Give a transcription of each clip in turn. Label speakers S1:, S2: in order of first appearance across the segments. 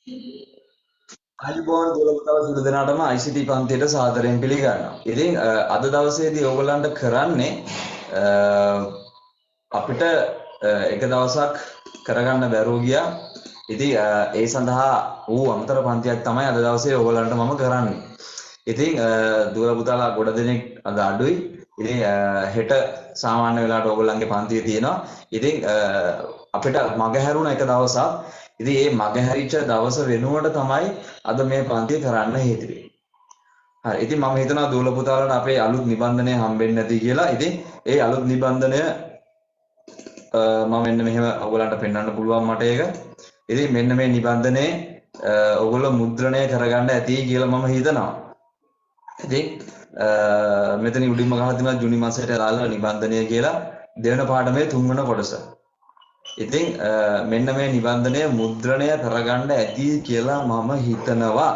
S1: අයිබෝන් දුරකථන සුළු දෙනාටම ICT පන්තියට සාදරයෙන් පිළිගන්නවා. ඉතින් අද දවසේදී ඕගොල්ලන්ට කරන්නේ අපිට එක දවසක් කරගන්න බැරුව ගියා. ඉතින් ඒ සඳහා අමතර පන්තියක් තමයි අද දවසේ ඕගොල්ලන්ට මම කරන්නේ. ඉතින් දුර පුතාලා ගොඩ දෙනෙක් අද අඩුයි. ඉතින් හෙට සාමාන්‍ය වෙලාවට ඕගොල්ලන්ගේ පන්තිය තියෙනවා. ඉතින් අපිට මගහැරුණ එක දවසක්. ඉතින් මේ මගහැරිච්ච දවස වෙනුවට තමයි අද මේ පන්තිය කරන්න හේතුවේ. හරි. ඉතින් මම හිතනවා දූල පුතාලට අපේ අලුත් නිබන්ධනය හම්බෙන්නේ නැති කියලා. ඉතින් ඒ අලුත් නිබන්ධනය මම මෙන්න මෙහෙම ඔයගලන්ට පෙන්වන්න පුළුවන් මට ඒක. ඉතින් මෙන්න මේ නිබන්ධනේ ඔයගොල්ලෝ මුද්‍රණය කරගන්න ඇති කියලා මම හිතනවා. ඉතින් මෙතන උඩින්ම ගහලා තියෙනවා ජුනි මාසයට දාලා නිබන්ධනය කියලා දෙවන පාඩමේ තුන්වන කොටස. ඉතින් මෙන්න මේ නිබන්ධනය මුද්‍රණය කරගන්න ඇති කියලා මම හිතනවා.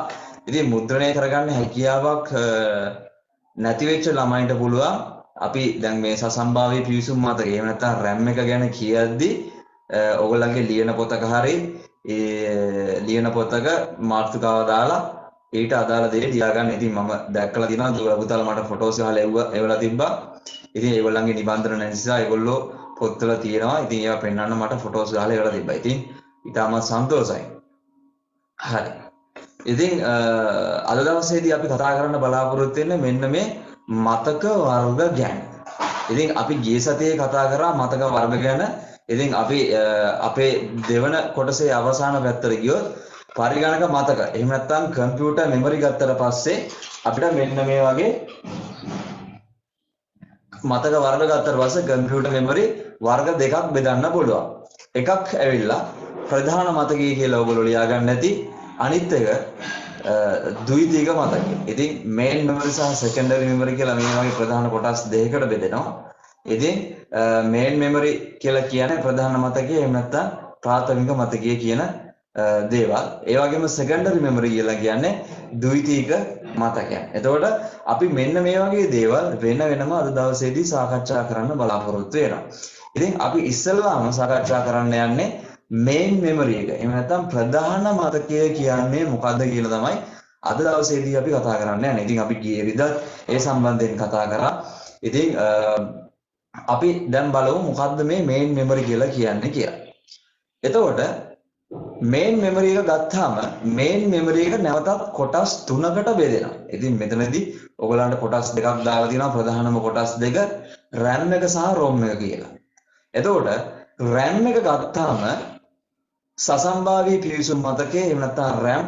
S1: ඉතින් මුද්‍රණය කරගන්න හැකියාවක් නැති වෙච්ච ළමයින්ට පුළුවන් අපි දැන් මේ සසම්භාවී පිවිසුම් මතක එහෙම නැත්නම් RAM එක ගැන කියද්දී ඔයගොල්ලන්ගේ ලියන පොතක හරි ලියන පොතක මාතෘකාව දාලා ඊට අදාළ දේ ලියාගන්න. ඉතින් මම දැක්කලා තියෙනවා දුර පුතාලා මට ෆොටෝස් ගහලා එවලා තිබ්බා. ඉතින් ඒගොල්ලන්ගේ නිබන්ධන නිසා ඒගොල්ලෝ පොත්වල තියෙනවා. ඉතින් ඒවා පෙන්වන්න මට ෆොටෝස් ගහලා එවලා තිබ්බා. ඉතින් ඊටමත් සන්තෝෂයි. හරි. ඉතින් අද දවසේදී අපි කතා කරන්න බලාපොරොත්තු වෙන්නේ මෙන්න මේ මතක වර්ග ගැන. ඉතින් අපි ගිය සතියේ කතා කරා මතක වර්ග ගැන. ඉතින් අපි අපේ දෙවන කොටසේ අවසාන පැත්තට ගියොත් පරිගණක මතක. එහෙම නැත්නම් කම්පියුටර් මෙමරි ගත්තට පස්සේ අපිට මෙන්න මේ වගේ මතක වර්ග ගත්තට පස්සේ කම්පියුටර් මෙමරි වර්ග දෙකක් බෙදන්න පුළුවන්. එකක් ඇවිල්ලා ප්‍රධාන මතකය කියලා ඔයගොල්ලෝ ලියා ගන්න නැති. අනිත් එක ද්විතීක මතකය. ඉතින් මේන් මෙමරි සහ සෙකන්ඩරි මෙමරි කියලා මේ වගේ ප්‍රධාන කොටස් දෙකකට බෙදෙනවා. ඉතින් මේන් මෙමරි කියලා කියන්නේ ප්‍රධාන මතකය එහෙම නැත්නම් ප්‍රාථමික මතකය කියන දේවල්. ඒ වගේම සෙකන්ඩරි මෙමරි කියලා කියන්නේ ද්විතීක මතකයන්. එතකොට අපි මෙන්න මේ වගේ දේවල් වෙන වෙනම අද දවසේදී සාකච්ඡා කරන්න බලාපොරොත්තු වෙනවා. ඉතින් අපි ඉස්සෙල්ලාම සාකච්ඡා කරන්න යන්නේ මේන් මෙමරි එක. එහෙම නැත්නම් ප්‍රධාන මතකය කියන්නේ මොකද්ද කියලා තමයි අද දවසේදී අපි කතා කරන්න යන්නේ. ඉතින් අපි ගියේ විදිහට ඒ සම්බන්ධයෙන් කතා කරා. ඉතින් අපි දැන් බලමු මොකද්ද මේ මේන් මෙමරි කියලා කියන්නේ කියලා. එතකොට මේන් මෙමරි එක ගත්තාම මේන් මෙමරි එක නැවතත් කොටස් තුනකට බෙදෙනවා. ඉතින් මෙතනදී ඔයගලන්ට කොටස් දෙකක් දාලා තියෙනවා. ප්‍රධානම කොටස් දෙක RAM එක සහ ROM එක කියලා. එතකොට RAM එක ගත්තාම සසම්භාවී පිවිසුම් මතකයේ එහෙම නැත්නම් RAM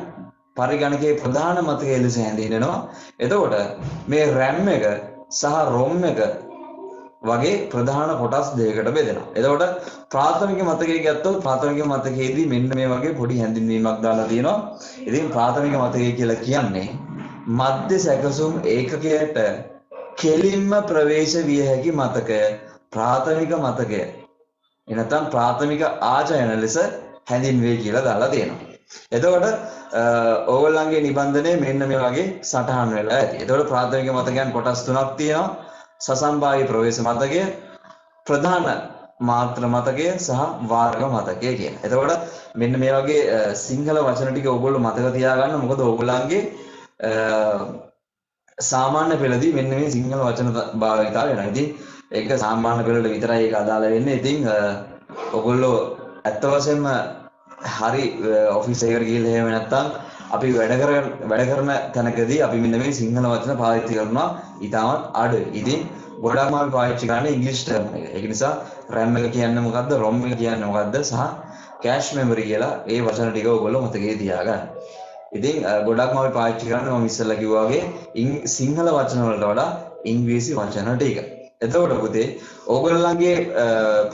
S1: පරිගණකයේ ප්‍රධාන මතකයේ ලෙස හැඳින්වෙනවා. එතකොට මේ RAM එක සහ ROM එක වගේ ප්‍රධාන කොටස් දෙකකට බෙදෙනවා. එතකොට ප්‍රාථමික මතකයේ ගත්තොත් ප්‍රාථමික මතකයේදී මෙන්න මේ වගේ පොඩි හැඳින්වීමක් දාලා තියෙනවා. ඉතින් ප්‍රාථමික මතකය කියලා කියන්නේ මධ්‍ය සැකසුම් ඒකකයට කෙලින්ම ප්‍රවේශ විය හැකි මතකය ප්‍රාථමික මතකය. එනතම් ප්‍රාථමික ආචයන ලෙස හැඳින්වේ කියලා දාලා තියෙනවා. එතකොට ඕගොල්ලන්ගේ නිබන්ධනයේ මෙන්න මේ වගේ සටහන් වෙලා ඇති. එතකොට ප්‍රාථමික මතකයන් කොටස් තුනක් තියෙනවා. සසම්භාවී ප්‍රවේශ මතකය, ප්‍රධාන මාත්‍ර මතකය සහ වාර්ග මතකය කියන. එතකොට මෙන්න මේ වගේ සිංහල වචන ටික ඕගොල්ලෝ මතක තියාගන්න. මොකද ඕගොල්ලන්ගේ සාමාන්‍ය පෙළදී මෙන්න මේ සිංහල වචන භාවිතා වෙනවා. ඉතින් ඒක සාමාන්‍ය පෙළට විතරයි ඒක අදාළ වෙන්නේ. ඉතින් ඔයගොල්ලෝ ඇත්ත වශයෙන්ම හරි ඔෆිස් එකකට ගිහලා එහෙම නැත්නම් අපි වැඩ කරන තැනකදී අපි මෙන්න මේ සිංහල වචන පාවිච්චි කරනවා ඊටමත් අඩුයි. ඉතින් ගොඩක්ම අපි පාවිච්චි කරන්නේ ඉංග්‍රීසි ටර්ම් එක. ඒක නිසා RAM එක කියන්නේ මොකද්ද, ROM එක කියන්නේ මොකද්ද සහ කෑෂ් මෙමරි කියලා ඒ වචන ටික ඔයගොල්ලෝ මතකයේ තියාගන්න. ඉතින් ගොඩක්ම අපි පාවිච්චි කරන්නේ මම ඉස්සෙල්ලා කිව්වා වගේ සිංහල වචන වලට වඩා ඉංග්‍රීසි වචන ටික. එතකොට පුතේ ඕගොල්ලන්ගේ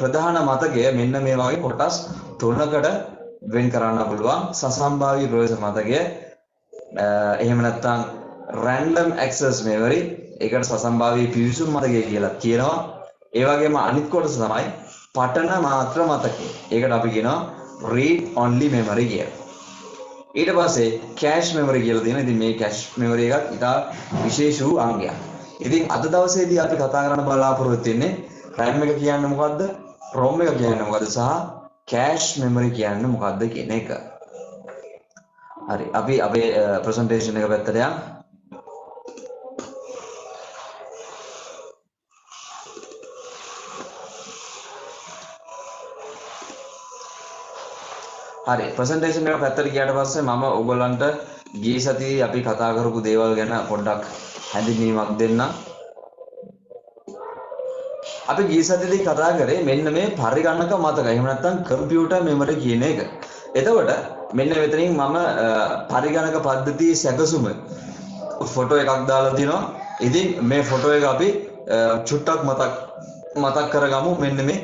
S1: ප්‍රධාන මතකය මෙන්න මේ වගේ කොටස් තුනකට වෙන් කරන්න පුළුවන්. සසම්භාවී ප්‍රවේශ මතකය, එහෙම නැත්නම් random access memory, ඒකට සසම්භාවී පිවිසුම් මතකය කියලා කියනවා. ඒ වගේම අනිත් කොටස තමයි පඨන මාත්‍ර මතකය. ඒකට අපි කියනවා read only memory කියලා. ඊට පස්සේ cache memory කියලා තියෙනවා. ඉතින් මේ cache memory එකත් ඉතා විශේෂ වූ අංගයක්. ඉතින් අද දවසේදී අපි කතා කරන්න බලාපොරොත්තු වෙන්නේ RAM එක කියන්නේ මොකද්ද, ROM එක කියන්නේ මොකද්ද සහ cache memory කියන්නේ මොකද්ද කියන එක. හරි අපි අපේ ප්‍රසන්ටේෂන් එක පැත්තට යමු. හරි ප්‍රසන්ටේෂන් එක පැත්තට ගියාට පස්සේ මම ඔයගොල්ලන්ට ගිය සතියේ අපි කතා කරපු දේවල් ගැන පොඩ්ඩක් හැඳින්වීමක් දෙන්නම්. අපි ගිය සතියේදී කතා කරේ මෙන්න මේ පරිගණක මතක එහෙම නැත්නම් කම්පියුටර් මෙමරි කියන එක. එතකොට මෙන්න මෙතනින් මම පරිගණක පද්ධතියේ සැකසුම ෆොටෝ එකක් දාලා තිනවා. ඉතින් මේ ෆොටෝ එක අපි චුට්ටක් මතක් කරගමු මෙන්න මේ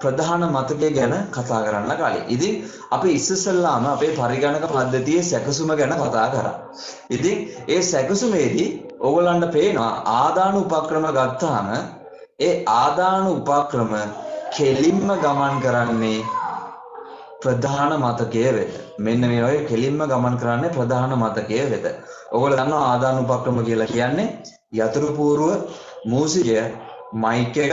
S1: ප්‍රධාන මතකය ගැන කතා කරන්න කලින්. ඉතින් අපි ඉස්සෙල්ලාම අපේ පරිගණක පද්ධතියේ සැකසුම ගැන කතා කරා. ඉතින් ඒ සැකසුමේදී ඕගොල්ලන්ට පේනවා ආදාන උපක්‍රම ගත්තාම ඒ ආදාන උපක්‍රම කෙලින්ම ගමන් කරන්නේ ප්‍රධාන මතකය වෙත. මෙන්න මේ වගේ කෙලින්ම ගමන් කරන්නේ ප්‍රධාන මතකය වෙත. ඕගොල්ලෝ දන්නවා ආදාන උපක්‍රම කියලා කියන්නේ යතුරු පූර්ව මූසිකය මයික් එක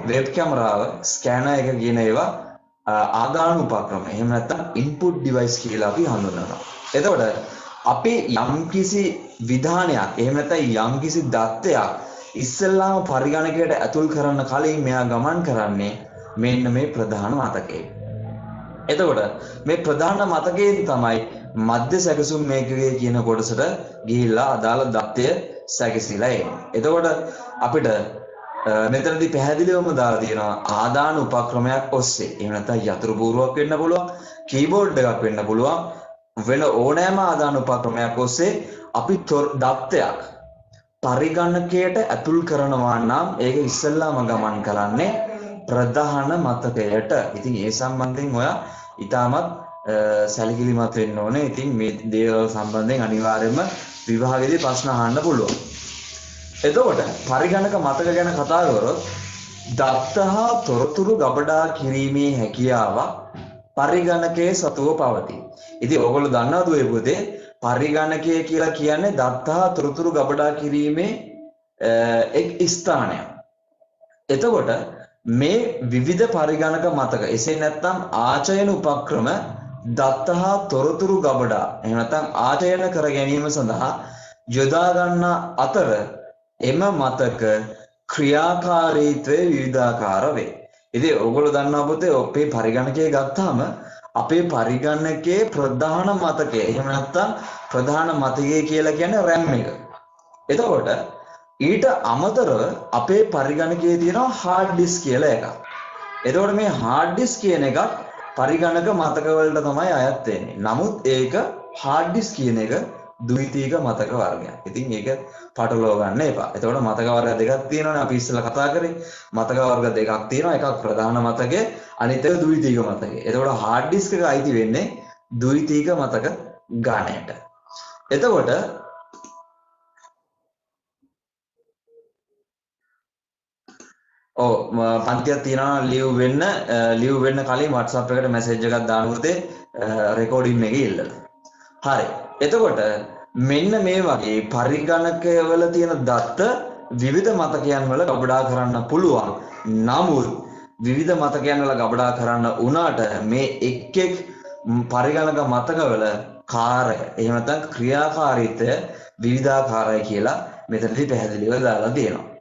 S1: වෙබ් කැමරාව ස්කෑනර් එක කියන ඒවා ආදාන උපක්‍රම. එහෙම නැත්නම් ඉන්පුට් ඩිවයිස් කියලා අපි හඳුන්වනවා. එතකොට අපි යම්කිසි විධානයක් එහෙම නැත්නම් යම්කිසි දත්තයක් ඉස්සෙල්ලාම පරිගණකයට ඇතුල් කරන්න කලින් මෙයා ගමන් කරන්නේ මෙන්න මේ ප්‍රධාන මතකයේ. එතකොට මේ ප්‍රධාන මතකයෙන් තමයි මධ්‍ය සැකසුම් මේකකයේ කියන කොටසට ගිහිල්ලා අදාළ දත්තය සැකසීලා එන්නේ. එතකොට අපිට මෙතනදී පැහැදිලිවම දාලා තියෙනවා ආදාන උපක්‍රමයක් ඔස්සේ. එහෙම නැත්නම් යතුරු බූරුවක් වෙන්න පුළුවන්, කීබෝඩ් එකක් වෙන්න පුළුවන්. වෙන ඕනෑම ආදාන උපක්‍රමයක් ඔස්සේ අපි දත්තයක් පරිගණකයට ඇතුල් කරනවා නම් ඒක ඉස්සෙල්ලාම ගමන් කරන්නේ ප්‍රධාන මතකයට. ඉතින් ඒ සම්බන්ධයෙන් ඔයා ඉතාමත් සැලකිලිමත් වෙන්න ඕනේ. ඉතින් මේ දේවල් සම්බන්ධයෙන් අනිවාර්යයෙන්ම විභාගයේදී ප්‍රශ්න අහන්න පුළුවන්. එතකොට පරිගණක මතක ගැන කතා කරොත් දත්ත හා තොරතුරු ගබඩා කිරීමේ හැකියාව පරිගණකයේ සතුව පවතී. ඉතින් ඔයගොල්ලෝ දන්නවද ඔය පොතේ පරිගණකය කියලා කියන්නේ දත්ත හා තොරතුරු ගබඩා කිරීමේ එක් ස්ථානයක්. එතකොට මේ විවිධ පරිගණක මතක එසේ නැත්නම් ආචයන උපක්‍රම දත්ත හා තොරතුරු ගබඩා එහෙම නැත්නම් ආචයන කර ගැනීම සඳහා යොදා ගන්නා අතර එම මතක ක්‍රියාකාරීත්වය විවිධාකාර වේ. ඉතින් ඔයගොල්ලෝ දන්නවා පුතේ අපේ පරිගණකය ගත්තාම අපේ පරිගණකයේ ප්‍රධාන මතකය එහෙම නැත්නම් ප්‍රධාන මතකය කියලා කියන්නේ RAM එක. එතකොට ඊට අමතරව අපේ පරිගණකයේ තියෙනවා hard disk කියලා එකක්. එතකොට මේ hard disk කියන එකත් පරිගණක මතක වලට තමයි අයත් වෙන්නේ. නමුත් ඒක hard disk කියන එක ද්විතීක මතක වර්ගයක්. ඉතින් ඒක පටලවා ගන්න එපා. එතකොට මතක වර්ග දෙකක් තියෙනවානේ අපි ඉස්සෙල්ලා කතා කරේ. මතක වර්ග දෙකක් තියෙනවා. එකක් ප්‍රධාන මතකය, අනිත් එක ද්විතීක මතකය. එතකොට hard disk එක අයිති වෙන්නේ ද්විතීක මතක ගණයට. එතකොට පන්තියක් තියෙනවා ලියු වෙන්න කලින් WhatsApp එකට මැසේජ් එකක් දාන්න පුතේ රෙකෝඩින් එකේ ඉල්ලලා. හරි. එතකොට මෙන්න මේ වගේ පරිගණකවල තියෙන දත්ත විවිධ මතකයන් වල ගබඩා කරන්න පුළුවන්. නමුත් විවිධ මතකයන් වල ගබඩා කරන්න උනාට මේ එක් එක් පරිගණක මතකවල කාර්ය එහෙම නැත්නම් ක්‍රියාකාරීත්වය විවිධාකාරයි කියලා මෙතනදී පැහැදිලිව දාලා තියෙනවා.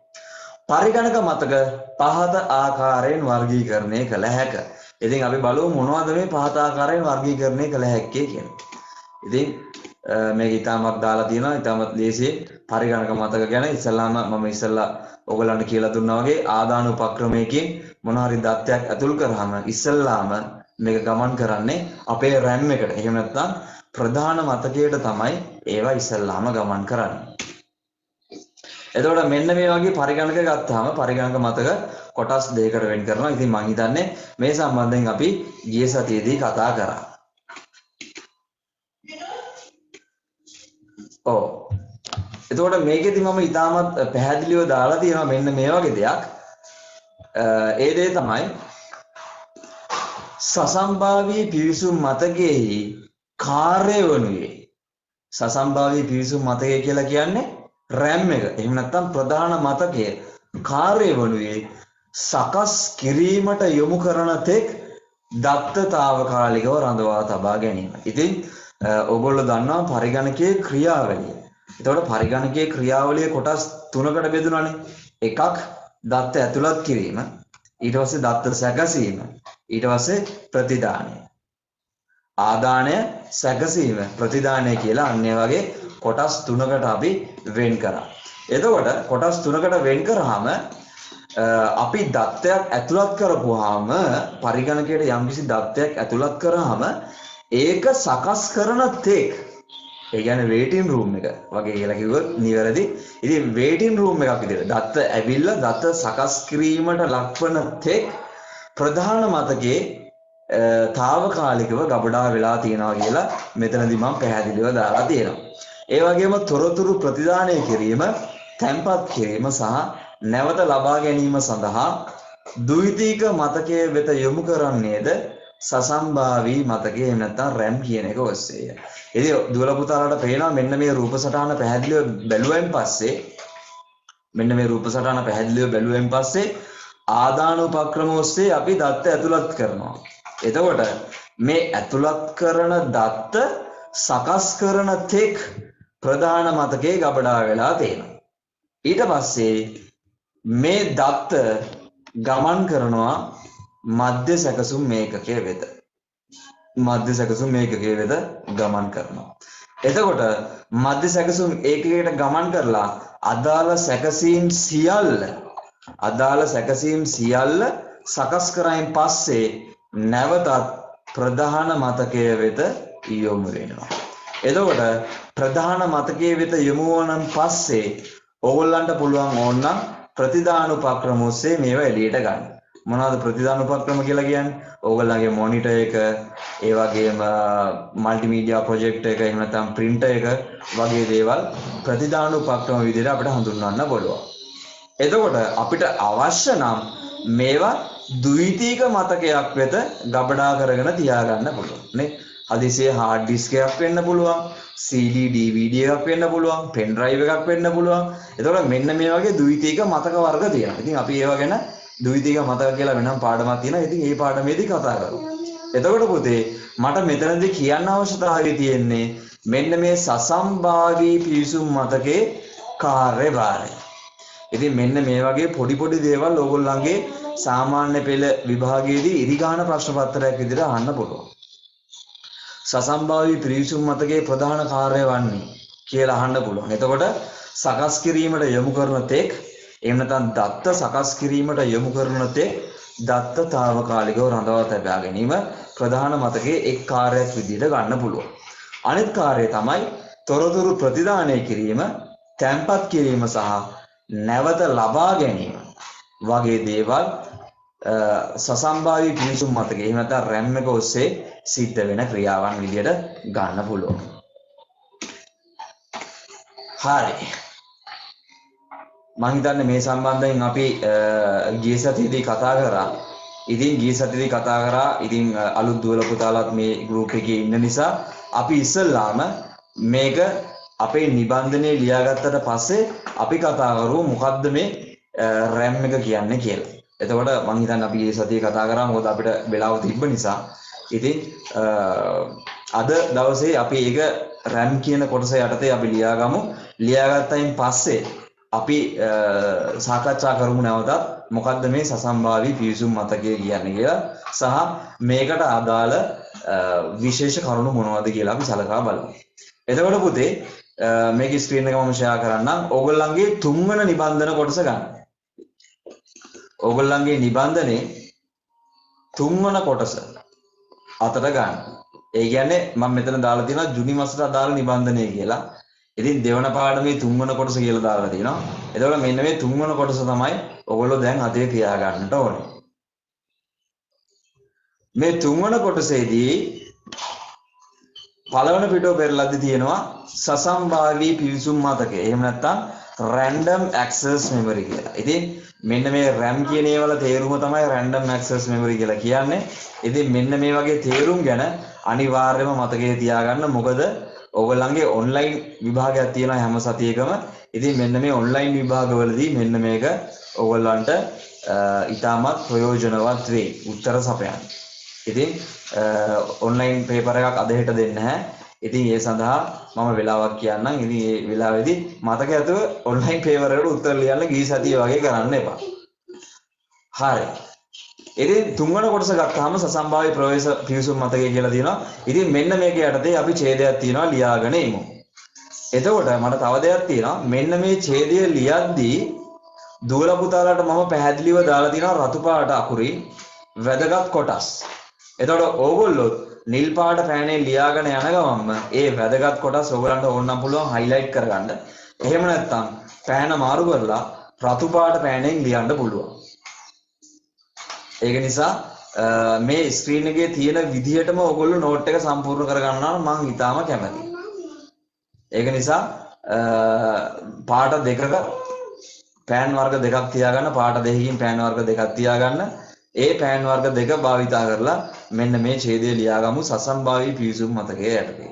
S1: පරිගණක මතක පහත ආකාරයෙන් වර්ගීකරණය කළ හැක. ඉතින් අපි බලමු මොනවද මේ පහත ආකාරයෙන් වර්ගීකරණය කළ හැක්කේ කියලා. ඉතින් මේක ඉතාමත් දාලා තියෙනවා ඉතාමත් ලේසියෙන් පරිගණක මතක ගැන ඉස්සල්ලාම මම ඉස්සල්ලා ඔයගලන්ට කියලා දුන්නා වගේ ආදාන උපක්‍රමයකින් මොන හරි දත්තයක් ඇතුල් කරාම ඉස්සල්ලාම මේක ගමන් කරන්නේ අපේ RAM එකට. එහෙම නැත්නම් ප්‍රධාන මතකයට තමයි ඒවා ඉස්සල්ලාම ගමන් කරන්නේ. එතකොට මෙන්න මේ වගේ පරිගණක ගත්තාම පරිගණක මතක කොටස් දෙකකට වෙන් කරනවා. ඉතින් මම හිතන්නේ මේ සම්බන්ධයෙන් අපි ගිය සතියේදී කතා කරා. එතකොට මේකෙදි මම ඉතාමත් පැහැදිලිව දාලා තියෙනවා මෙන්න මේ වගේ දෙයක්. ඒ දේ තමයි සසම්භාවී පිවිසුම් මතකයේ කාර්ය වනුයේ සසම්භාවී පිවිසුම් මතකය කියලා කියන්නේ RAM එක. එහෙම නැත්නම් ප්‍රධාන මතකයේ කාර්ය වනුයේ සකස් කිරීමට යොමු කරන තෙක් දත්තතාවකාලිකව රඳවා තබා ගැනීම. ඉතින් ඔයගොල්ලෝ දන්නවා පරිගණකයේ ක්‍රියාවලිය. එතකොට පරිගණකයේ ක්‍රියාවලිය කොටස් තුනකට බෙදුණානේ. එකක් දත්ත ඇතුළත් කිරීම, ඊට පස්සේ දත්ත සැකසීම, ඊට පස්සේ ප්‍රතිදානය. ආදානය, සැකසීම, ප්‍රතිදානය කියලා අන්න ඒ වගේ කොටස් තුනකට අපි වෙන් කරා. එතකොට කොටස් තුනකට වෙන් කරාම අපි දත්තයක් ඇතුළත් කරපුවාම පරිගණකයට යම්කිසි දත්තයක් ඇතුළත් කරාම ඒක සකස් කරන තෙක් ඒ කියන්නේ වේටින් රූම් එක වගේ කියලා කිව්වොත් නිවැරදි. ඉතින් වේටින් රූම් එකක් විදිහට දත්ත ඇවිල්ලා දත්ත සකස් කිරීමට ලක්වන තෙක් ප්‍රධාන මතකයේ తాවකාලිකව ගබඩා වෙලා තියෙනවා කියලා මෙතනදී මම පැහැදිලිව දාලා තියෙනවා. ඒ වගේම තොරතුරු ප්‍රතිදානය කිරීම, තැන්පත් කිරීම සහ නැවත ලබා ගැනීම සඳහා ද්විතීක මතකයේ වෙත යොමු කරන්නේද සසම්භාවී මතකයේ එහෙම නැත්නම් RAM කියන එක ඔස්සේය. ඉතින් දුවල පුතාලාට පේනවා මෙන්න මේ රූප සටහන පැහැදිලිව බැලුවෙන් පස්සේ ආදාන උපක්‍රම ඔස්සේ අපි දත්ත ඇතුළත් කරනවා. එතකොට මේ ඇතුළත් කරන දත්ත සකස් කරන තෙක් ප්‍රධාන මතකයේ ගබඩා වෙලා තියෙනවා. ඊට පස්සේ මේ දත්ත ගමන් කරනවා මධ්‍ය සැකසුම් මේකකයේ වෙත. ගමන් කරනවා. එතකොට මධ්‍ය සැකසුම් ඒකකයට ගමන් කරලා අදාළ සැකසීම් සියල්ල සකස් කරයින් පස්සේ නැවතත් ප්‍රධාන මතකයේ වෙත යොමු වෙනවා. එතකොට ප්‍රධාන මතකයේ වෙත යොමු වුණාන් පස්සේ ඕගොල්ලන්ට පුළුවන් ඕනනම් ප්‍රතිදාන උපක්‍රම ඔස්සේ මේවා එළියට ගන්න. මොනවද ප්‍රතිදාන උපක්‍රම කියලා කියන්නේ? ඕගොල්ලන්ගේ මොනිටර් එක, ඒ වගේම මල්ටිමීඩියා ප්‍රොජෙක්ටර් එක, එහෙම නැත්නම් printer එක වගේ දේවල් ප්‍රතිදාන උපක්‍රම විදිහට අපිට හඳුන්වන්න පුළුවන්. එතකොට අපිට අවශ්‍ය නම් මේවා ද්විතීක මතකයක් වෙත ගබඩා කරගෙන තියාගන්න පුළුවන් නේ. හදිසියේ hard disk එකක් වෙන්න පුළුවන්, CD DVD එකක් වෙන්න පුළුවන්, pen drive එකක් වෙන්න පුළුවන්. එතකොට මෙන්න මේ වගේ ද්විතීක මතක වර්ග තියෙනවා. ඉතින් අපි ඒවා ගැන ද්විතීක මතක කියලා වෙනම පාඩමක් තියෙනවා. ඉතින් මේ පාඩමේදී කතා කරමු. එතකොට පුතේ මට මෙතනදී කියන්න අවශ්‍යතාවය තියෙන්නේ මෙන්න මේ සසම්භාවී පිවිසුම් මතකේ කාර්යභාරය. ඉතින් මෙන්න මේ වගේ පොඩි දේවල් ඕගොල්ලන්ගේ සාමාන්‍ය පෙළ විභාගයේදී ඉරිගාන ප්‍රශ්න පත්‍රයක් විදිහට අහන්න පුළුවන්. සසම්භාවී පිවිසුම් මතකයේ ප්‍රධාන කාර්යය වන්නේ කියලා අහන්න පුළුවන්. එතකොට සකස් කිරීමට යොමු කරන තෙක් එහෙම නැත්නම් දත්ත සකස් කිරීමට යොමු කරන තෙක් දත්ත తాවකාලිකව රඳවා තබා ගැනීම ප්‍රධාන මතකයේ එක් කාර්යයක් විදිහට ගන්න පුළුවන්. අනිත් කාර්යය තමයි තොරතුරු ප්‍රතිදානය කිරීම, තැන්පත් කිරීම සහ නැවත ලබා ගැනීම වගේ දේවල් සසම්භාවී පිවිසුම් මතකයේ එහෙම නැත්නම් RAM එක ඔස්සේ සිද්ධ වෙන ක්‍රියාවන් විදිහට ගන්න පුළුවන්. හරි. මම හිතන්නේ මේ සම්බන්ධයෙන් අපි ගිය සතියේදී කතා කරා. ඉතින් අලුත් දුවල පුතාලත් මේ ගෲප් එකේ ඉන්න නිසා අපි ඉස්සල්ලාම මේක අපේ නිබන්ධනයේ ලියාගත්තට පස්සේ අපි කතා කරමු මොකද්ද මේ RAM එක කියන්නේ කියලා. එතකොට මම හිතන්නේ අපි මේ සතියේ කතා කරා මොකද අපිට වෙලාව තිබ්බ නිසා. ඉතින් අද දවසේ අපි ඒක RAM කියන කොටස යටතේ අපි ලියාගමු. ලියාගත්තයින් පස්සේ අපි සාකච්ඡා කරමු නැවතත් මොකද්ද මේ සසම්භාවී පිවිසුම් මතකය කියන්නේ කියලා සහ මේකට අදාළ විශේෂ කරුණු මොනවද කියලා අපි සලකා බලමු. එතකොට පුතේ මේක ස්ක්‍රීන් එක මම ෂෙයා කරන්නම්. ඕගොල්ලන්ගේ තුන්වන නිබන්ධන කොටස ගන්න. ඕගොල්ලන්ගේ නිබන්ධනේ තුන්වන කොටස අතට ගන්න. ඒ කියන්නේ මම මෙතන දාලා තියෙනවා ජුනි මාසට අදාළ නිබන්ධනය කියලා. ඉතින් දෙවන පාඩමේ තුන්වන කොටස කියලා දාලා තියෙනවා. එතකොට මෙන්න මේ තුන්වන කොටස තමයි ඔයගොල්ලෝ දැන් අතේ තියා ගන්නට ඕනේ. මේ තුන්වන කොටසේදී පළවෙනි පිටුව පෙරලද්දි තියෙනවා සසම්භාවී පිවිසුම් මතකය. එහෙම නැත්නම් random access memory කියලා. ඉතින් මෙන්න මේ RAM කියන ඒවල තේරුම තමයි random access memory කියලා කියන්නේ. ඉතින් මෙන්න මේ වගේ තේරුම් ගැන අනිවාර්යයෙන්ම මතකයේ තියාගන්න. මොකද ඕගොල්ලන්ගේ ඔන්ලයින් විභාගයක් තියෙනවා හැම සතියකම. ඉතින් මෙන්න මේ ඔන්ලයින් විභාගවලදී මෙන්න මේක ඕගොල්ලන්ට ඉතාමත් ප්‍රයෝජනවත් වෙයි උත්තර සපයන්න. ඉතින් ඔන්ලයින් පේපර් එකක් අද හෙට දෙන්න නැහැ. ඉතින් ඒ සඳහා මම වෙලාවක් කියන්නම්. ඉතින් මේ වෙලාවේදී මතක ඇතුව ඔන්ලයින් පේපර් වලට උත්තර ලියන්න ගිහි සතිය වගේ කරන්න එපා. හරි. ඉතින් තුන්වන කොටස ගත්තාම සසම්භාව්‍ය ප්‍රවේශ පිවිසුම් මතකය කියලා තියෙනවා. ඉතින් මෙන්න මේක යටතේ අපි ඡේදයක් තියෙනවා ලියාගෙන ඉමු. එතකොට මට තව දෙයක් තියෙනවා. මෙන්න මේ ඡේදය ලියද්දී දුවල පුතාලට මම පැහැදිලිව දාලා තියෙනවා රතු පාට අකුරින් වැදගත් කොටස්. එතකොට ඕගොල්ලෝ නිල් පාට පෑනේ ලියාගෙන යන ගමන්ම ඒ වැදගත් කොටස් ඕගලන්ට ඕනනම් පුළුවන් highlight කරගන්න. එහෙම නැත්නම් පෑන මාරු කරලා රතු පාට පෑනෙන් ලියන්න පුළුවන්. ඒක නිසා මේ ස්ක්‍රීන් එකේ තියෙන විදිහටම ඕගොල්ලෝ නෝට් එක සම්පූර්ණ කරගන්නවා නම් මම ඊටාම කැමතියි. ඒක නිසා පාට දෙකක පෑන් වර්ග දෙකක් තියාගන්න, පාට දෙකකින් පෑන් වර්ග දෙකක් තියාගන්න. ඒ පෑන් වර්ග දෙක භාවිතා කරලා මෙන්න මේ ඡේදය ලියාගමු සසම්භාවී පිවිසුම් මතකයේ යටතේ.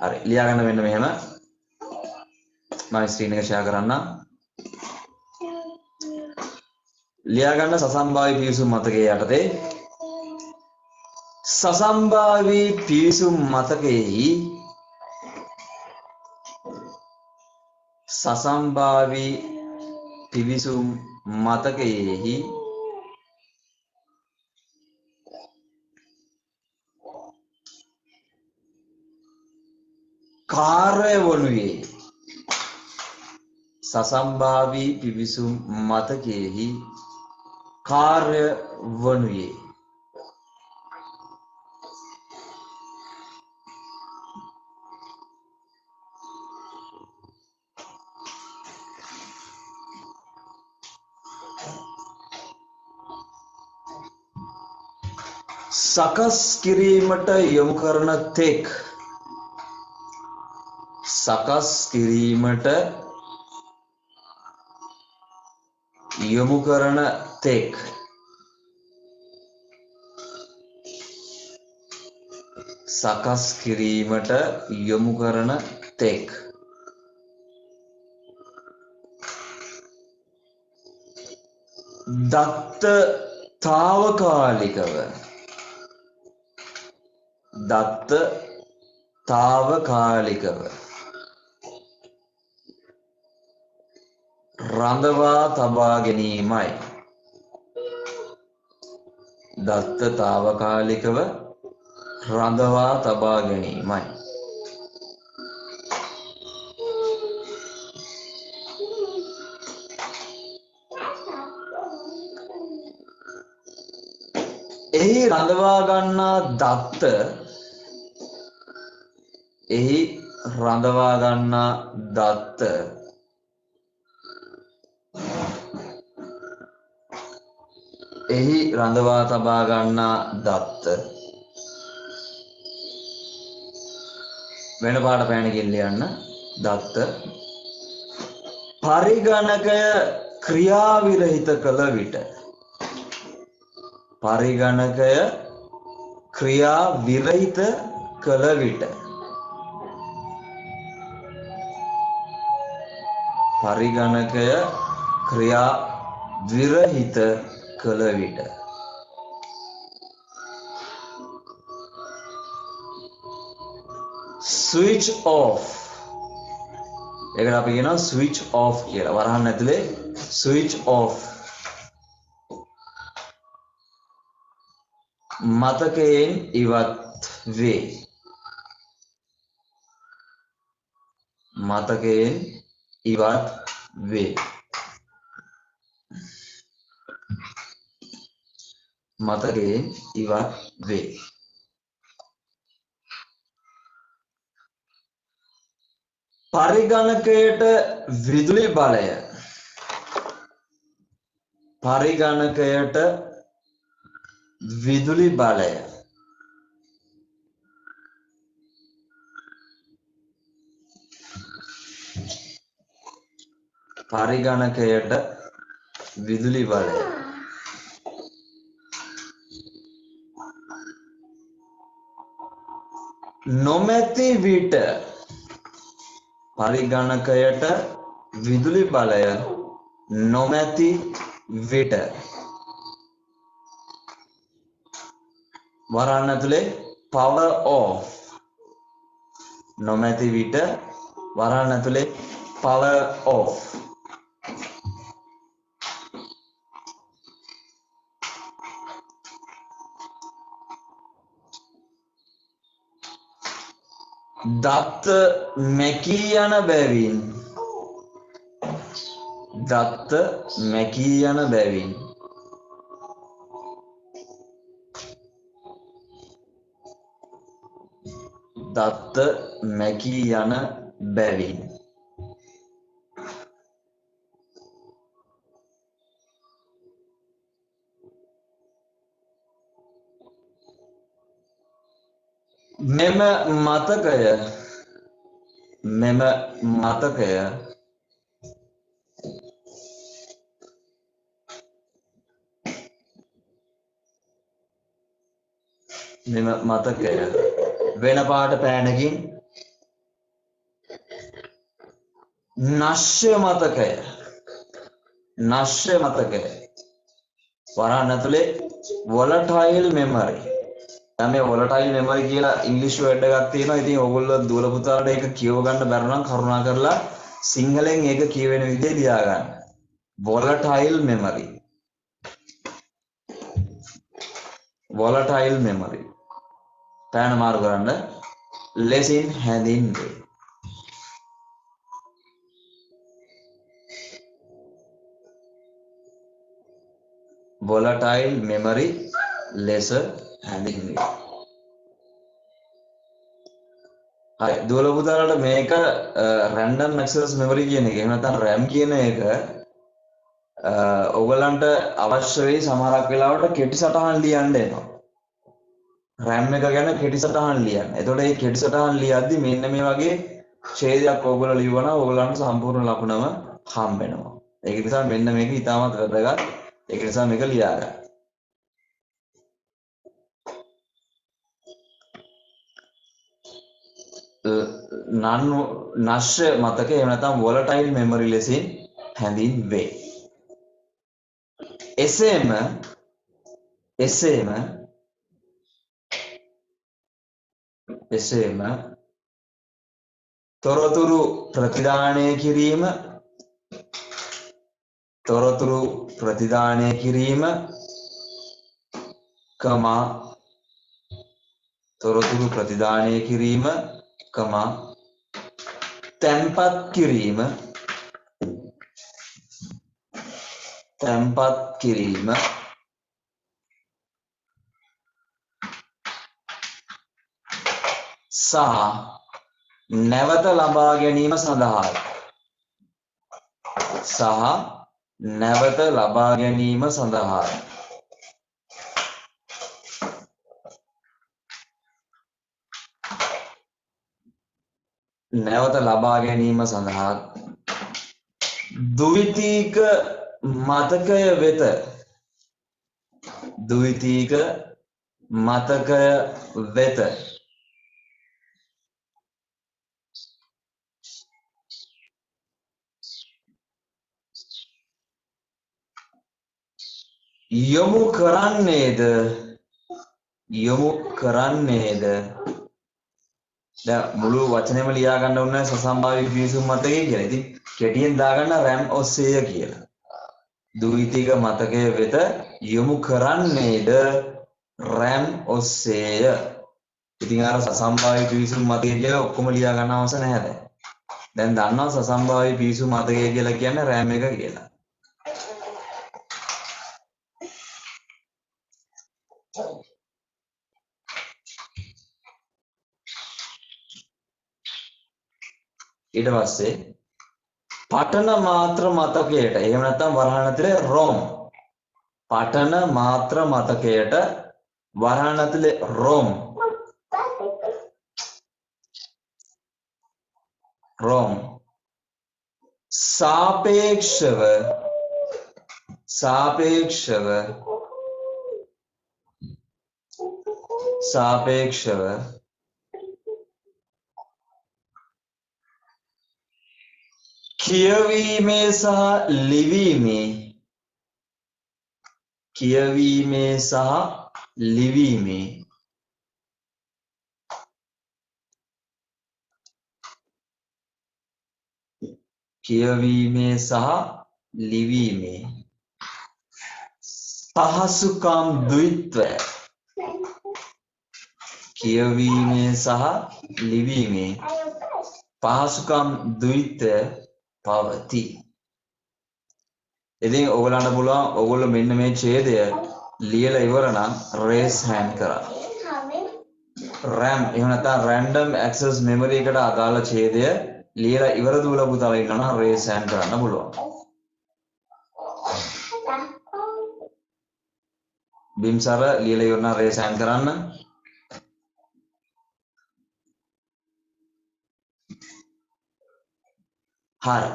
S1: හරි ලියාගන්න මෙන්න මෙහෙම. මම ස්ක්‍රීන් එක ෂෙයා කරන්නම්. ලියාගන්න සසම්භාවී පිවිසුම් මතකයේ යටතේ සසම්භාවී පිවිසුම් මතකයේ සසම්භාවී පිවිසුම් මතකයේහි කාර්ය වනුයේ සසම්භාවී පිවිසුම් මතකයේහි කාර්ය වනුයේ සකස් කිරීමට යොමු කරන තෙක් සකස් කිරීමට යොමු කරන තෙක් සකස් කිරීමට යොමු කරන තෙක් දත්ත තාවකාලිකව රඳවා තබා ගැනීමයි. දත්ත තාවකාලිකව රඳවා තබා ගැනීමයි. එහි රඳවා ගන්නා දත්ත එහි රඳවා ගන්නා දත්ත එහි රඳවා තබා ගන්නා දත්ත වෙන පාට පෑනකින් ලියන්න. දත්ත පරිගණකය ක්‍රියාවිරහිත කළ විට පරිගණකය ක්‍රියාවිරහිත කළ විට පරිගණකය ක්‍රියාවිරහිත කළ විට ස්විච් ඔෆ් ඒකට අපි කියනවා ස්විච් ඔෆ් කියලා. වරහන් ඇතුලේ ස්විච් ඔෆ් මතකයෙන් ඉවත් වේ. මතකයෙන් ඉවත් වේ. මතකයෙන් ඉවත් වේ. පරිගණකයට විදුලි බලය පරිගණකයට විදුලි බලය පරිගණකයට විදුලි බලය නොමැති විට පරිගණකයට විදුලි බලය නොමැති විට වරහන් ඇතුලේ power off නොමැති විට වරහන් ඇතුලේ power off දත්ත මැකී යන බැවින් දත්ත මැකී යන බැවින් දත්ත මැකී යන බැවින් මෙම මතකය මෙම මතකය මෙම මතකය වෙන පාට පෑනකින් නශ්‍ය මතකය නශ්‍ය මතකය වරහන් ඇතුලේ volatile memory දැන් මේ volatile memory කියලා ඉංග්‍රීසි වර්ඩ් එකක් තියෙනවා. ඉතින් ඕගොල්ලෝ දුවල පුතාලට ඒක කියව ගන්න බැරි නම් කරුණාකරලා සිංහලෙන් ඒක කියවෙන විදිහේ ලියා ගන්න. volatile memory volatile memory පෑන මාරු කරන්න ලෙසින් හැඳින්වේ. volatile memory ලෙස හැඳින්වේ. හරි දුවල පුතාලට මේක random access memory කියන එක. එහෙම නැත්නම් RAM කියන එක ඔයගලන්ට අවශ්‍ය වෙයි සමහරක් වෙලාවට කෙටි සටහන් ලියන්න එනවා. RAM එක ගැන කෙටි සටහන් ලියන්න. එතකොට මේ කෙටි සටහන් ලියද්දි මෙන්න මේ වගේ ඡේදයක් ඔයගොල්ලෝ ලියවනවා. ඔයගලන්ට සම්පූර්ණ ලකුණම හම්බ වෙනවා. ඒක නිසා මෙන්න මේක ඉතාමත් වැදගත්. ඒක නිසා මේක ලියා ගන්න. නශ්‍ය මතකය එහෙම නැත්නම් volatile memory ලෙසින් හැඳින්වේ. එසේම තොරතුරු ප්‍රතිදානය කිරීම තැන්පත් කිරීම සහ නැවත ලබා ගැනීම සඳහායි. නැවත ලබා ගැනීම සඳහායි. ද්විතීක මතකය වෙත යොමු කරන්නේද දැන් මුළු වචනේම ලියා ගන්න ඕනේ සසම්භාවී පිවිසුම් මතකය කියලා. ඉතින් කෙටියෙන් දාගන්න RAM ඔස්සේය කියලා. ද්විතීක මතකය වෙත යොමු කරන්නේද RAM ඔස්සේය. ඉතින් අර සසම්භාවී පිවිසුම් මතකය කියලා ඔක්කොම ලියා ගන්න අවශ්‍ය නැහැ දැන්. දැන් දන්නවා සසම්භාවී පිවිසුම් මතකය කියලා කියන්නේ RAM එක කියලා. ඊට පස්සේ පඨන මාත්‍ර මතකයට එහෙම නැත්නම් වරහන් ඇතුලේ ROM පඨන මාත්‍ර මතකයට වරහන් ඇතුලේ ROM සාපේක්ෂව කියවීමේ සහ ලිවීමේ කියවීමේ සහ ලිවීමේ පහසුකම් ද්විත්වය කියවීමේ සහ ලිවීමේ පහසුකම් ද්විත්වය පවතී. ඉතින් ඔයගලන්ට පුළුවන් ඔයගොල්ලෝ මෙන්න මේ ඡේදය ලියලා ඉවර නම් raise hand කරන්න. RAM එහෙම නැත්නම් random access memory එකට අදාළ ඡේදය ලියලා ඉවර දුවලා පුතාලා ඉන්නවා නම් raise hand කරන්න පුළුවන්. බිම්සර ලියලා ඉවර නම් raise hand කරන්න. හරි.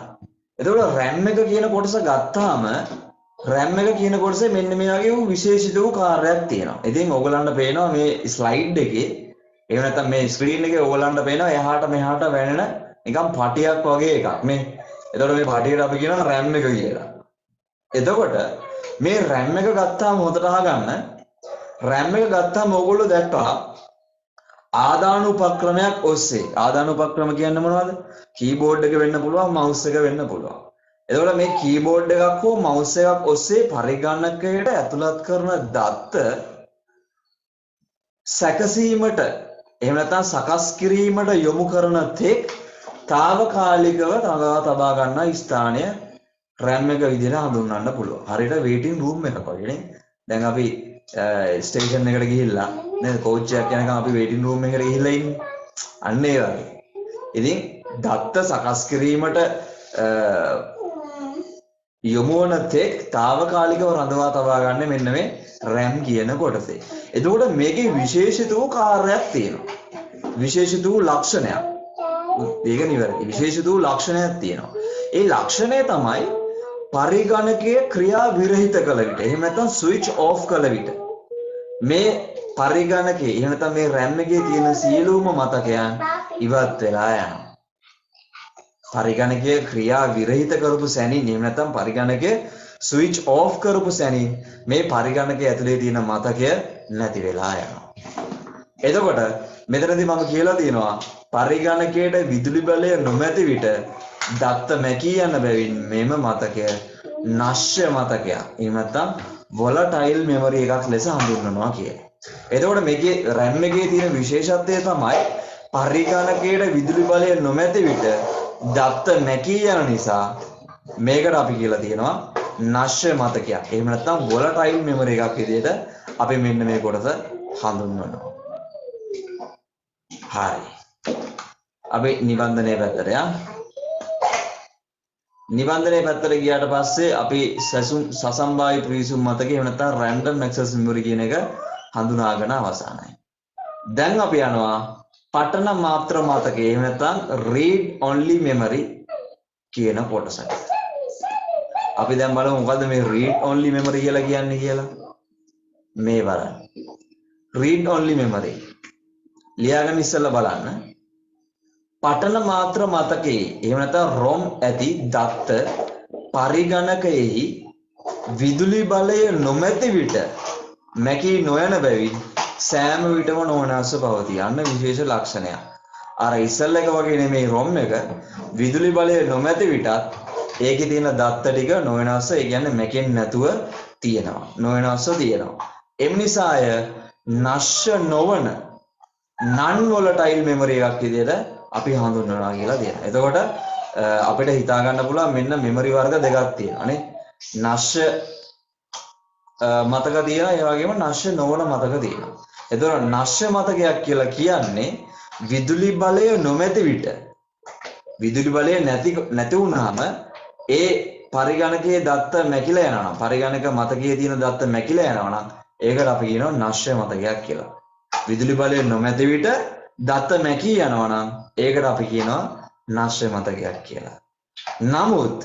S1: එතකොට RAM එක කියන කොටස ගත්තාම RAM එක කියන කොටසේ මෙන්න මේ වගේ වූ විශේෂිත වූ කාර්යයක් තියෙනවා. ඉතින් ඔයගලන්ට පේනවා මේ ස්ලයිඩ් එකේ එහෙම නැත්නම් මේ ස්ක්‍රීන් එකේ ඔයගලන්ට පේනවා එහාට මෙහාට වැනෙන නිකන් පටියක් වගේ එකක් නේ. එතකොට මේ පටියට අපි කියනවා RAM එක කියලා. එතකොට මේ RAM එක ගත්තාම හොඳට අහගන්න RAM එක ගත්තාම ඔයගොල්ලෝ දැක්කා ආදානුපක්‍රමයක් ඔස්සේ ආදානුපක්‍රම කියන්නේ මොනවද? කීබෝඩ් එක වෙන්න පුළුවන් මවුස් එක වෙන්න පුළුවන්. එතකොට මේ කීබෝඩ් එකක් හෝ මවුස් එකක් ඔස්සේ පරිගණකයට ඇතුළත් කරන දත්ත සැකසීමට එහෙම නැත්නම් සකස් කිරීමට යොමු කරන තෙක් తాවකාලිකව තබා ගන්න ස්ථානය RAM එක විදිහට හඳුන්වන්න පුළුවන්. හරියට වේටින් රූම් එකක් වගේ නේ. දැන් අපි ස්ටේෂන් එකට ගිහිල්ලා නේද කෝච් එකක් යනකම් අපි වේටින් රූම් එකට ගිහිල්ලා ඉන්නේ. අන්න ඒ වගේ. ඉතින් දත්ත සකස් කිරීමට යොමු වන තෙක් తాවකාලිකව රඳවා තබා ගන්න මෙන්න මේ RAM කියන කොටසේ. එතකොට මේකේ විශේෂිත වූ කාර්යයක් තියෙනවා. විශේෂිත වූ ලක්ෂණයක්. ඒක නිවැරදි. විශේෂිත වූ ලක්ෂණයක් තියෙනවා. ඒ ලක්ෂණය තමයි පරිගණකයේ ක්‍රියා විරහිත කළ විට. එහෙම නැත්නම් ස්විච් ඔෆ් කළ විට මේ පරිගණකයේ එහෙම නැත්නම් මේ RAM එකේ තියෙන සියලුම මතකයන් ඉවත් වෙලා යනවා. පරිගණකයේ ක්‍රියා විරහිත කරපු සැනින් එහෙම නැත්නම් පරිගණකයේ ස්විච් ඔෆ් කරපු සැනින් මේ පරිගණකයේ ඇතුලේ තියෙන මතකය නැති වෙලා යනවා. එතකොට මෙතනදී මම කියලා තියෙනවා පරිගණකයට විදුලි බලය නොමැති විට දත්ත මැකී යන බැවින් මෙම මතකය නශ්‍ය මතකයක්. එහෙම නැත්නම් volatile memory එකක් ලෙස හඳුන්වනවා කියලා. එතකොට මේකේ RAM එකේ තියෙන විශේෂත්වය තමයි පරිගණකයට විදුලි බලය නොමැති විට දත්ත මැකී යන නිසා මේකට අපි කියලා තියෙනවා නශ්‍ය මතකයක්. එහෙම නැත්නම් volatile memory එකක් විදිහට අපි මෙන්න මේ කොටස හඳුන්වනවා. හරි. අපි නිබන්ධනයේ පැත්තට යමු. නිබන්ධනයේ පැත්තට ගියාට පස්සේ අපි සසම්බායි ප්‍රීසුම් මතකය එහෙම නැත්නම් random access memory කියන එක හඳුනාගෙන අවසానයි. දැන් අපි යනවා පටන මාත්‍ර මතකය එහෙම නැත්නම් read only memory කියන කොටසට. අපි දැන් බලමු මොකද්ද මේ read only memory කියලා කියන්නේ කියලා. මේ බලන්න. read only memory. ලියාගෙන ඉස්සෙල්ලා බලන්න. පටන මාත්‍ර මතකයේ එහෙම නැත්නම් ROM ඇති දත්ත පරිගණකයෙහි විදුලි බලය නොමැති විට මැකී නොයන බැවින් සෑම විටම නොවනස්ව පවතී. අන්න විශේෂ ලක්ෂණයක්. අර ඉස්සෙල්ලා එක වගේ නෙමෙයි ROM එක විදුලි බලය නොමැති විටත් ඒකේ තියෙන දත්ත ටික නොවනස්ව ඒ කියන්නේ මැකෙන්නේ නැතුව තියෙනවා. නොවනස්ව තියෙනවා. එම් නිසාය නශ්‍ය නොවන non volatile memory එකක් විදිහට අපි හඳුන්වනවා කියලා තියෙනවා. එතකොට අපිට හිතා ගන්න පුළුවන් මෙන්න මෙමරි වර්ග දෙකක් තියෙනවා නේ. නශ්‍ය මතක තියෙනවා ඒ වගේම නශ්‍ය නොවන මතක තියෙනවා. එතකොට නශ්‍ය මතකයක් කියලා කියන්නේ විදුලි බලය නොමැති විට විදුලි බලය නැති වුනහම ඒ පරිගණකයේ දත්ත මැකිලා යනවා නම් පරිගණක මතකයේ තියෙන දත්ත මැකිලා යනවා නම් ඒකට අපි කියනවා නශ්‍ය මතකයක් කියලා. විදුලි බලය නොමැති විට දත්ත මැකී යනවා නම් ඒකට අපි කියනවා නශ්‍ය මතකයක් කියලා. නමුත්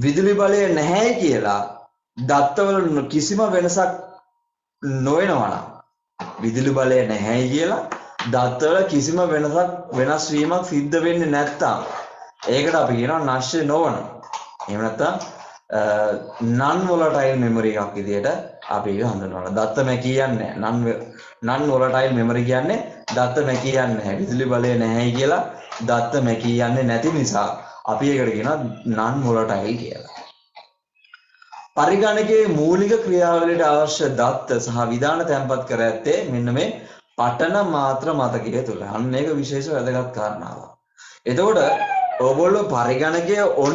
S1: විදුලි බලය නැහැ කියලා දත්තවල කිසිම වෙනසක් නොවෙනවා නම් විදුලි බලය නැහැ කියලා දත්තවල කිසිම වෙනස් වීමක් සිද්ධ වෙන්නේ නැත්තම් ඒකට අපි කියනවා නශ්‍ය නොවන. එහෙම නැත්නම් non volatile memory එකක් විදිහට අපි ඒක හඳුන්වනවා. දත්ත මැකී යන්නේ නැහැ. non volatile memory කියන්නේ දත්ත මැකී යන්නේ නැහැ. විදුලි බලය නැහැ කියලා දත්ත මැකී යන්නේ නැති නිසා අපි ඒකට කියනවා non volatile කියලා. පරිගණකයේ මූලික ක්‍රියාවලියට අවශ්‍ය දත්ත සහ විධාන තැන්පත් කර ඇත්තේ මෙන්න මේ පටන මාත්‍ර මතකය තුල. අන්න ඒක විශේෂ වැදගත් කාරණාවක්. එතකොට ඕගොල්ලෝ පරිගණකය ඔන්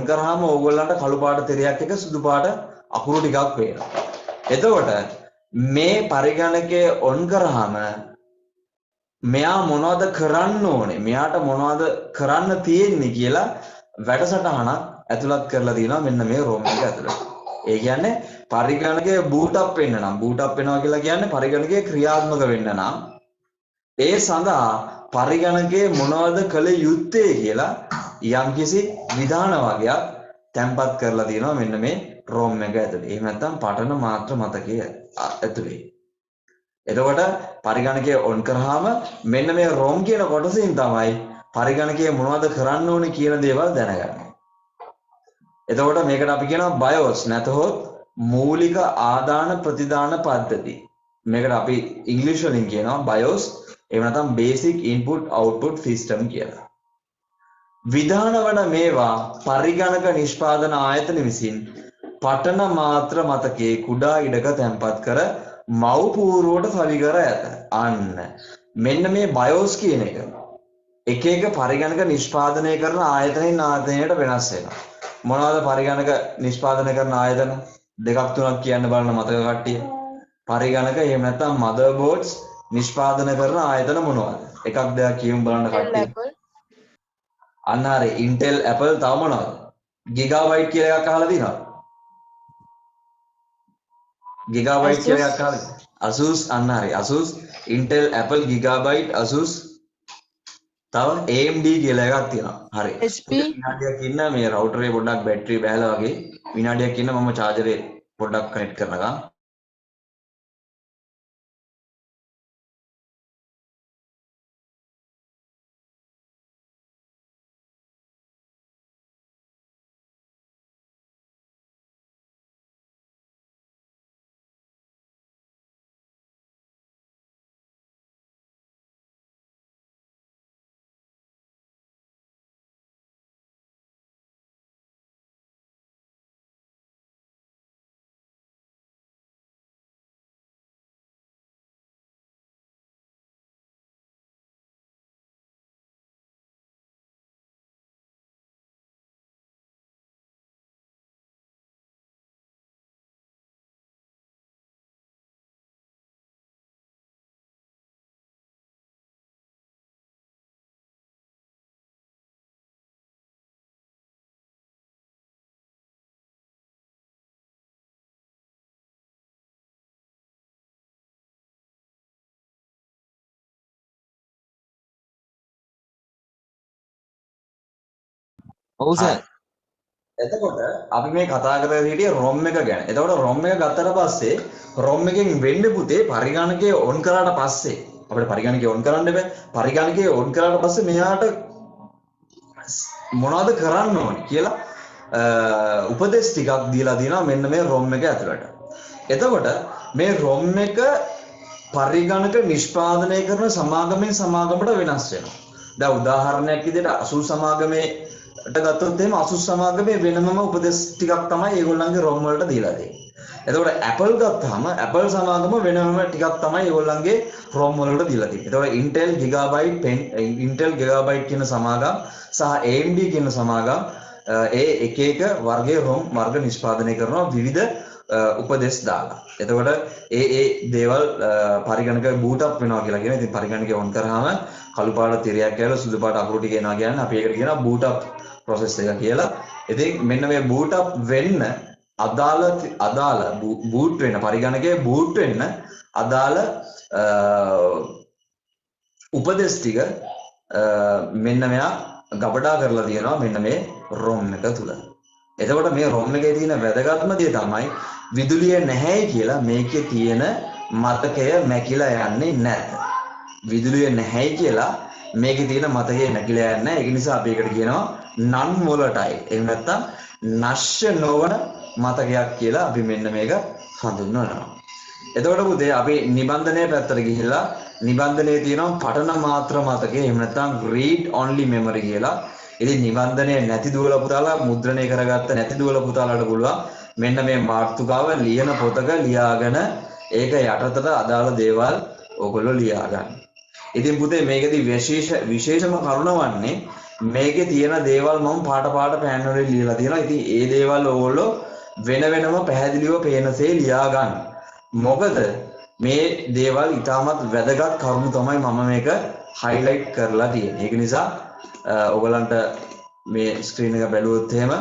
S1: කරාම ඕගොල්ලන්ට කළු පාට තිරයක් එක සුදු පාට අකුරු ටිකක් පේනවා. එතකොට මේ පරිගණකය ඔන් කරාම මෙයා මොනවද කරන්න ඕනේ? මෙයාට මොනවද කරන්න තියෙන්නේ කියලා වැඩසටහනක් ඇතුළත් කරලා තියෙනවා මෙන්න මේ රෝම් එක ඇතුළට. ඒ කියන්නේ පරිගණකය බූට් අප් වෙන්න නම් බූට් අප් වෙනවා කියලා කියන්නේ පරිගණකය ක්‍රියාත්මක වෙන්න නම් ඒ සඳහා පරිගණකයේ මොනවද කළ යුත්තේ කියලා යම්කිසි විධාන වගයක් තැන්පත් කරලා තියෙනවා මෙන්න මේ රෝම් එක ඇතුළේ. එහෙම නැත්නම් පටන මාත්‍ර මතකයේ ඇතුළේ. එතකොට පරිගණකය ඔන් කරාම මෙන්න මේ රෝම් කියන කොටසින් තමයි පරිගණකයේ මොනවද කරන්න ඕනේ කියන දේවල් දැනගන්නේ. එතකොට මේකට අපි කියනවා BIOS නැතහොත් මූලික ආදාන ප්‍රතිදාන පද්ධති. මේකට අපි ඉංග්‍රීසි වලින් කියනවා BIOS එහෙම නැත්නම් basic input output system කියලා. විධාන වන මේවා පරිගණක නිෂ්පාදන ආයතන විසින් පටන මාත්‍ර මතකයේ කුඩා ඉඩක තැන්පත් කර මව් පූර්වට සවි කර ඇත. අන්න මෙන්න මේ BIOS කියන එක එක පරිගණක නිෂ්පාදනය කරන ආයතනයෙන් ආයතනයට වෙනස් වෙනවා. මොනවද පරිගණක නිෂ්පාදනය කරන ආයතන? දෙකක් තුනක් කියන්න බලන්න මතක කට්ටිය. පරිගණක එහෙම නැත්නම් motherboards නිෂ්පාදනය කරන ආයතන මොනවද? එකක් දෙකක් කියමු බලන්න කට්ටිය. අන්න හරි Intel Apple තව මොනවද? Gigabyte කියලා එකක් අහලා තියෙනවද? Gigabyte කියලා එකක් අහලා Asus අන්න හරි Asus Intel Apple Gigabyte Asus තව AMD කියලා එකක් තියෙනවා. හරි. විනාඩියක් ඉන්න මේ රවුටරේ පොඩ්ඩක් බැටරි බැලලා වගේ විනාඩියක් ඉන්න මම charger පොඩ්ඩක් කනෙක්ට් කරනකම්.
S2: ඔව් සර්.
S1: එතකොට අපි මේ කතා කරලා හිටියේ ROM එක ගැන. එතකොට ROM එක ගත්තට පස්සේ ROM එකෙන් වෙන්නේ පුතේ පරිගණකය ඔන් කරාට පස්සේ අපිට පරිගණකය ඔන් කරන්න බෑ. පරිගණකය ඔන් කරාට පස්සේ මෙයාට මොනවද කරන්න ඕනේ කියලා උපදෙස් ටිකක් දීලා තියෙනවා මෙන්න මේ ROM එක ඇතුළට. එතකොට මේ ROM එක පරිගණක නිෂ්පාදනය කරන සමාගමෙන් සමාගමට වෙනස් වෙනවා. දැන් උදාහරණයක් විදිහට අසුල් සමාගමේ ගත්තොත් එහෙම අසුස් සමාගමේ වෙනමම උපදෙස් ටිකක් තමයි ඒගොල්ලන්ගේ ROM වලට දීලා තියෙන්නේ. එතකොට Apple ගත්තාම Apple සමාගම වෙනම ටිකක් තමයි ඒගොල්ලන්ගේ ROM වලට දීලා තියෙන්නේ. එතකොට Intel Gigabyte කියන සමාගම් සහ AMD කියන සමාගම් ඒ එක එක වර්ගයේ ROM වර්ග නිෂ්පාදනය කරනවා විවිධ උපදෙස් දාලා. එතකොට ඒ දේවල් පරිගණක boot up වෙනවා කියලා කියනවා. ඉතින් පරිගණකය on කරාම කළු පාට තිරයක් කියලා සුදු පාට අකුරු ටික එනවා කියන්නේ අපි ඒකට කියනවා boot up process එක කියලා. ඉතින් මෙන්න මේ boot up වෙන්න අදාළ boot වෙන පරිගණකයේ boot වෙන්න අදාළ උපදෙස් ටික මෙන්න මෙයා ගබඩා කරලා තියෙනවා මෙන්න මේ ROM එක තුල. එතකොට මේ ROM එකේ තියෙන වැදගත්ම දේ තමයි විදුලිය නැහැයි කියලා මේකේ තියෙන මතකය මැකිලා යන්නේ නැත. විදුලිය නැහැයි කියලා මේකේ තියෙන මතකය මැකිලා යන්නේ නැහැ. ඒක නිසා අපි ඒකට කියනවා non volatile. එහෙම නැත්නම් නශ්‍ය නොවන මතකයක් කියලා අපි මෙන්න මේක හඳුන්වනවා. එතකොට පුතේ අපි නිබන්ධනයේ පැත්තට ගිහිල්ලා නිබන්ධනයේ තියෙනවා පඨන මාත්‍ර මතකේ එහෙම නැත්නම් read only memory කියලා. ඉතින් නිබන්ධනයේ නැති දුවල පුතාලා මුද්‍රණය කරගත්ත නැති දුවල පුතාලාට පුළුවන් මෙන්න මේ මාතෘකාව ලියන පොතක ලියාගෙන ඒක යටතට අදාළ දේවල් ඕගොල්ලෝ ලියා ගන්න. ඉතින් පුතේ මේකෙදි විශේෂම කරුණ වන්නේ මේකේ තියෙන දේවල් මම පාට පෑන් වලින් ලියලා තියෙනවා. ඉතින් ඒ දේවල් ඕගොල්ලෝ වෙනම පැහැදිලිව පේනසේ ලියා ගන්න. මොකද මේ දේවල් ඉතාමත් වැදගත් කරුණු තමයි මම මේක highlight කරලා තියෙන්නේ. ඒක නිසා ඔයගලන්ට මේ ස්ක්‍රීන් එක බැලුවොත් එහෙම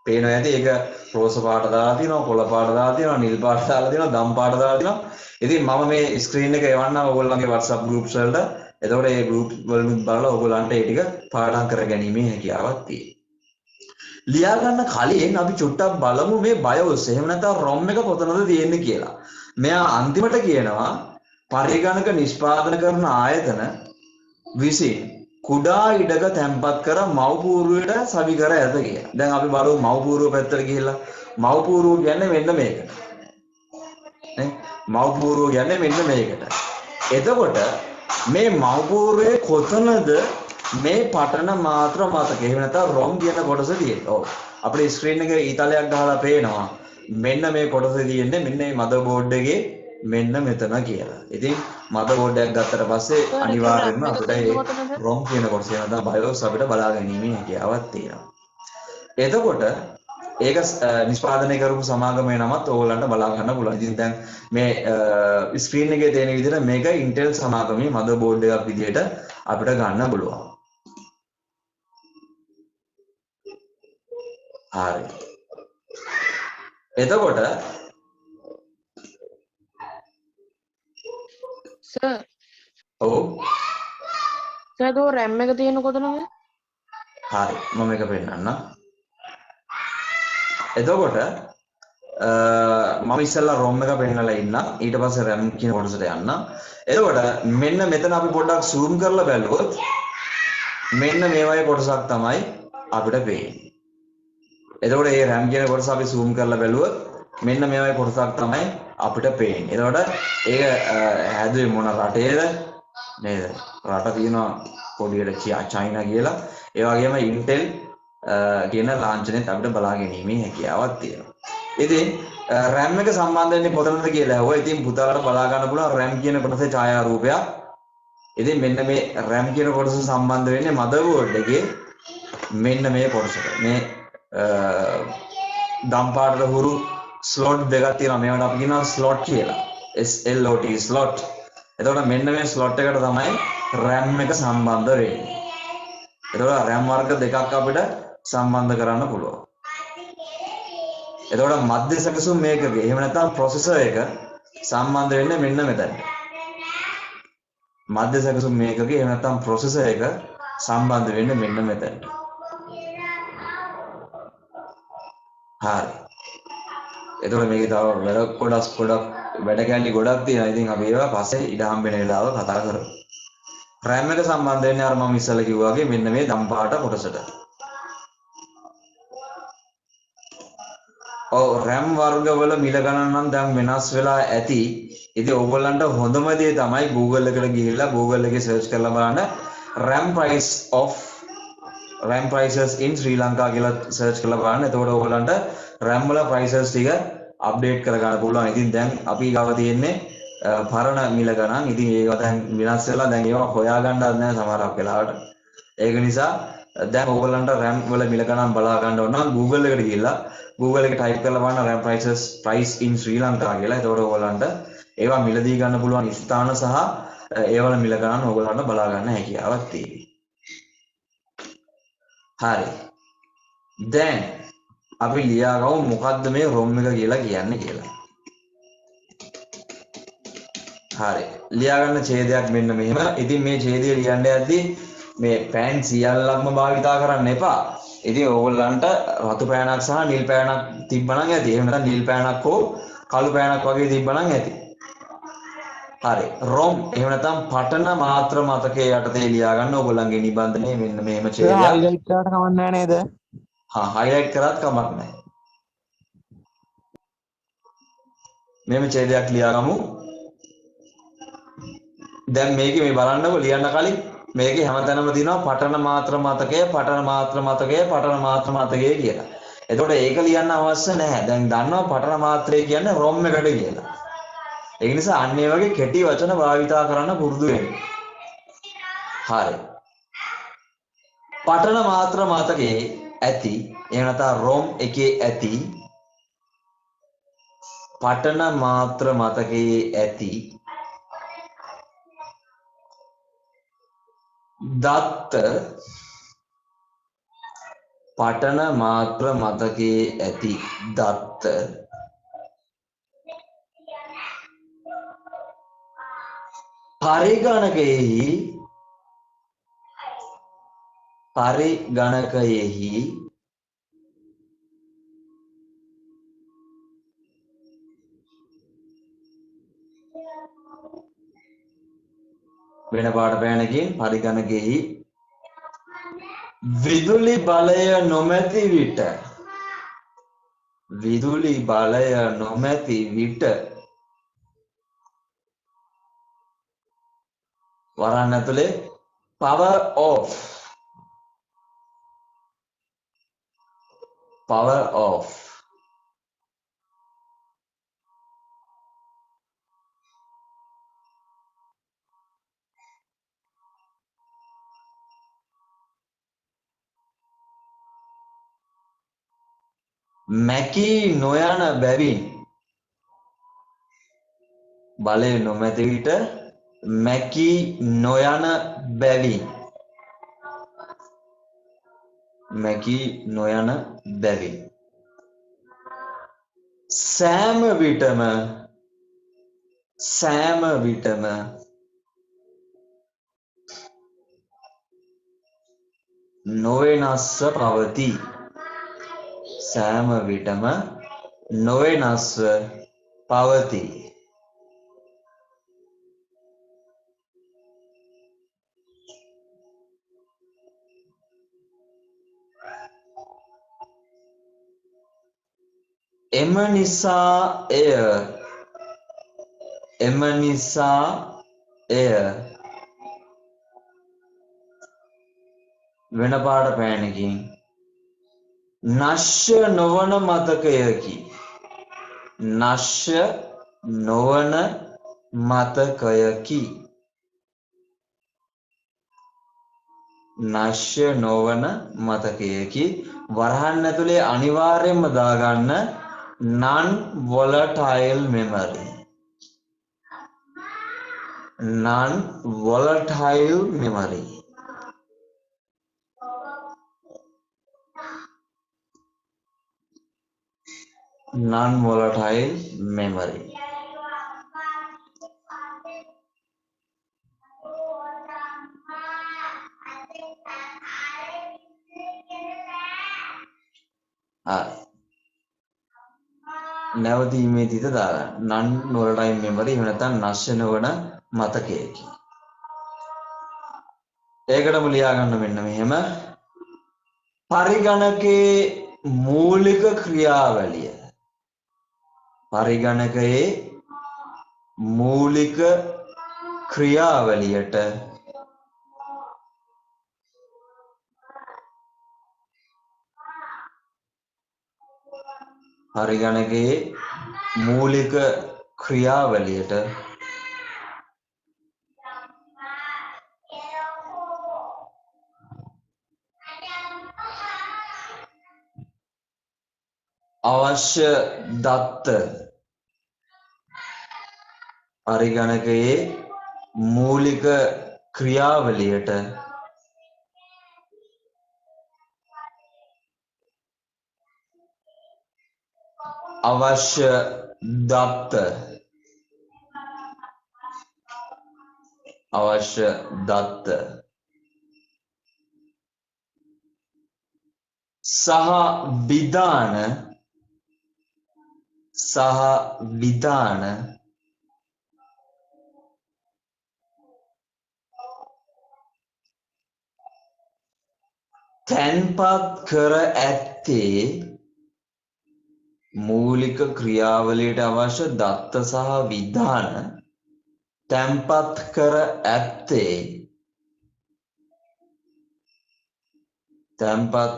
S1: පේනවා ඇති ඒක රෝස පාට දාලා තියෙනවා, කොළ පාට දාලා තියෙනවා, නිල් පාට දාලා තියෙනවා, දම් පාට දාලා තියෙනවා. ඉතින් මම මේ ස්ක්‍රීන් එක එවන්නම් ඔයගොල්ලන්ගේ WhatsApp groups වලට. එතකොට මේ group වලින් බලලා ඔයගොල්ලන්ට ඒ ටික පාඩම් කරගැනීමේ හැකියාවක් තියෙනවා. ලියා ගන්න කලින් අපි චුට්ටක් බලමු මේ BIOS එහෙම නැත්නම් ROM එක කොතනද තියෙන්නේ කියලා. මෙයා අන්තිමට කියනවා පරිගණක නිෂ්පාදන කරන ආයතන විසින් කුඩා ඉඩක තැන්පත් කර මව්පූර්වයට සවි කර ඇත කියලා. දැන් අපි බලමු මව්පූර්ව පැත්තට ගිහිල්ලා මව්පූර්ව කියන්නේ මෙන්න මේකට. නේ? මව්පූර්ව කියන්නේ මෙන්න මේකට. එතකොට මේ මව්පූර්වයේ කොතනද මේ පටන මාත්‍ර මතක එහෙම නැත්නම් ROM කියන කොටස තියෙන්නේ. ඔව්. අපේ ස්ක්‍රීන් එකේ ඊතලයක් ගහලා පේනවා. මෙන්න මේ කොටස තියෙන්නේ මෙන්න මේ මදර් බෝඩ් එකේ මෙන්න මෙතන කියලා. ඉතින් මදර් බෝඩ් එකක් ගත්තට පස්සේ අනිවාර්යයෙන්ම අපිට මේ ROM කියන කොටස නැත්නම් BIOS අපිට බලා ගැනීමේ හැකියාවක් තියෙනවා. එතකොට ඒක නිෂ්පාදනය කරපු සමාගමේ නමත් ඕගොල්ලන්ට බලා ගන්න පුළුවන්. ඉතින් දැන් මේ ස්ක්‍රීන් එකේ තියෙන විදිහට මේක Intel සමාගමේ මදර් බෝඩ් එකක් විදිහට අපිට ගන්න පුළුවන්. හරි. එතකොට
S3: සර්
S1: ඔව්
S3: සර් දෝ RAM එක තියෙන කොතනද?
S1: හරි මම මේක පෙන්නන්නම්. එතකොට මම ඉස්සෙල්ලා ROM එක පෙන්නලා ඉන්න ඊට පස්සේ RAM කියන කොටසට යන්න. එතකොට මෙන්න මෙතන අපි පොඩ්ඩක් zoom කරලා බැලුවොත් මෙන්න මේ වගේ කොටසක් තමයි අපිට පේන්නේ. එතකොට මේ RAM කියන කොටස අපි zoom කරලා බැලුවොත් මෙන්න මේ වගේ කොටසක් තමයි අපිට පේන්නේ. එතකොට ඒක හැදුවේ මොන රටේද නේද? රට තියෙනවා පොඩියට චයිනා කියලා. ඒ වගේම Intel කියන ලාංඡනයත් අපිට බලා ගැනීමේ හැකියාවක් තියෙනවා. ඉතින් RAM එක සම්බන්ධ වෙන්නේ කොතනද කියලා ඇහුවා. ඉතින් පුතාලට බලා ගන්න පුළුවන් RAM කියන කොටසේ ඡායාරූපයක්. ඉතින් මෙන්න මේ RAM කියන කොටස සම්බන්ධ වෙන්නේ motherboard එකේ මෙන්න මේ කොටසට. මේ දම් පාටට හුරු ස්ලොට් දෙකක් තියෙනවා. මේවට අපි කියනවා ස්ලොට් කියලා. SLOT slot. එතකොට මෙන්න මේ ස්ලොට් එකට තමයි RAM එක සම්බන්ධ වෙන්නේ. එතකොට RAM වර්ග දෙකක් අපිට සම්බන්ධ කරන්න පුළුවන්. එතකොට මධ්‍ය සැකසුම් මේකගේ එහෙම නැත්නම් ප්‍රොසෙසර් එක සම්බන්ධ වෙන්නේ මෙන්න මෙතනට. මධ්‍ය සැකසුම් මේකගේ එහෙම නැත්නම් ප්‍රොසෙසර් එක සම්බන්ධ වෙන්නේ මෙන්න මෙතනට. හරි. එතකොට මේකේ තව වැඩ කැලි ගොඩක් තියෙනවා. ඉතින් අපි ඒවා පස්සේ ඉඩ හම්බෙන වෙලාව කතා කරමු. RAM එක සම්බන්ධ වෙන්නේ අර මම ඉස්සෙල්ලා කිව්වා වගේ මෙන්න මේ දම් පාට කොටසට. ඔව් RAM වර්ගවල මිල ගණන් නම් දැන් වෙනස් වෙලා ඇති. ඉතින් ඕගොල්ලන්ට හොඳම දේ තමයි Google එකට ගිහිල්ලා Google එකේ search කරලා බලන්න RAM prices in Sri Lanka කියලා search කරලා බලන්න. එතකොට ඕගොල්ලන්ට RAM වල prices ටික update කරගන්න පුළුවන්. ඉතින් දැන් අපි ගාව තියෙන්නේ පරණ මිල ගණන්. ඉතින් ඒක දැන් විනාශ වෙලා දැන් ඒවා හොයාගන්නත් නැහැ සමහරක් වෙලාවට. ඒක නිසා දැන් ඕගොල්ලන්ට RAM වල මිල ගණන් බලා ගන්න ඕන නම් Google එකට ගිහිල්ලා Google එකේ type කරලා බලන්න RAM price in Sri Lanka කියලා. එතකොට ඕගොල්ලන්ට ඒවා මිලදී ගන්න පුළුවන් ස්ථාන සහ ඒවල මිල ගණන් ඕගොල්ලන්ට බලා ගන්න හැකියාවක් තියෙනවා. හරි. දැන් අපි ලියාගමු මොකද්ද මේ ROM එක කියලා කියන්නේ කියලා. හරි. ලියා ගන්න ඡේදයක් මෙන්න මෙහෙම. ඉතින් මේ ඡේදය ලියන්න යද්දී මේ පෑන් සියල්ලක්ම භාවිතා කරන්න එපා. ඉතින් ඕගොල්ලන්ට රතු පෑනක් සහ නිල් පෑනක් තිබ්බනම් ඇති. එහෙම නැත්නම් නිල් පෑනක් හෝ කළු පෑනක් වගේ තිබ්බනම් ඇති. හරි. ROM එහෙම නැත්නම් පටන මාත්‍ර මතකයේ යටතේ ලියා ගන්න ඕගොල්ලන්ගේ නිබන්ධනය මෙන්න මෙහෙම ඡේදයක්.
S2: highlight කරාට කමක් නැහැ නේද?
S1: highlight කරත් කමක් නැහැ. මෙහෙම ඡේදයක් ලියාගමු. දැන් මේකේ මේ බලන්නකො ලියන්න කලින් මේකේ හැමතැනම තියෙනවා පඨන මාත්‍ර මතකය පඨන මාත්‍ර මතකය පඨන මාත්‍ර මතකය කියලා. එතකොට ඒක ලියන්න අවශ්‍ය නැහැ. දැන් දන්නවා පඨන මාත්‍රය කියන්නේ රොම් එකට කියලා. ඒ නිසා අන්න ඒ වගේ කෙටි වචන භාවිතා කරන්න පුරුදු වෙන්න. හරි. පඨන මාත්‍ර මතකයේ ඇති එහෙම නැත්නම් රොම් එකේ ඇති පඨන මාත්‍ර මතකයේ ඇති දත්ත පඨන මාත්‍ර මතකයේ ඇති දත්ත පරිගණකයෙහි වෙන පාඩ පෑනකින් පරිගණකයෙහි විදුලි බලය නොමැති විට වරන් ඇතුලේ power off මැකී නොයන බැවින් බලය නොමැති විට මැකී නොයන බැවින් සෑම විටම නොවෙනස්ව පවතී. එම නිසා එය වෙන පාඩ පෑනකින් නශ්‍ය නොවන මතකයකි. වරහන් ඇතුලේ අනිවාර්යයෙන්ම දාගන්න non volatile memory. non volatile memory නැවතීමේ තිත දාගන්න non volatile memory එහෙම නැත්නම් නැශ්‍ය නොවන මතකයකි. ඒකටම ලියා ගන්න මෙන්න මෙහෙම පරිගණකයේ මූලික ක්‍රියාවලිය පරිගණකයේ මූලික ක්‍රියාවලියට අවශ්‍ය දත්ත පරිගණකයේ මූලික ක්‍රියාවලියට අවශ්‍ය දත්ත සහ විධාන තැන්පත් කර ඇත්තේ මූලික ක්‍රියාවලියට අවශ්‍ය දත්ත සහ විධාන තැන්පත්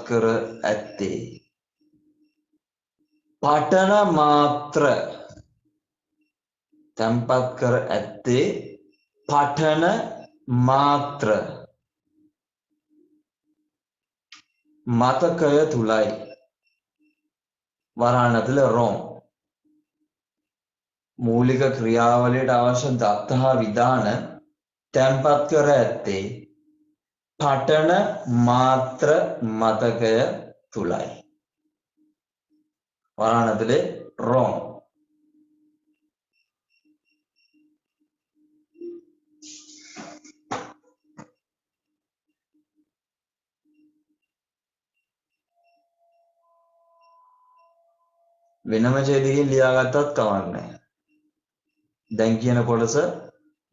S1: කර ඇත්තේ පඨන මාත්‍ර තැන්පත් කර ඇත්තේ පඨන මාත්‍ර මතකය තුලයි. වරහන් ඇතුලේ ROM මූලික ක්‍රියාවලියට අවශ්‍ය දත්ත හා විධාන තැන්පත් කර ඇත්තේ පඨන මාත්‍ර මතකය තුලයි. වරහන් ඇතුලේ ROM වෙනම ඡේදකින් ලියාගත්තත් කමක් නැහැ. දැන් කියන කොටස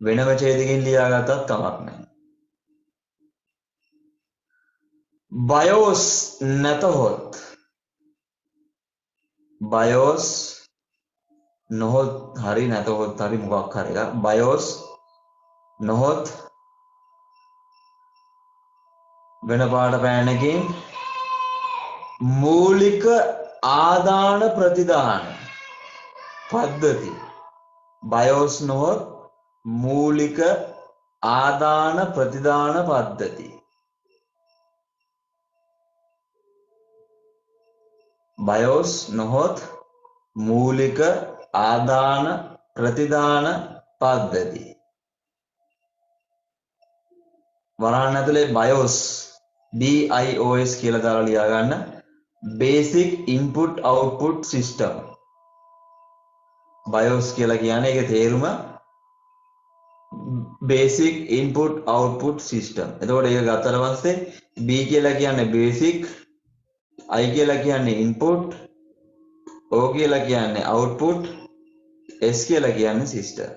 S1: වෙනම ඡේදකින් ලියාගත්තත් කමක් නැහැ. BIOS නැතහොත් BIOS නොහොත් හරි නැතහොත් හරි මොකක් හරි එකක් BIOS නොහොත් වෙන පාට පෑනකින් මූලික ආදාන ප්‍රතිදාන පද්ධති BIOS නොහොත් මූලික ආදාන ප්‍රතිදාන පද්ධති BIOS නොහොත් මූලික ආදාන ප්‍රතිදාන පද්ධති වරහන් ඇතුලේ BIOS BIOS කියලා දාලා ලියා ගන්න basic input output system BIOS කියලා කියන්නේ ඒකේ තේරුම basic input output system. එතකොට ඒක ගත්තට පස්සේ B කියලා කියන්නේ basic, I කියලා කියන්නේ input, O කියලා කියන්නේ output, S කියලා කියන්නේ system.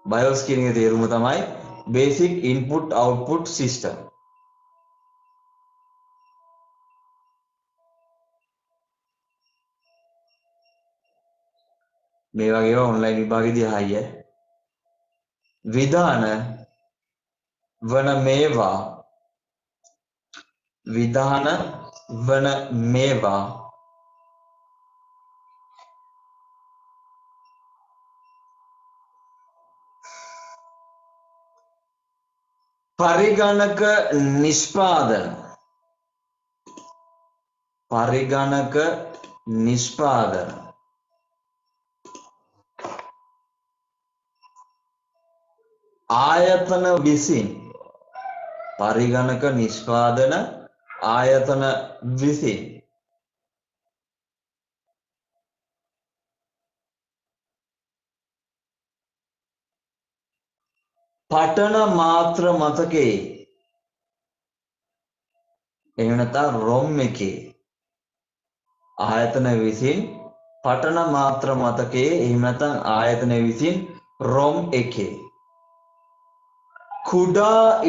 S1: BIOS කියන එකේ තේරුම තමයි basic input output system. මේ වගේ ඒවා ඔන්ලයින් විභාගෙදී අහයි. විධාන වන මේවා පරිගණක නිෂ්පාදන ආයතන විසින් පරිගණක නිෂ්පාදන ආයතන විසින් පඨන මාත්‍ර මතකයේ එහෙම නැත්නම් ROM එකේ ආයතන විසින් පඨන මාත්‍ර මතකයේ එහෙම නැත්නම් ආයතන විසින් ROM එකේ කුඩා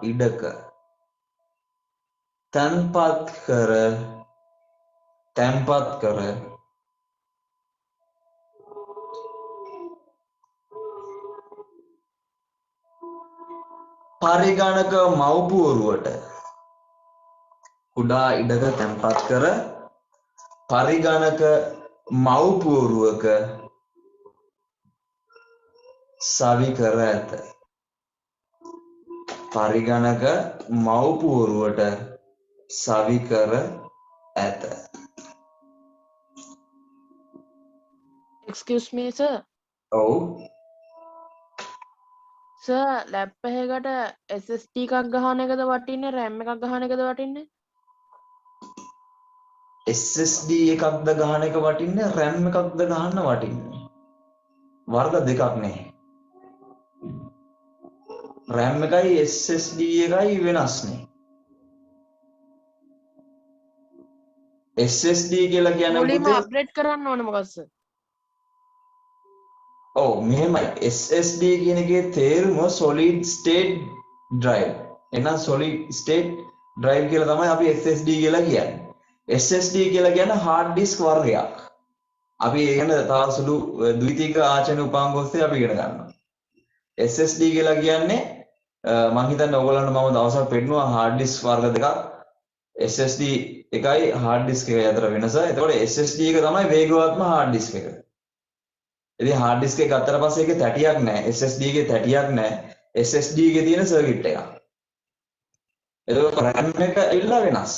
S1: ඉඩක තැන්පත් කර පරිගණක මව්පුවරුවට කුඩා ඉඩක තැන්පත් කර පරිගණක මව්පුවරුවක සවි කර ඇත. පරිගණක මව්පුවරුවට සවි කර ඇත.
S3: Excuse me, sir.
S1: ඔව්.
S3: Sir, lab එකකට SSD එකක් ගහන එකද වටින්නේ RAM එකක් ගහන එකද වටින්නේ?
S1: SSD එකක්ද ගහන එක වටින්නේ RAM එකක්ද ගහන්න වටින්නේ. වර්ග දෙකක් නේ. RAM එකයි SSD එකයි වෙනස් නේ. SSD කියලා කියන්නේ
S3: මුලින්ම අප්ඩේට් කරන්න ඕනේ මොකක්ද sir?
S1: ඔව් මෙහෙමයි SSD කියන එකේ තේරුම solid state drive. එහෙනම් solid state drive කියලා තමයි අපි SSD කියලා කියන්නේ. SSD කියලා කියන්නේ hard disk වර්ගයක්. අපි ඒ ගැන තව සුළු ද්විතීක ආචරණ උපාංග ඔස්සේ අපි ඉගෙන ගන්නවා. SSD කියලා කියන්නේ මම හිතන්නේ ඔයගොල්ලන්ට මම දවසක් පෙන්නනවා hard disk වර්ග දෙකක්. SSD එකයි hard disk එකයි අතර වෙනස. එතකොට SSD එක තමයි වේගවත්ම hard disk එක. ඉතින් hard disk එක ගත්තට පස්සේ ඒකේ තැටියක් නැහැ. SSD එකේ තැටියක් නැහැ. SSD එකේ තියෙන සර්කිට් එකක්. එතකොට RAM එක ඉල්ල වෙනස්.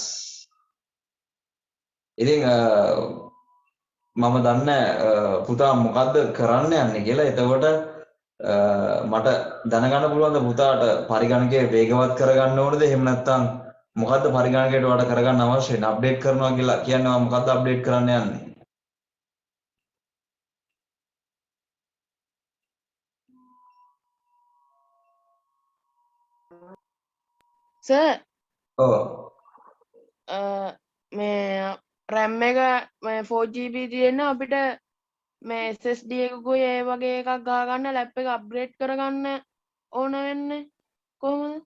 S1: ඉතින් මම දන්නේ පුතා මොකද්ද කරන්න යන්නේ කියලා. එතකොට මට දැනගන්න පුළුවන් ද පුතාට පරිගණකය වේගවත් කරගන්න ඕනද? එහෙම නැත්නම් මොකද්ද පරිගණකයට වඩා කරගන්න අවශ්‍ය වෙන්නේ? අප්ඩේට් කරනවා කියලා කියන්නේ මොකද්ද අප්ඩේට් කරන්න යන්නේ?
S3: සර්
S1: ඔව්.
S3: මේ RAM එක මේ 4GB තියෙන අපිට මේ SSD එකකුයි ඒ වගේ එකක් ගාගන්න ලැප් එක අප්ග්‍රේඩ් කරගන්න ඕන වෙන්නේ කොහොමද?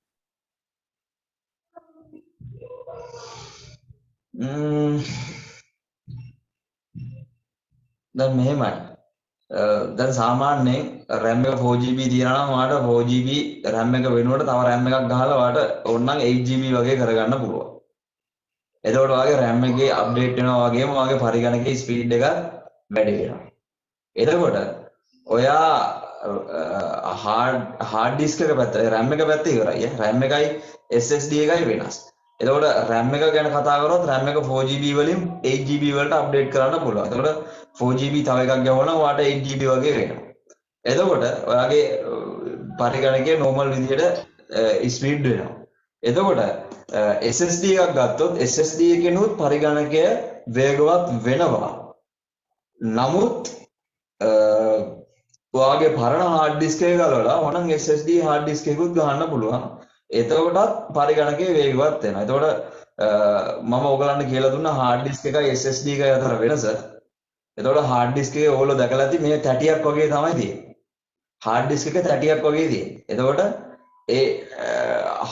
S1: දැන් මෙහෙමයි. දැන් සාමාන්‍යයෙන් RAM එක 4GB තියනවා නම් ඔයාලට 4GB RAM එක වෙනුවට තව RAM එකක් ගහලා ඔයාලට ඕනනම් 8GB වගේ කරගන්න පුළුවන්. එතකොට ඔයාගේ RAM එකේ අප්ඩේට් වෙනවා වගේම ඔයාගේ පරිගණකයේ ස්පීඩ් එක වැඩි වෙනවා. එතකොට ඔයා hard disk එක පැත්තේ RAM එක පැත්තේ ඉවරයි. RAM එකයි SSD එකයි වෙනස්. එතකොට RAM එක ගැන කතා කරොත් RAM එක 4GB වලින් 8GB වලට අප්ඩේට් කරන්න පුළුවන්. එතකොට 4GB තව එකක් ගහනවා ඔයාට 8GB වගේ වෙනවා. එතකොට ඔයාගේ පරිගණකයේ normal විදිහට ස්පීඩ් වෙනවා. එතකොට SSD එකක් ගත්තොත් SSD එකෙනුත් පරිගණකය වේගවත් වෙනවා. නමුත් ඔයාගේ පරණ hard disk එක ගලවලා ඕනනම් SSD hard disk එකකුත් ගහන්න පුළුවන්. එතකොටත් පරිගණකය වේගවත් වෙනවා. එතකොට මම ඔයගලන්ට කියලා දුන්නා hard disk එකයි SSD එකයි අතර වෙනස. එතකොට hard disk එකේ ඕගොල්ලෝ දැකලා ඇති මේ තැටියක් වගේ තමයි තියෙන්නේ. hard disk එක තැටියක් වගේ තියෙන්නේ. එතකොට ඒ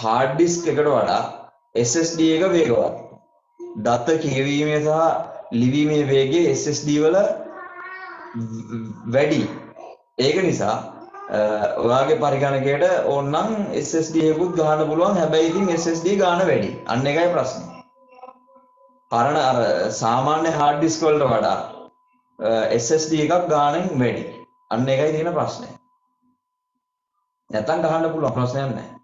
S1: hard disk එකට වඩා SSD එක වේගවත්. දත කියවීමේ සහ ලිවීමේ වේගය SSD වල වැඩි. ඒක නිසා ඔයාගේ පරිගණකයට ඕනනම් SSD එකකුත් ගහන්න පුළුවන්. හැබැයි ඉතින් SSD ගාන වැඩි. අන්න එකයි ප්‍රශ්නේ. පරණ අර සාමාන්‍ය hard disk වලට වඩා SSD එකක් ගානෙන් වැඩි. අන්න එකයි තියෙන ප්‍රශ්නේ. නැත්තම් ගහන්න පුළුවන් ප්‍රශ්නයක් නැහැ.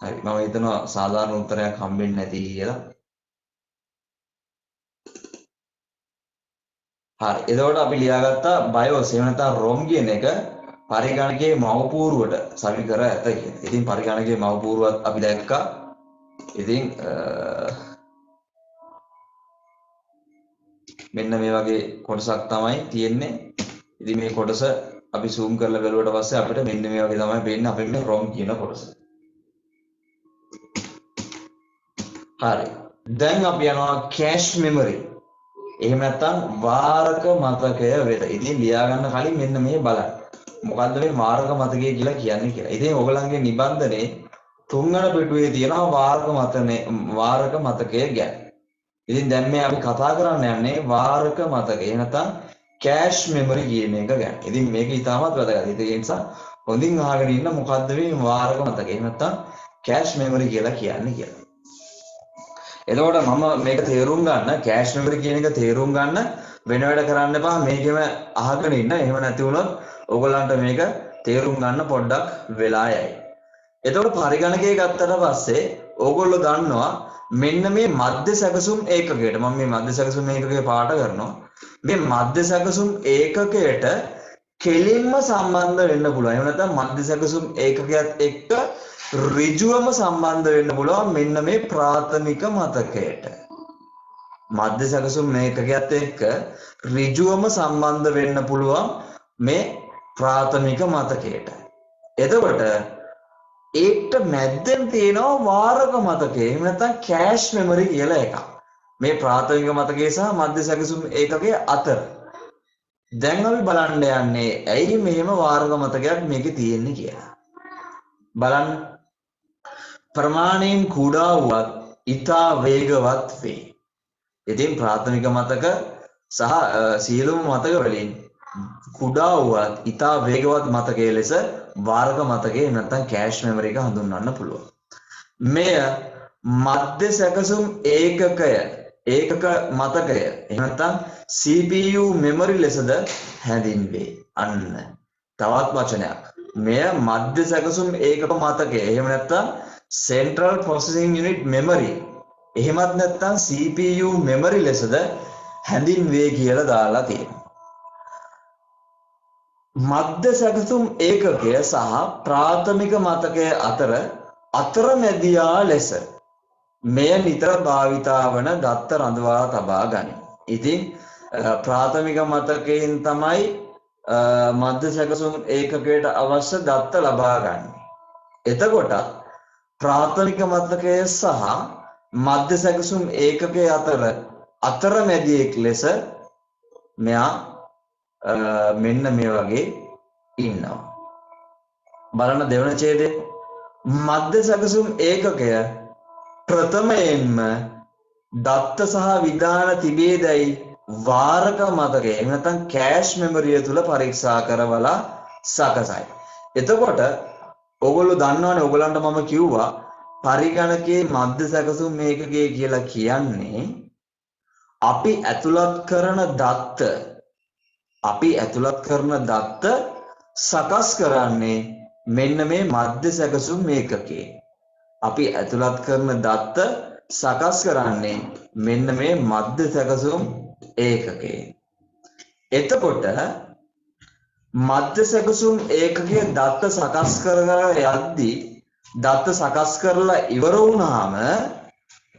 S1: හරි මම හිතනවා සාධාරණ උත්තරයක් හම්බෙන්නේ නැති කියලා. හරි එතකොට අපි ලියාගත්තා BIOS එහෙම නැත්නම් ROM කියන එක පරිගණකයේ මව්පූරුවට සවි කර ඇත කියලා. ඉතින් පරිගණකයේ මව්පූරුවත් අපි දැක්කා. ඉතින් මෙන්න මේ වගේ කොටසක් තමයි තියෙන්නේ. ඉතින් මේ කොටස අපි zoom කරලා බලුවට පස්සේ අපිට මෙන්න මේ වගේ තමයි පේන්නේ අපේ මේ ROM කියන කොටස. හරි. දැන් අපි යනවා cache memory. එහෙම නැත්නම් වාරක මතකය වෙත. ඉතින් ලියා ගන්න කලින් මෙන්න මේ බලන්න. මොකද්ද මේ වාරක මතකය කියලා කියන්නේ කියලා. ඉතින් ඔයගලන්ගේ නිබන්ධනේ තුන්වන පිටුවේ තියෙනවා වාරක මතකය ගැන. ඉතින් දැන් මේ අපි කතා කරන්න යන්නේ වාරක මතකය. එහෙම නැත්නම් cache memory කියන එක ගැන. ඉතින් මේක ඉතාමත් වැදගත්. ඉතින් ඒ නිසා හොඳින් අහගෙන ඉන්න මොකද්ද මේ වාරක මතකය. එහෙම නැත්නම් cache memory කියලා කියන්නේ කියලා. එතකොට මම මේක තේරුම් ගන්න cache memory කියන එක තේරුම් ගන්න වෙන වැඩ කරන්න එපා මේකෙම අහගෙන ඉන්න. එහෙම නැති වුණොත් ඕගොල්ලන්ට මේක තේරුම් ගන්න පොඩ්ඩක් වෙලා යයි. එතකොට පරිගණකය ගත්තට පස්සේ ඕගොල්ලෝ දන්නවා මෙන්න මේ මධ්‍ය සැකසුම් ඒකකයට මම මේ මධ්‍ය සැකසුම් ඒකකය පාට කරනවා. මේ මධ්‍ය සැකසුම් ඒකකයට කෙලින්ම සම්බන්ධ වෙන්න පුළුවන්. එහෙම නැත්නම් මධ්‍ය සැකසුම් ඒකකයත් එක්ක ඍජුවම සම්බන්ධ වෙන්න පුළුවන් මෙන්න මේ ප්‍රාථමික මතකයට. මධ්‍ය සැකසුම් ඒකකයත් එක්ක ඍජුවම සම්බන්ධ වෙන්න පුළුවන් මේ ප්‍රාථමික මතකයට. එතකොට ඒකට මැද්දෙන් තියෙනවා වාරක මතකය. එහෙම නැත්නම් cache memory කියලා එකක්. මේ ප්‍රාථමික මතකය සහ මධ්‍ය සැකසුම් ඒකකය අතර. දැන් අපි බලන්න යන්නේ ඇයි මෙහෙම වාරක මතකයක් මේකේ තියෙන්නේ කියලා. බලන්න ප්‍රමාණයෙන් කුඩා වුවත් ඉතා වේගවත් වේ. ඉතින් ප්‍රාථමික මතක සහ සියලුම මතක වලින් කුඩා වුවත් ඉතා වේගවත් මතකයේ ලෙස වාරක මතකයේ නැත්නම් කෑෂ් මෙමරි එක හඳුන්වන්න පුළුවන්. මෙය මධ්‍ය සැකසුම් ඒකක මතකය එහෙම නැත්නම් CPU මෙමරි ලෙසද හැඳින්වේ. අන්න තවත් වචනයක්. මෙය මධ්‍ය සැකසුම් ඒකක මතකය එහෙම නැත්නම් Central Processing Unit Memory එහෙමත් නැත්නම් CPU මෙමරි ලෙසද හැඳින්වේ කියලා දාලා තියෙනවා. මධ්‍ය සැකසුම් ඒකකය සහ ප්‍රාථමික මතකය අතර අතරමැදියා ලෙස මෙය නිතර භාවිතා වන දත්ත රඳවා තබා ගනී. ඉතින් ප්‍රාථමික මතකයෙන් තමයි මධ්‍ය සැකසුම් ඒකකයට අවශ්‍ය දත්ත ලබා ගන්න. එතකොට ප්‍රාථමික මතකය සහ මධ්‍ය සැකසුම් ඒකකයේ අතරමැදියෙක් ලෙස මෙයා මෙන්න මේ වගේ ඉන්නවා. බලන්න දෙවන ඡේදය. මධ්‍ය සැකසුම් ඒකකය ප්‍රථමයෙන්ම දත්ත සහ විධාන තිබේදැයි වාරක මතකය එහෙම නැත්නම් කෑෂ් මෙමරිය තුල පරීක්ෂා කරවලා සකසයි. එතකොට ඔයගොල්ලෝ දන්නවනේ ඔයගලන්ට මම කිව්වා පරිගණකයේ මධ්‍ය සැකසුම් ඒකකය කියලා කියන්නේ අපි ඇතුළත් කරන දත්ත සකස් කරන්නේ මෙන්න මේ මධ්‍ය සැකසුම් ඒකකයේ. අපි ඇතුළත් කරන දත්ත සකස් කරන්නේ මෙන්න මේ මධ්‍ය සැකසුම් ඒකකයේ. එතකොට මධ්‍ය සැකසුම් ඒකකයේ දත්ත සකස් කරලා යද්දී දත්ත සකස් කරලා ඉවර වුණාම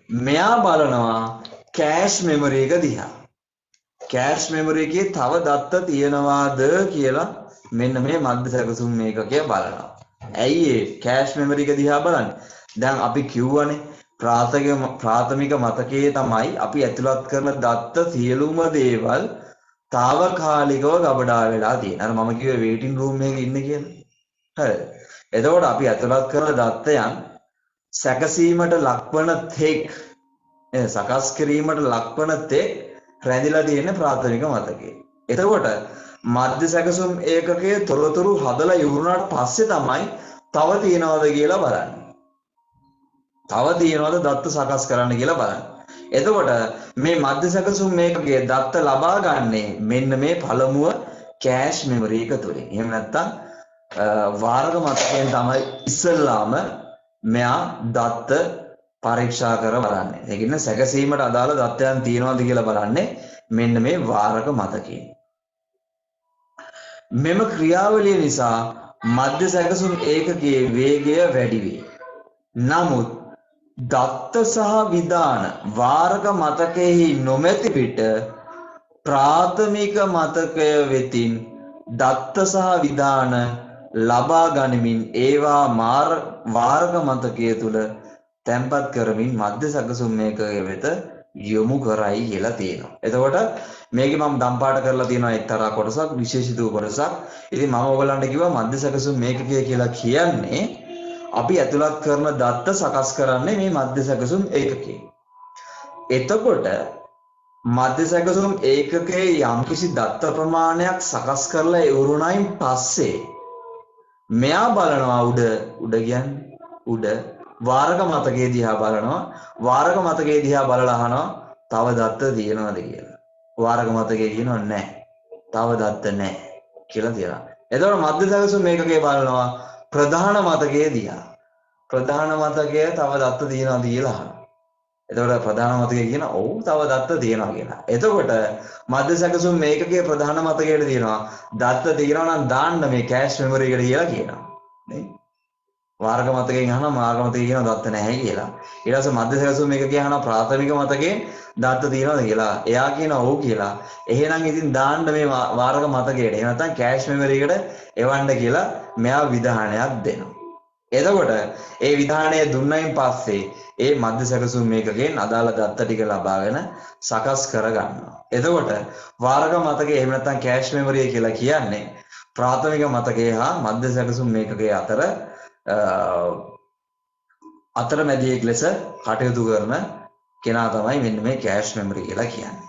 S1: මෙයා බලනවා කෑෂ් මෙමරි එක දිහා. කෑෂ් මෙමරි එකේ තව දත්ත තියෙනවාද කියලා මෙන්න මේ මධ්‍ය සැකසුම් ඒකකය බලනවා. ඇයි ඒ කෑෂ් මෙමරි එක දිහා බලන්නේ? දැන් අපි කිව්වනේ ප්‍රාථමික මතකයේ තමයි අපි ඇතුළත් කරන දත්ත සියලුම දේවල් తాවකාලිකව ගබඩා වෙලා තියෙන. අර මම කිව්වේ වේටින් රූම් එකේ ඉන්නේ කියලා. හරිද? එතකොට අපි ඇතුළත් කරන දත්තයන් සැකසීමට ලක්වන තෙක් සකස් කිරීමට ලක්වන තෙක් රැඳිලා තියෙන ප්‍රාථමික මතකයේ. එතකොට මධ්‍ය සැකසුම් ඒකකයේ තොරතුරු හදලා ඉවරුණාට පස්සේ තමයි තව තියනවද කියලා බලන්නේ. තව තියනවද දත්ත සකස් කරන්න කියලා බලන්න. එතකොට මේ මධ්‍ය සැකසුම් මේකගේ දත්ත ලබා ගන්නේ මෙන්න මේ පළමුව කෑෂ් මෙමරි එක තුලින්. එහෙම නැත්නම් වාරක මතකයෙන් තමයි ඉස්සෙල්ලාම මෙයා දත්ත පරීක්ෂා කර බලන්නේ. ඒ කියන්නේ සැකසීමට අදාළ දත්තයන් තියනවද කියලා බලන්නේ මෙන්න මේ වාරක මතකයෙන්. මෙම ක්‍රියාවලිය නිසා මධ්‍ය සැකසුම් ඒකකයේ වේගය වැඩි වේ. නමුත් දත්ත සහ විධාන වාරක මතකයෙහි නොමැති විට ප්‍රාථමික මතකය වෙතින් දත්ත සහ විධාන ලබා ගනිමින් ඒවා වාරක මතකය තුල තැන්පත් කරමින් මධ්‍ය සැකසුම් ඒකකය වෙත යොමු කරයි කියලා තියෙනවා. එතකොට මේකේ මම දම්පාට කරලා තියෙනවා එක්තරා කොටසක් විශේෂිත කොටසක්. ඉතින් මම ඔයගලන්ට කිව්වා මධ්‍ය සැකසුම් ඒකකය කියලා කියන්නේ අපි ඇතුළත් කරන දත්ත සකස් කරන්නේ මේ මධ්‍ය සැකසුම් ඒකකයේ. එතකොට මධ්‍ය සැකසුම් ඒකකයේ යම්කිසි දත්ත ප්‍රමාණයක් සකස් කරලා ඉවරුණයින් පස්සේ මෙයා බලනවා උඩ කියන්නේ වාරක මතකයේ දිහා බලනවා. වාරක මතකයේ දිහා බලලා අහනවා තව දත්ත තියෙනවද කියලා. වාරක මතකයේ කියනවා නැහැ. තව දත්ත නැහැ කියලා කියනවා. එතකොට මධ්‍ය සැකසුම් ඒකකයේ බලනවා ප්‍රධාන මතකයේ දිහා. ප්‍රධාන මතකයේ තව දත්ත තියෙනවද කියලා අහනවා. එතකොට ප්‍රධාන මතකයේ කියන ඔව් තව දත්ත තියෙනවා කියලා. එතකොට මධ්‍ය සැකසුම් මේකකයේ ප්‍රධාන මතකයට තියෙනවා දත්ත තියෙනවා නම් දාන්න මේ කෑෂ් මෙමරි එකට කියලා කියනවා. නේ? වාරක මතකයෙන් අහනවා වාරක මතකයේ කියන දත්ත නැහැ කියලා. ඊට පස්සේ මධ්‍ය සැකසුම් මේකකයේ අහනවා ප්‍රාථමික මතකයේ දත්ත තියෙනවද කියලා. එයා කියනවා ඔව් කියලා. එහෙනම් ඉතින් දාන්න මේ වාරක මතකයට. එහෙම නැත්නම් කෑෂ් මෙමරි එකට එවන්න කියලා මෙයා විධානයක් දෙනවා. එතකොට ඒ විධානය දුන්නයින් පස්සේ ඒ මධ්‍ය සැකසුම් මේකකෙන් අදාළ දත්ත ටික ලබාගෙන සකස් කරගන්නවා. එතකොට වාරක මතකයේ එහෙම නැත්නම් කෑෂ් මෙමරි කියලා කියන්නේ ප්‍රාථමික මතකයේ හා මධ්‍ය සැකසුම් මේකකයේ අතර අතරමැදියෙක් ලෙස කටයුතු කරන කෙනා තමයි මෙන්න මේ කෑෂ් මෙමරි කියලා කියන්නේ.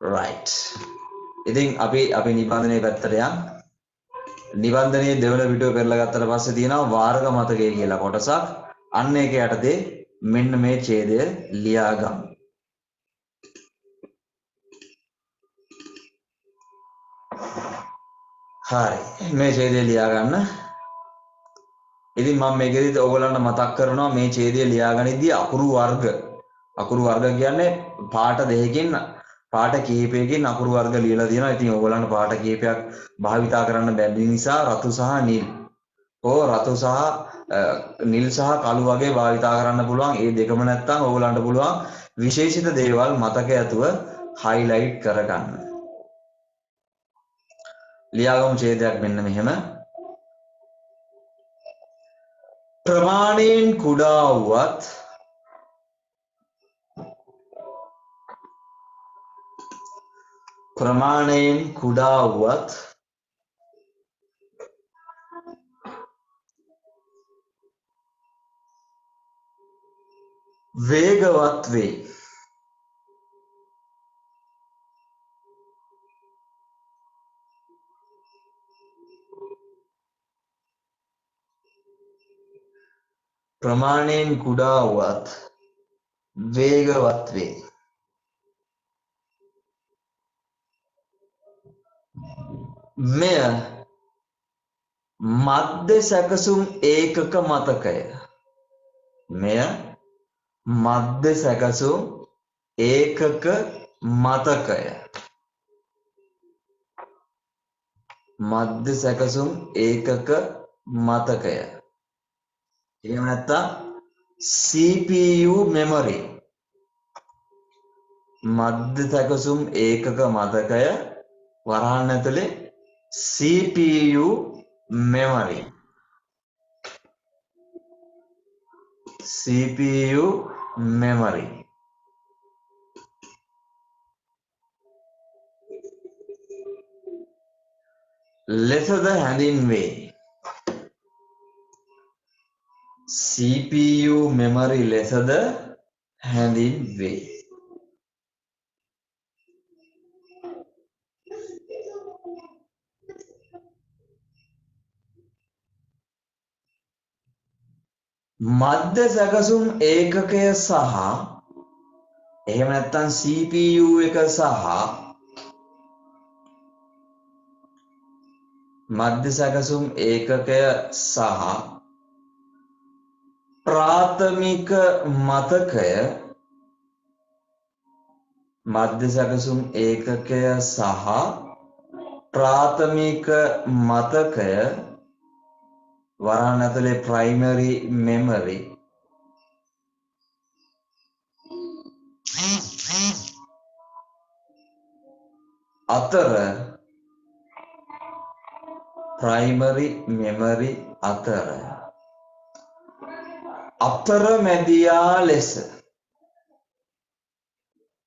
S1: right. ඉතින් අපි නිබන්ධනයේ පැත්තට යන්. නිබන්ධනයේ දෙවන පිටුව පෙරලා ගත්තට පස්සේ තියෙනවා වාර්ග මතකය කියලා කොටසක්. අන්න ඒක යටතේ මෙන්න මේ ඡේදය ලියා ගමු. හරි. මේ ඡේදය ලියා ගන්න. ඉතින් මම මේකෙදි ඔයගොල්ලන්ට මතක් කරනවා මේ ඡේදය ලියාගනිද්දී අකුරු වර්ග කියන්නේ පාට දෙකකින් පාට කිහිපයකින් අකුරු වර්ග ලියලා තියෙනවා. ඉතින් ඔයගොල්ලන්ට පාට කිහිපයක් භාවිතා කරන්න බැරි නිසා රතු සහ නිල්. රතු සහ නිල් සහ කළු වගේ භාවිතා කරන්න පුළුවන්. ඒ දෙකම නැත්තම් ඔයගොල්ලන්ට පුළුවන් විශේෂිත දේවල් මතක ඇතුව highlight කරගන්න. ලියාගමු ඡේදයක් මෙන්න මෙහෙම. ප්‍රමාණයෙන් කුඩා වුවත් වේගවත් වේ. ප්‍රමාණයෙන් කුඩා වුවත් වේගවත් වේ. මෙය මධ්‍ය සැකසුම් ඒකක මතකය. මෙය මධ්‍ය සැකසුම් ඒකක මතකය. මධ්‍ය සැකසුම් ඒකක මතකය. එහෙම නැත්නම් CPU memory. මධ්‍ය සැකසුම් ඒකක මතකය වරහන් ඇතුලේ CPU memory. CPU memory. ලෙසද හැඳින්වේ. CPU memory ලෙසද හැඳින්වේ. මධ්‍ය සැකසුම් ඒකකය සහ එහෙම නැත්නම් CPU එක සහ මධ්‍ය සැකසුම් ඒකකය සහ ප්‍රාථමික මතකය මධ්‍ය සැකසුම් ඒකකය සහ ප්‍රාථමික මතකය වරහන් ඇතුලේ primary memory අතර primary memory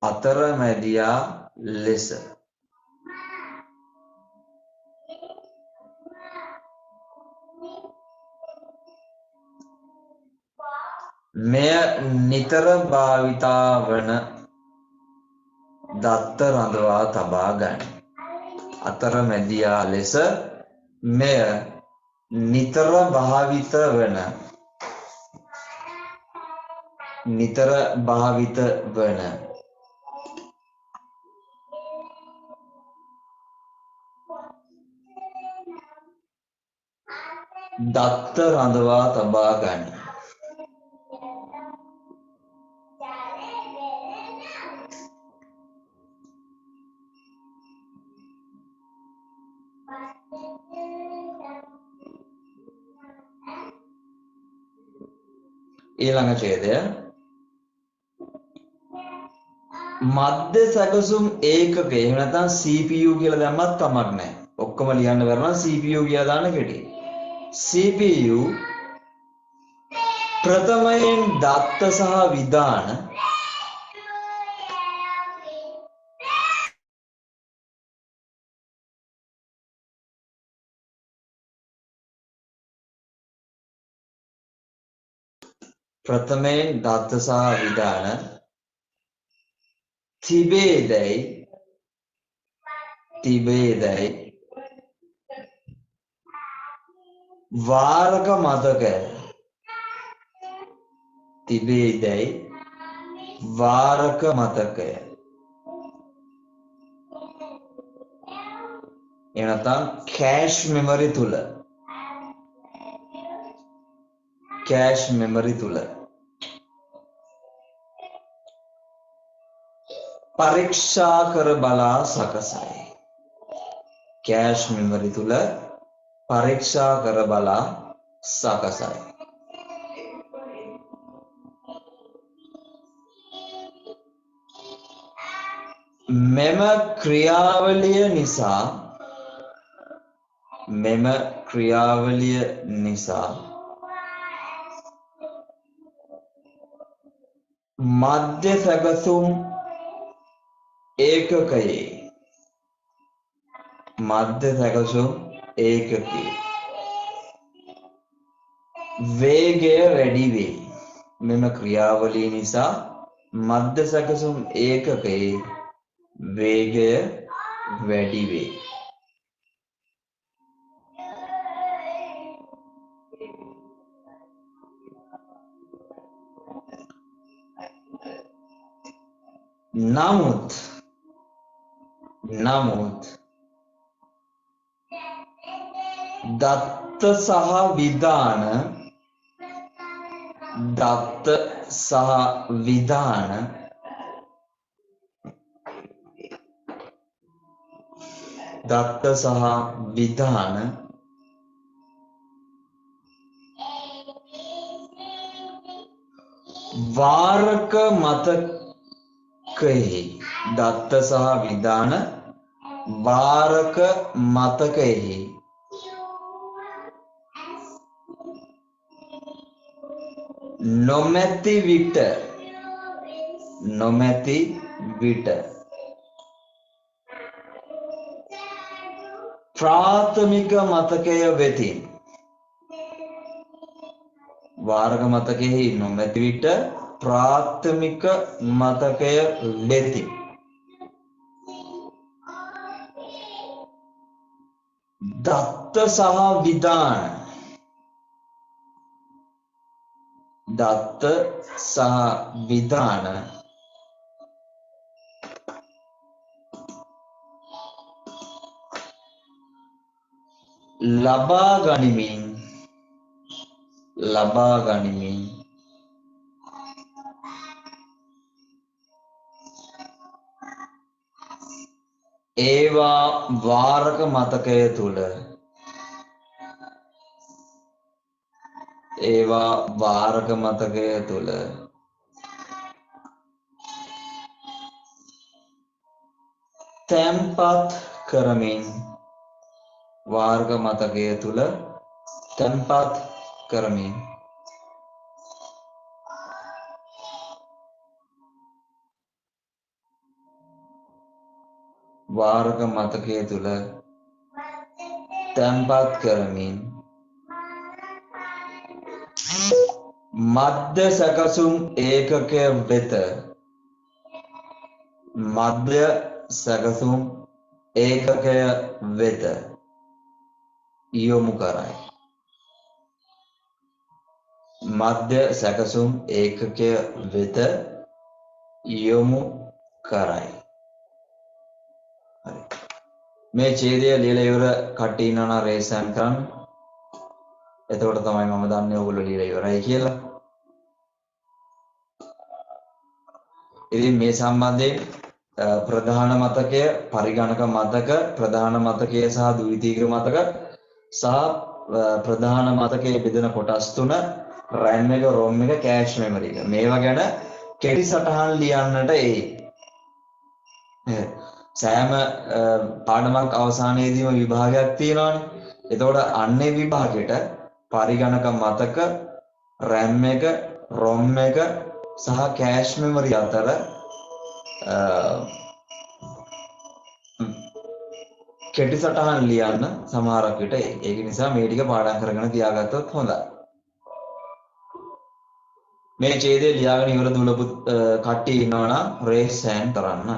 S1: අතරමැදියා ලෙස මෙය නිතර භාවිතා වන දත්ත රඳවා තබා ගන්න. අතරමැදියා ලෙස මෙය නිතර භාවිත වන දත්ත රඳවා තබා ගන්න. ඊළඟ ඡේදය මධ්‍ය සැකසුම් ඒකකය. එහෙම නැත්නම් CPU කියලා දැම්මත් කමක් නැහැ. ඔක්කොම ලියන්න බැරි නම් CPU කියලා දාන්න කෙටි. CPU ප්‍රථමයෙන් දත්ත සහ විධාන ප්‍රථමයෙන් දත්ත සහ විධාන තිබේදැයි වාරක මතකය තිබේදැයි වාරක මතකය එනතම් කෑෂ් මෙමරි තුල පරීක්ෂා කර බලා සකසයි. කෑෂ් මෙමරි තුල පරීක්ෂා කර බලා සකසයි. මෙම ක්‍රියාවලිය නිසා මධ්‍ය සැකසුම් ඒකකයේ වේගය වැඩි වේ. මෙම ක්‍රියාවලිය නිසා මධ්‍ය සැකසුම් ඒකකයේ වේගය වැඩි වේ. නමුත් දත්ත සහ විධාන වාරක මතකයෙහි නොමැති විට ප්‍රාථමික මතකය වෙතින් වාරක මතකයෙහි නොමැති විට ප්‍රාථමික මතකය වෙතින් දත්ත සහ විධාන ලබා ගනිමින් ඒවා වාරක මතකය තුල තැන්පත් කරමින් මධ්‍ය සැකසුම් ඒකකය වෙත යොමු කරයි. හරි. මේ ඡේදය ලියලා ඉවර කට්ටිය ඉන්නවා නම් රේස් හෑන්ඩ් කරන්න. එතකොට තමයි මම දන්නේ ඔයගොල්ලෝ ලියලා ඉවරයි කියලා. ඉතින් මේ සම්බන්ධයෙන් ප්‍රධාන මතකය, පරිගණක මතක, ප්‍රධාන මතකය සහ ද්විතීයික මතක සහ ප්‍රධාන මතකයේ බෙදෙන කොටස් තුන RAM එක, ROM එක, කෑෂ් මෙමරි එක. මේවා ගැන කෙටි සටහන් ලියන්නට සෑම පාඩමක් අවසානයේදීම විභාගයක් තියෙනවානේ. එතකොට අන්නේ විභාගයට පරිගණක මතක, RAM එක, ROM එක සහ කෑෂ් මෙමරි අතර කෙටි සටහන් ලියන්න සමහරක් විට ඒක නිසා මේ ටික පාඩම් කරගෙන තියාගත්තොත් හොඳයි. මේ ඡේදය ලියාගෙන ඉවර දුලපු කට්ටිය ඉන්නවා නම් රේස් හෑන්ඩ් කරන්න.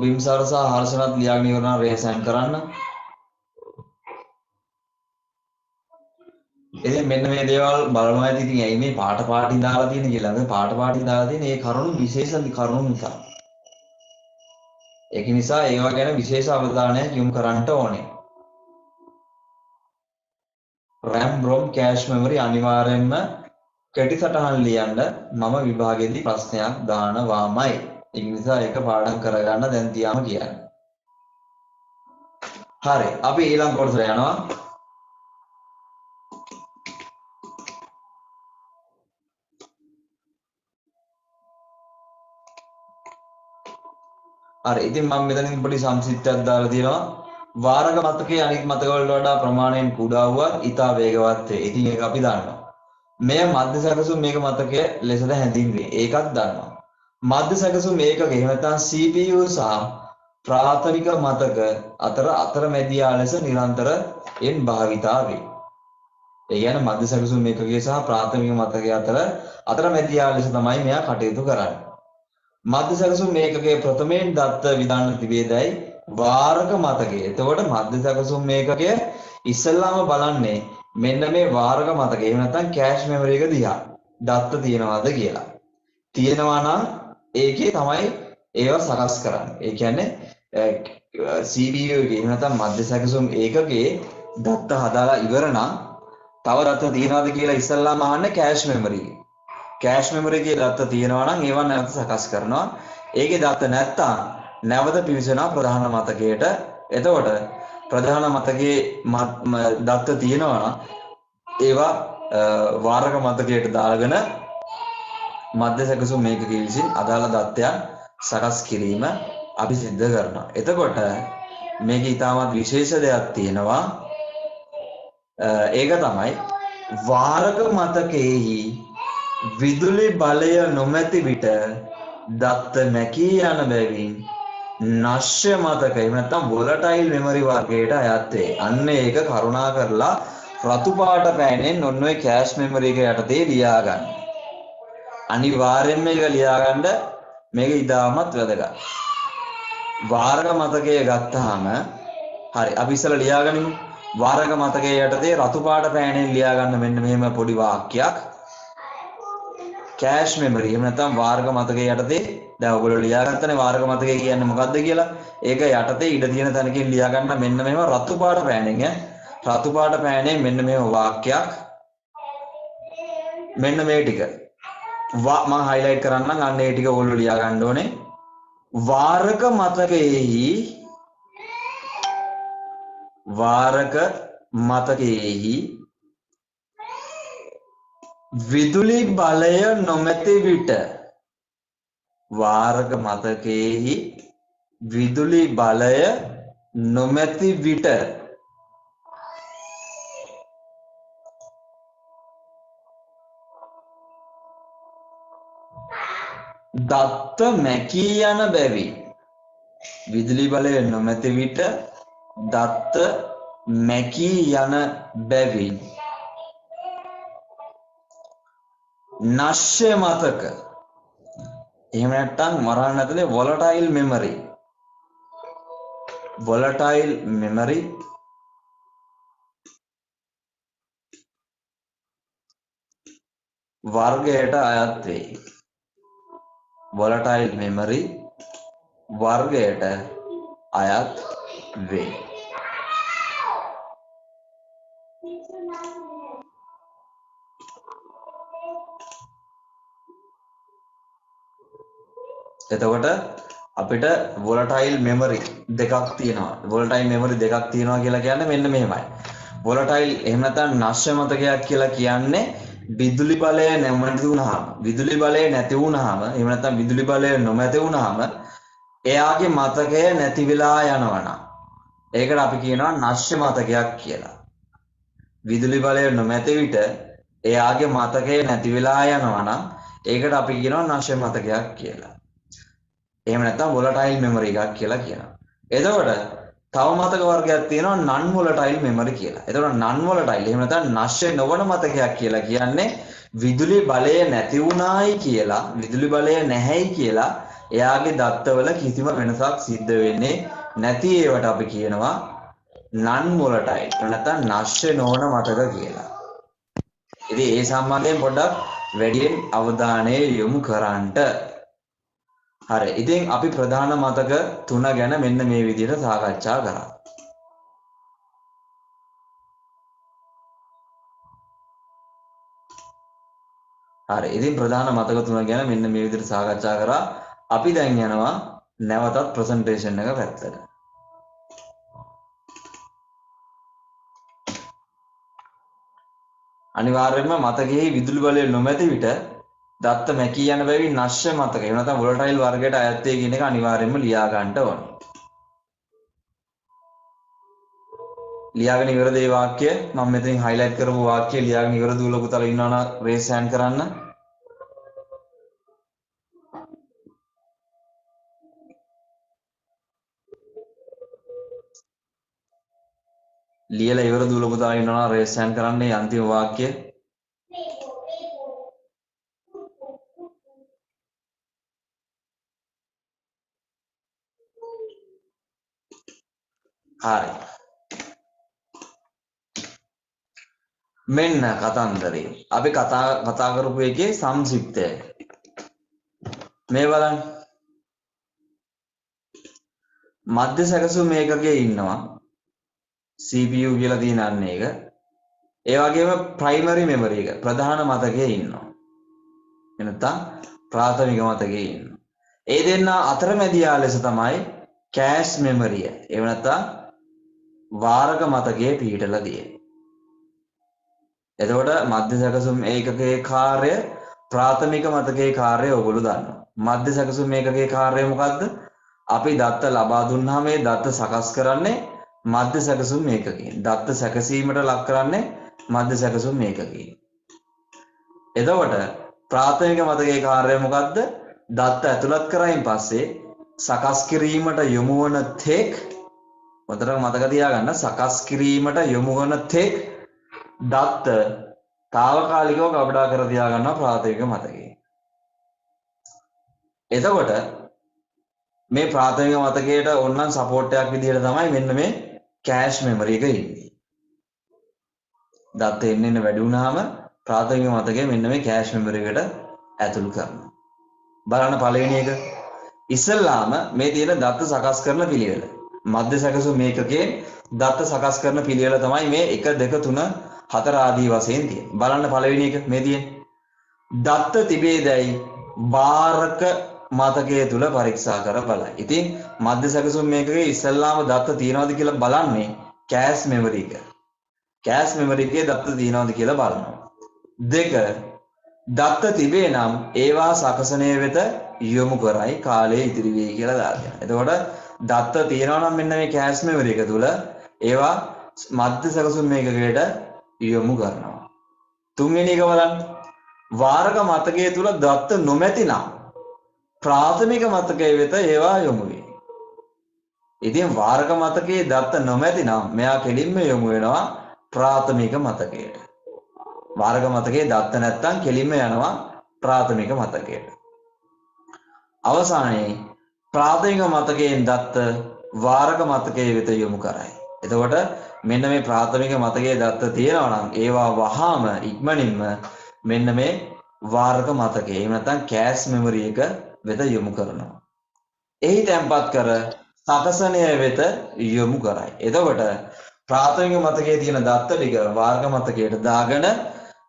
S1: බිම්සාර සහ හර්ෂණත් ලියාගෙන ඉවර නම් රේස් හෑන්ඩ් කරන්න. ඉතින් මෙන්න මේ දේවල් බලනවා ඇති. ඉතින් ඇයි මේ පාට පාටින් දාලා තියෙන්නේ කියලා. මේ පාට පාටින් දාලා තියෙන්නේ මේ කරුණු විශේෂ කරුණු නිසා. ඒක නිසා ඒවා ගැන විශේෂ අවධානයක් යොමු කරන්න ඕනේ. RAM ROM cache memory අනිවාර්යයෙන්ම කෙටි සටහන් ලියන්න මම විභාගයේදී ප්‍රශ්නයක් දානවාමයි. ඒක නිසා ඒක පාඩම් කරගන්න දැන් තියාම කියන්නේ. හරි අපි ඊළඟ කොටසට යනවා. හරි ඉතින් මම මෙතනින් පොඩි සංක්ෂිප්තයක් දාලා තියෙනවා. වාරක මතකයේ අනිත් මතක වලට වඩා ප්‍රමාණයෙන් කුඩා වුවත් ඉතා වේගවත් වේ. ඉතින් ඒක අපි දන්නවා. මෙය මධ්‍ය සැකසුම් මේක මතකය ලෙසද හැඳින්වේ. ඒකත් දන්නවා. මධ්‍ය සැකසුම් මේකක එහෙම නැත්නම් CPU සහ ප්‍රාථමික මතක අතරමැදියා ලෙස නිරන්තරයෙන් භාවිතා වේ. ඒ කියන්නේ මධ්‍ය සැකසුම් මේකකයේ සහ ප්‍රාථමික මතකයේ අතරමැදියා ලෙස තමයි මෙයා කටයුතු කරන්නේ. මධ්‍ය සැකසුම් මේකකයේ ප්‍රථමයෙන් දත්ත විධාන තිබේදයි වාරක මතකය. එතකොට මධ්‍ය සැකසුම් මේකකය ඉස්සෙල්ලාම බලන්නේ මෙන්න මේ වාරක මතකය. එහෙම නැත්නම් කෑෂ් මෙමරි එක දිහා. දත්ත තියෙනවද කියලා. තියෙනවා නම් ඒකේ තමයි ඒවා සකස් කරන්නේ. ඒ කියන්නේ CPU එකේ එහෙම නැත්නම් මධ්‍ය සැකසුම් ඒකකයේ දත්ත හදාලා ඉවර නම් තව දත්ත තියෙනවද කියලා ඉස්සෙල්ලාම අහන්නේ කෑෂ් මෙමරි එකේ. කෑෂ් මෙමරි එකේ දත්ත තියෙනවා නම් ඒවා නැවත සකස් කරනවා. ඒකේ දත්ත නැත්තම් නැවත පිවිසෙනවා ප්‍රධාන මතකයට. එතකොට ප්‍රධාන මතකයේ දත්ත තියෙනවා නම් ඒවා වාරක මතකයට දාගෙන මධ්‍ය සැකසුම් මේකකයේ විසින් අදාළ දත්තයන් සකස් කිරීම අපි සිද්ධ කරනවා. එතකොට මේක ඊටමත් විශේෂ දෙයක් තියෙනවා. ඒක තමයි වාරක මතකයේහි විදුලි බලය නොමැති විට දත්ත මැකී යන බැවින් නශ්‍ය මතක එහෙම නැත්නම් වොලටයිල් මෙමරි වර්ගයට අයත් වේ. අන්න ඒක කරුණා කරලා රතු පාට පෑනෙන් ඔන්න ඔය කෑෂ් මෙමරි එක යටතේ ලියා ගන්න. අනිවාර්යෙන්ම මේක ලියා ගන්න. මේක ඉතාමත් වැදගත්. වාරක මතකය ගත්තාම හරි අපි ඉස්සෙල්ලා ලියා ගනිමු. වාරක මතකයේ යටතේ රතු පාට පෑනෙන් ලියා ගන්න මෙන්න මෙහෙම පොඩි වාක්‍යයක්. කෑෂ් මෙමරි එහෙම නැත්නම් වාරක මතකයේ යටතේ දැන් ඔයගොල්ලෝ ලියාගත්තනේ වාරක මතකය කියන්නේ මොකක්ද කියලා. ඒක යටතේ ඉඩ තියෙන තැනකින් ලියා ගන්න මෙන්න මෙහෙම රතු පාට පෑනෙන් රතු පාට පෑනෙන් මෙන්න මෙහෙම වාක්‍යයක්. මෙන්න මේ ටික මම highlight කරන්නම්. අන්න ඒ ටික ඔයගොල්ලෝ ලියා ගන්න ඕනේ. වාරක මතකයේහි විදුලි බලය නොමැති විට වාරක මතකයේහි විදුලි බලය නොමැති විට දත්ත මැකී යන බැවින් විදුලි බලය නොමැති විට දත්ත මැකී යන බැවින් නශ්‍ය මතක එහෙම නැත්නම් මරන්න ඇතුලේ volatile memory වර්ගයට අයත් වේ. volatile memory වර්ගයට අයත් වේ. එතකොට අපිට volatile memory දෙකක් තියෙනවා. volatile memory දෙකක් තියෙනවා කියලා කියන්නේ මෙන්න මෙහෙමයි. volatile එහෙම නැත්නම් නශ්‍ය මතකයක් කියලා කියන්නේ විදුලි බලය නැති වුනහම එහෙම නැත්නම් විදුලි බලය නොමැති වුනහම එයාගේ මතකය නැති වෙලා යනවා. ඒකට අපි කියනවා නශ්‍ය මතකයක් කියලා. විදුලි බලය නොමැති විට එයාගේ මතකය නැති වෙලා යනවා නම් ඒකට අපි කියනවා නශ්‍ය මතකයක් කියලා. එහෙම නැත්නම් volatile memory එකක් කියලා කියනවා. එතකොට තව මතක වර්ගයක් තියෙනවා non volatile memory කියලා. එතකොට non volatile එහෙම නැත්නම් නශ්‍ය නොවන මතකයක් කියලා කියන්නේ විදුලි බලය නැති වුණායි කියලා, විදුලි බලය නැහැයි කියලා එයාගේ දත්තවල කිසිම වෙනසක් සිද්ධ වෙන්නේ නැති ඒවට අපි කියනවා non volatile. එහෙම නැත්නම් නශ්‍ය නොවන මතක කියලා. ඉතින් ඒ සම්බන්ධයෙන් පොඩ්ඩක් වැඩියෙන් අවධානය යොමු කරන්නට. හරි. ඉතින් අපි ප්‍රධාන මතක තුන ගැන මෙන්න මේ විදිහට සාකච්ඡා කරා. හරි. ඉතින් ප්‍රධාන මතක තුන ගැන මෙන්න මේ විදිහට සාකච්ඡා කරා. අපි දැන් යනවා නැවතත් ප්‍රසන්ටේෂන් එක පැත්තට. අනිවාර්යයෙන්ම මතකයේ විදුලි බලය නොමැති විට දත්ත මැකී යන බැවින් නශ්‍ය මතක එහෙම නැත්නම් volatile වර්ගයට අයත් වේ කියන එක අනිවාර්යයෙන්ම ලියා ගන්න ඕනේ. ලියාගෙන ඉවර දේ වාක්‍ය මම මෙතනින් highlight කරපු වාක්‍ය ලියාගෙන ඉවර දුවල පුතාලා ඉන්නවා නම් raise hand කරන්න. ලියලා ඉවර දුවල පුතාලා ඉන්නවා නම් raise hand කරන්නේ අන්තිම වාක්‍ය. හරි. මෙන්න කතන්දරේ. අපි කතා කරපු එකේ සංක්ෂිප්තය. මේ බලන්න. මධ්‍ය සැකසුම් ඒකකයේ ඉන්නවා. CPU කියලා තියෙනන්නේ ඒක. ඒ වගේම primary memory එක ප්‍රධාන මතකයේ ඉන්නවා. එනතම් ප්‍රාථමික මතකයේ ඉන්නවා. ඒ දෙන්න අතරමැදියා ලෙස තමයි cache memory. එහෙම නැත්නම් වාරක මතකයේ පිහිටලා තියෙන්නේ. එතකොට මධ්‍ය සැකසුම් ඒකකයේ කාර්ය ප්‍රාථමික මතකයේ කාර්යය ඔයගොල්ලෝ දන්නවා. මධ්‍ය සැකසුම් ඒකකයේ කාර්යය මොකද්ද? අපි දත්ත ලබා දුන්නාම මේ දත්ත සකස් කරන්නේ මධ්‍ය සැකසුම් ඒකකයෙන්. දත්ත සැකසීමට ලක් කරන්නේ මධ්‍ය සැකසුම් ඒකකයෙන්. එතකොට ප්‍රාථමික මතකයේ කාර්යය මොකද්ද? දත්ත ඇතුළත් කරයින් පස්සේ සකස් කිරීමට යොමු වන තෙක් උතර මතක තියාගන්න සකස් කිරීමට යොමු වන තෙක් දත්ත తాවකාලිකව කපඩා කර තියාගන්නවා ප්‍රාථමික මතකයේ. එතකොට මේ ප්‍රාථමික මතකයට ඕනනම් සපෝට් එකක් විදිහට තමයි මෙන්න මේ කෑෂ් මෙමරි එක ඉන්නේ. දත්ත එන්න වැඩි වුණාම ප්‍රාථමික මතකය මෙන්න මේ කෑෂ් මෙමරි එකට ඇතුළු කරනවා. බලන්න පළවෙනි එක. ඉස්සෙල්ලාම මේ තියෙන දත්ත සකස් කරන පිළිවෙල. මධ්‍ය සැකසුම් මේකකේ දත්ත සකස් කරන පිළිවෙල තමයි මේ 1 2 3 4 ආදී වශයෙන් තියෙන්නේ. බලන්න පළවෙනි එක මේ තියෙන්නේ. දත්ත තිබේදැයි වාරක මතකයේ තුල පරීක්ෂා කර බලයි. ඉතින් මධ්‍ය සැකසුම් මේකකේ ඉස්සෙල්ලාම දත්ත තියනවාද කියලා බලන්නේ කෑෂ් මෙමරි එක. කෑෂ් මෙමරි එකේ දත්ත තියනවාද කියලා බලනවා. 2 දත්ත තිබේ නම් ඒවා සකසනය වෙත යොමු කරයි කාලය ඉතිරි වෙයි කියලා දාගෙන. එතකොට දත්ත තියනවා නම් මෙන්න මේ කෑෂ් මෙමරි එක තුල ඒවා මධ්‍ය සැකසුම් මේකකයට යොමු කරනවා. 3 වෙනි එක බලන්න. වාරක මතකයේ තුල දත්ත නොමැති නම් ප්‍රාථමික මතකයේ වෙත ඒවා යොමු වේ. ඉතින් වාරක මතකයේ දත්ත නොමැති නම් මෙයා කෙලින්ම යොමු වෙනවා ප්‍රාථමික මතකයට. වාරක මතකයේ දත්ත නැත්තම් කෙලින්ම යනවා ප්‍රාථමික මතකයට. අවසානයේ ප්‍රාථමික මතකයෙන් දත්ත වාරක මතකයේ වෙත යොමු කරයි. එතකොට මෙන්න මේ ප්‍රාථමික මතකයේ දත්ත තියෙනවා නම් ඒවා වහාම ඉක්මනින්ම මෙන්න මේ වාරක මතකයේ එහෙම නැත්නම් කෑෂ් මෙමරි එක වෙත යොමු කරනවා. එහි තැන්පත් කර සකසනය වෙත යොමු කරයි. එතකොට ප්‍රාථමික මතකයේ තියෙන දත්ත ටික වාරක මතකයට දාගෙන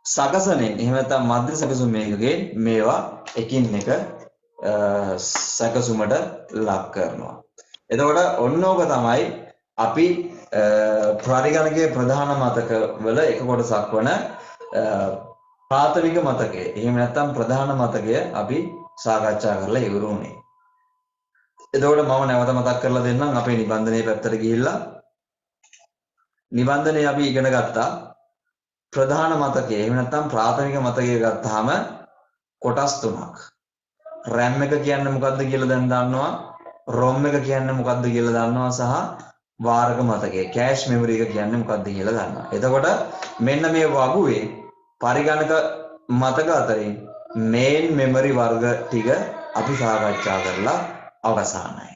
S1: සකසනෙන් එහෙම නැත්නම් මධ්‍ය සැකසුම් මේකකේ මේවා එකින් එක සැකසුමට ලක් කරනවා. එතකොට ඔන්නෝක තමයි අපි පරිගණකයේ ප්‍රධාන මතක වල එක කොටසක් වන ප්‍රාථමික මතකය එහෙම නැත්නම් ප්‍රධාන මතකය අපි සාකච්ඡා කරලා ඉවර වුණේ. එතකොට මම නැවත මතක් කරලා දෙන්නම් අපේ නිබන්ධනයේ පැත්තට ගිහිල්ලා නිබන්ධනය අපි ඉගෙන ගත්තා ප්‍රධාන මතකය එහෙම නැත්නම් ප්‍රාථමික මතකය ගත්තාම කොටස් තුනක්. RAM එක කියන්නේ මොකක්ද කියලා දැන් දන්නවා. ROM එක කියන්නේ මොකක්ද කියලා දන්නවා සහ වාරක මතකය කෑෂ් මෙමරි එක කියන්නේ මොකක්ද කියලා දන්නවා. එතකොට මෙන්න මේ වගුවේ පරිගණක මතක අතරින් මේන් මෙමරි වර්ග ටික අපි සාකච්ඡා කරලා අවසానයි.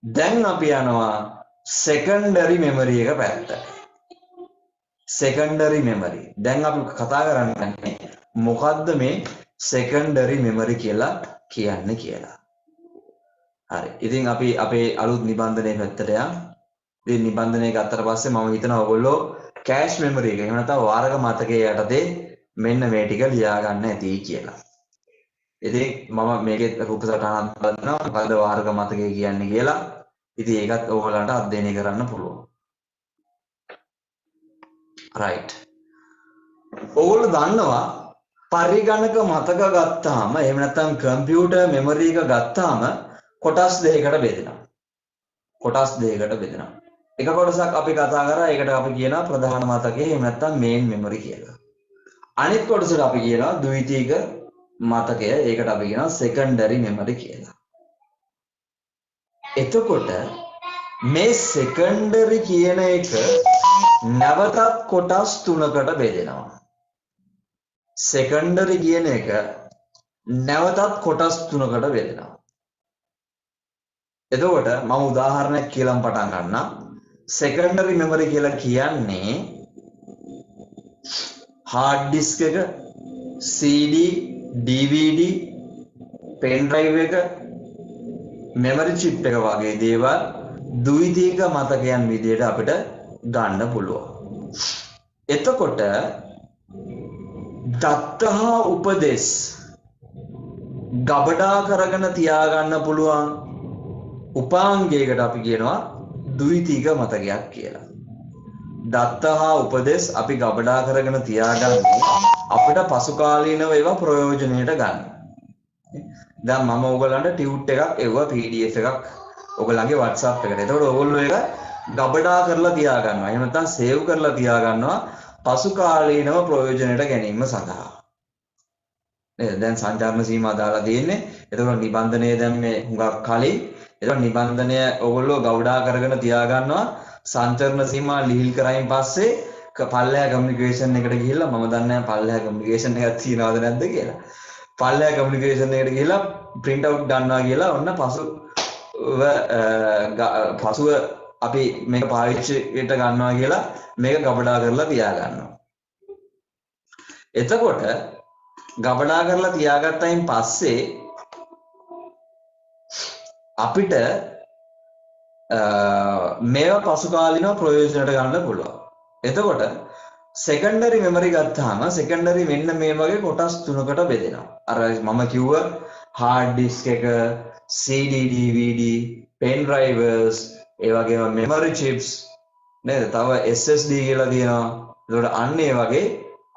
S1: දැන් අපි යනවා සෙකන්ඩරි මෙමරි එක පැත්තට. Secondary memory. දැන් අපි කතා කරන්නේ මොකද්ද මේ සෙකන්ඩරි මෙමරි කියලා කියන්නේ කියලා. හරි. ඉතින් අපි අපේ අලුත් නිබන්ධනයේ පැත්තට යමු. ඉතින් නිබන්ධනය ගත්තට පස්සේ මම හිතනවා ඔයගොල්ලෝ කෑෂ් මෙමරි එක එහෙම නැත්නම් වාරක මතකයේ යටතේ මෙන්න මේ ටික ලියා ගන්න ඇති කියලා. ඉතින් මම මේකේ රූප සටහනක් බලනවා මොකද්ද වාරක මතකය කියන්නේ කියලා. ඉතින් ඒකත් ඔයගොල්ලන්ට අධ්‍යයනය කරන්න පුළුවන්. right. ඔයගොල්ලෝ දන්නවා පරිගණක මතක ගත්තාම එහෙම නැත්නම් කම්පියුටර් මෙමරි එක ගත්තාම කොටස් දෙකකට බෙදෙනවා. කොටස් දෙකකට බෙදෙනවා. එක කොටසක් අපි කතා කරා ඒකට අපි කියනවා ප්‍රධාන මතකය එහෙම නැත්නම් මේන් මෙමරි කියලා. අනිත් කොටසට අපි කියනවා ද්විතීක මතකය ඒකට අපි කියනවා සෙකන්ඩරි මෙමරි කියලා. එතකොට මේ සෙකන්ඩරි කියන එක නැවතත් කොටස් තුනකට බෙදෙනවා. සෙකන්ඩරි කියන එක නැවතත් කොටස් තුනකට බෙදෙනවා. එතකොට මම උදාහරණයක් කියලා පටන් ගන්නම්. සෙකන්ඩරි මෙමරි කියලා කියන්නේ hard disk එක, CD, DVD, pen drive එක, memory chip එක වගේ දේවල් ද්විතීක මතකයන් විදිහට අපිට ගන්න පුළුවන්. එතකොට දත්ත හා උපදෙස් ගබඩා කරගෙන තියාගන්න පුළුවන් උපාංගයකට අපි කියනවා ද්විතීක මතකයක් කියලා. දත්ත හා උපදෙස් අපි ගබඩා කරගෙන තියාගන්නේ අපිට පසු කාලීනව ඒවා ප්‍රයෝජනෙට ගන්න. දැන් මම ඔයගලන්ට ටියුට් එකක් එවුවා PDF එකක් ඔයගලන්ගේ WhatsApp එකට. එතකොට ඔයගොල්ලෝ ඒක ගබඩා කරලා තියාගන්නවා. එහෙම නැත්නම් සේව් කරලා තියාගන්නවා පසු කාලීනව ප්‍රයෝජනෙට ගැනීම සඳහා. නේද? දැන් සංචාරණ සීමා දාලා තියෙන්නේ. එතකොට නිබන්ධනය දැන් මේ හුඟක් කලින් එතකොට නිබන්ධනය ඔයගොල්ලෝ ගබඩා කරගෙන තියාගන්නවා. සංචරණ සීමා ලිහිල් කරයින් පස්සේ පල්ලෙහා කමියුනිකේෂන් එකට ගිහිල්ලා මම දන්නේ නැහැ පල්ලෙහා කමියුනිකේෂන් එකක් තියනවද නැද්ද කියලා. පල්ලෙහා කමියුනිකේෂන් එකට ගිහිල්ලා print out ගන්නවා කියලා ඔන්න පසුව අපි මේක පාවිච්චියට ගන්නවා කියලා මේක ගබඩා කරලා තියා ගන්නවා. එතකොට ගබඩා කරලා තියාගත්තයින් පස්සේ අපිට මේවා පසු කාලිනව ප්‍රයෝජනට ගන්න පුළුවන්. එතකොට සෙකන්ඩරි මෙමරි ගත්තාම සෙකන්ඩරි මෙන්න මේ වගේ කොටස් තුනකට බෙදෙනවා. අර මම කිව්ව hard disk එක, CD, DVD, pen drivers, ඒ වගේම memory chips නේද? තව SSD කියලා තියෙනවා. ඒකට අන්න ඒ වගේ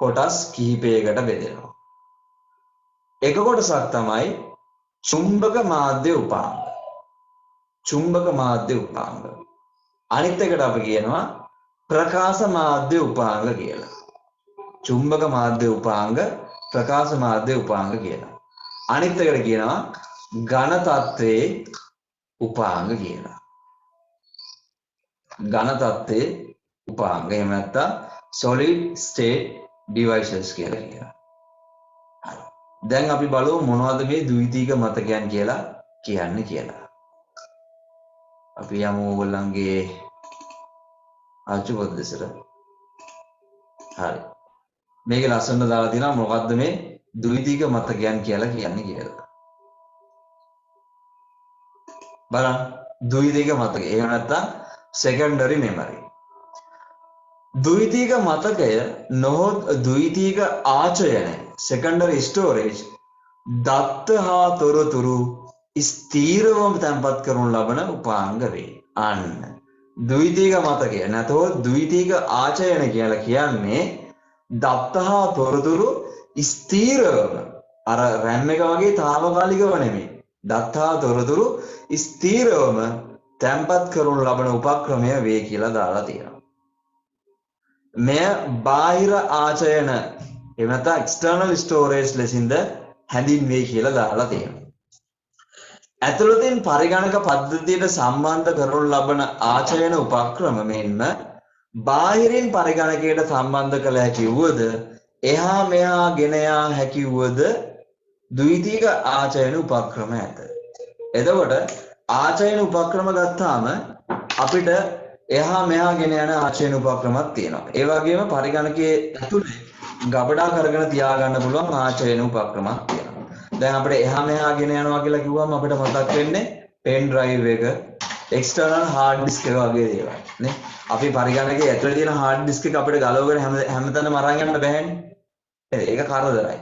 S1: කොටස් කිහිපයකට බෙදෙනවා. එක කොටසක් තමයි චුම්බක මාධ්‍ය උපාංග. චුම්බක මාධ්‍ය උපාංග. අනිත් එකට අපි කියනවා ප්‍රකාශ මාධ්‍ය උපාංග කියලා. චුම්බක මාධ්‍ය උපාංග, ප්‍රකාශ මාධ්‍ය උපාංග කියලා. අනිත් එකට කියනවා ඝන තත්ත්වයේ උපාංග කියලා. ඝන තත්ත්වයේ උපාංග එහෙම නැත්නම් solid state devices කියලා කියනවා. දැන් අපි බලමු මොනවද මේ ද්විතීක මතකයන් කියලා කියන්නේ කියලා. අපි යමු ඕගොල්ලන්ගේ ආච්චි පොතේසට. හරි. මේකේ ලස්සනට දාලා තියෙනවා මොකද්ද මේ ද්විතීක මතකයන් කියලා කියන්නේ කියලා. බලන්න ද්විතීක මතකය. එහෙම නැත්නම් secondary memory. ද්විතීක මතකය නොහොත් ද්විතීක ආචයනය secondary storage දත්ත හා තොරතුරු ස්ථීරවම තැන්පත් කරනු ලබන උපාංග වේ. අන්න ද්විතීක මතකය නැතහොත් ද්විතීක ආචයන කියලා කියන්නේ දත්ත හා තොරතුරු ස්ථීරවම අර RAM එක වගේ తాවකාලිකව නෙමෙයි. දත්ත හා තොරතුරු ස්ථීරවම තැන්පත් කරනු ලබන උපක්‍රමය වේ කියලා දාලා තියෙනවා. මෙය බාහිර ආචයන එහෙම නැත්නම් external storage ලෙසින්ද හැඳින්වේ කියලා දාලා තියෙනවා. ඇතුළතින් පරිගණක පද්ධතියට සම්බන්ධ කරනු ලබන ආචයන උපක්‍රම මෙන්ම බාහිරින් පරිගණකයට සම්බන්ධ කළ හැකි වුවද එහා මෙහා ගෙන යා හැකි වුවද ද්විතීක ආචයන උපක්‍රම ඇත. එතකොට ආචයන උපක්‍රම ගත්තාම අපිට එහා මෙහා ගෙන යන ආචයන උපක්‍රමයක් තියෙනවා. ඒ වගේම පරිගණකයේ ඇතුලේ ගබඩා කරගෙන තියාගන්න පුළුවන් ආචයන උපක්‍රමයක් තියෙනවා. දැන් අපිට එහා මෙහා ගෙන යනවා කියලා කිව්වම අපිට මතක් වෙන්නේ පෙන් ඩ්‍රයිව් එක, එක්ස්ටර්නල් හાર્ඩ් ඩිස්ක් එක වගේ දේවල් නේ. අපි පරිගණකයේ ඇතුලේ තියෙන හાર્ඩ් ඩිස්ක් එක අපිට ගලවගෙන හැමතැනම අරන් යන්න බෑනේ. ඒක කරදරයි.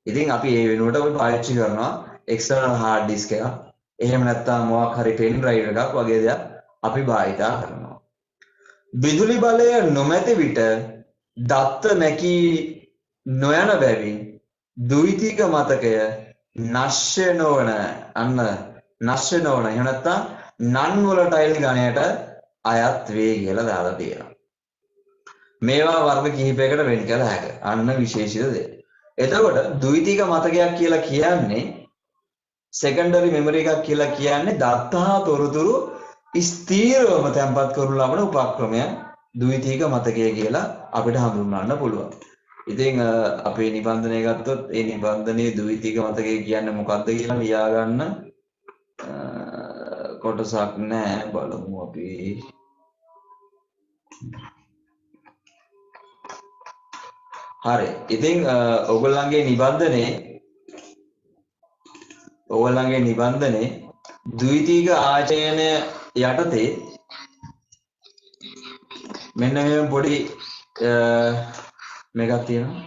S1: ඉතින් අපි ඒ වෙනුවට අපි පාවිච්චි කරනවා එක්ස්ටර්නල් හાર્ඩ් ඩිස්ක් එකක්. එහෙම නැත්නම් මොකක් හරි පෙන් ඩ්‍රයිව් එකක් වගේ දෙයක් අපි භාවිතා කරනවා. විදුලි බලය නොමැති විට දත්ත නැකී නොයන බැවින් ද්විතීක මතකය නශ්‍ය නොවන එහෙම නැත්නම් නන් වොලටයිල් ගණයට අයත් වේ කියලා දාලා තියෙනවා. මේවා වර්ග කිහිපයකට වෙන් කළ හැකියි. අන්න විශේෂිත දේ. එතකොට ද්විතීක මතකයක් කියලා කියන්නේ සෙකන්ඩරි මෙමරි එකක් කියලා කියන්නේ දත්ත හා තොරතුරු ස්ථීරවම තැන්පත් කරනු ලබන උපක්‍රමයක් ද්විතීක මතකය කියලා අපිට හඳුන්වන්න පුළුවන්. ඉතින් අපේ නිබන්ධනය ගත්තොත් ඒ නිබන්ධනයේ ද්විතීක මතකය කියන්නේ මොකක්ද කියලා ලියාගන්න කොටසක් නැහැ. බලමු අපි. හරි. ඉතින් ඔයගොල්ලන්ගේ නිබන්ධනේ ද්විතීක ආචයන යටතේ මෙන්න මෙහෙම පොඩි මේකක් තියෙනවා.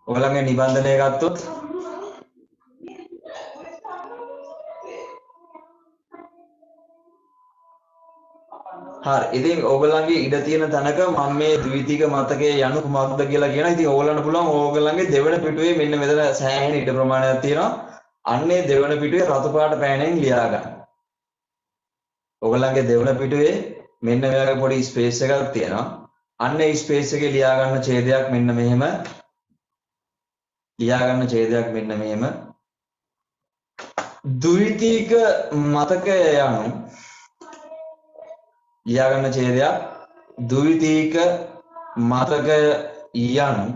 S1: ඔයගොල්ලන්ගේ නිබන්ධනය ගත්තොත් හරි. ඉතින් ඕගොල්ලන්ගේ ඉඩ තියෙන තැනක මම මේ ද්විතීක මතකයේ යනු කුමක්ද කියලා කියනවා. ඉතින් ඕගොල්ලන්ට පුළුවන් ඕගොල්ලන්ගේ දෙවන පිටුවේ මෙන්න මෙතන සෑහෙන ඉඩ ප්‍රමාණයක් තියෙනවා. අන්නේ දෙවන පිටුවේ රතු පාට පෑනෙන් ලියා ගන්න. ඕගොල්ලන්ගේ දෙවන පිටුවේ මෙන්න මේ වගේ පොඩි ස්පේස් එකක් තියෙනවා. අන්න ඒ ස්පේස් එකේ ලියා ගන්න ඡේදයක් මෙන්න මෙහෙම. ද්විතීක මතකය යනු ලියාගන්න ඡේදයක් ද්විතීක මතකය යනු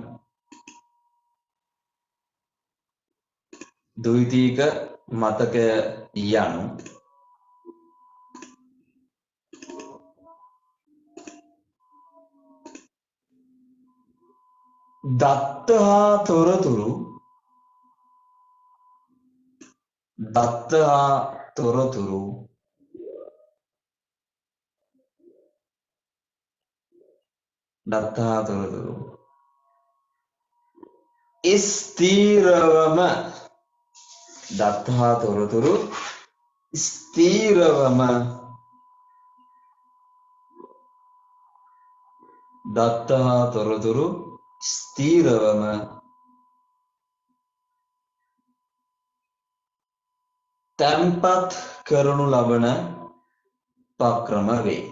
S1: දත්ත හා තොරතුරු ස්ථීරවම තැන්පත් කරනු ලබන උපක්‍රම වේ.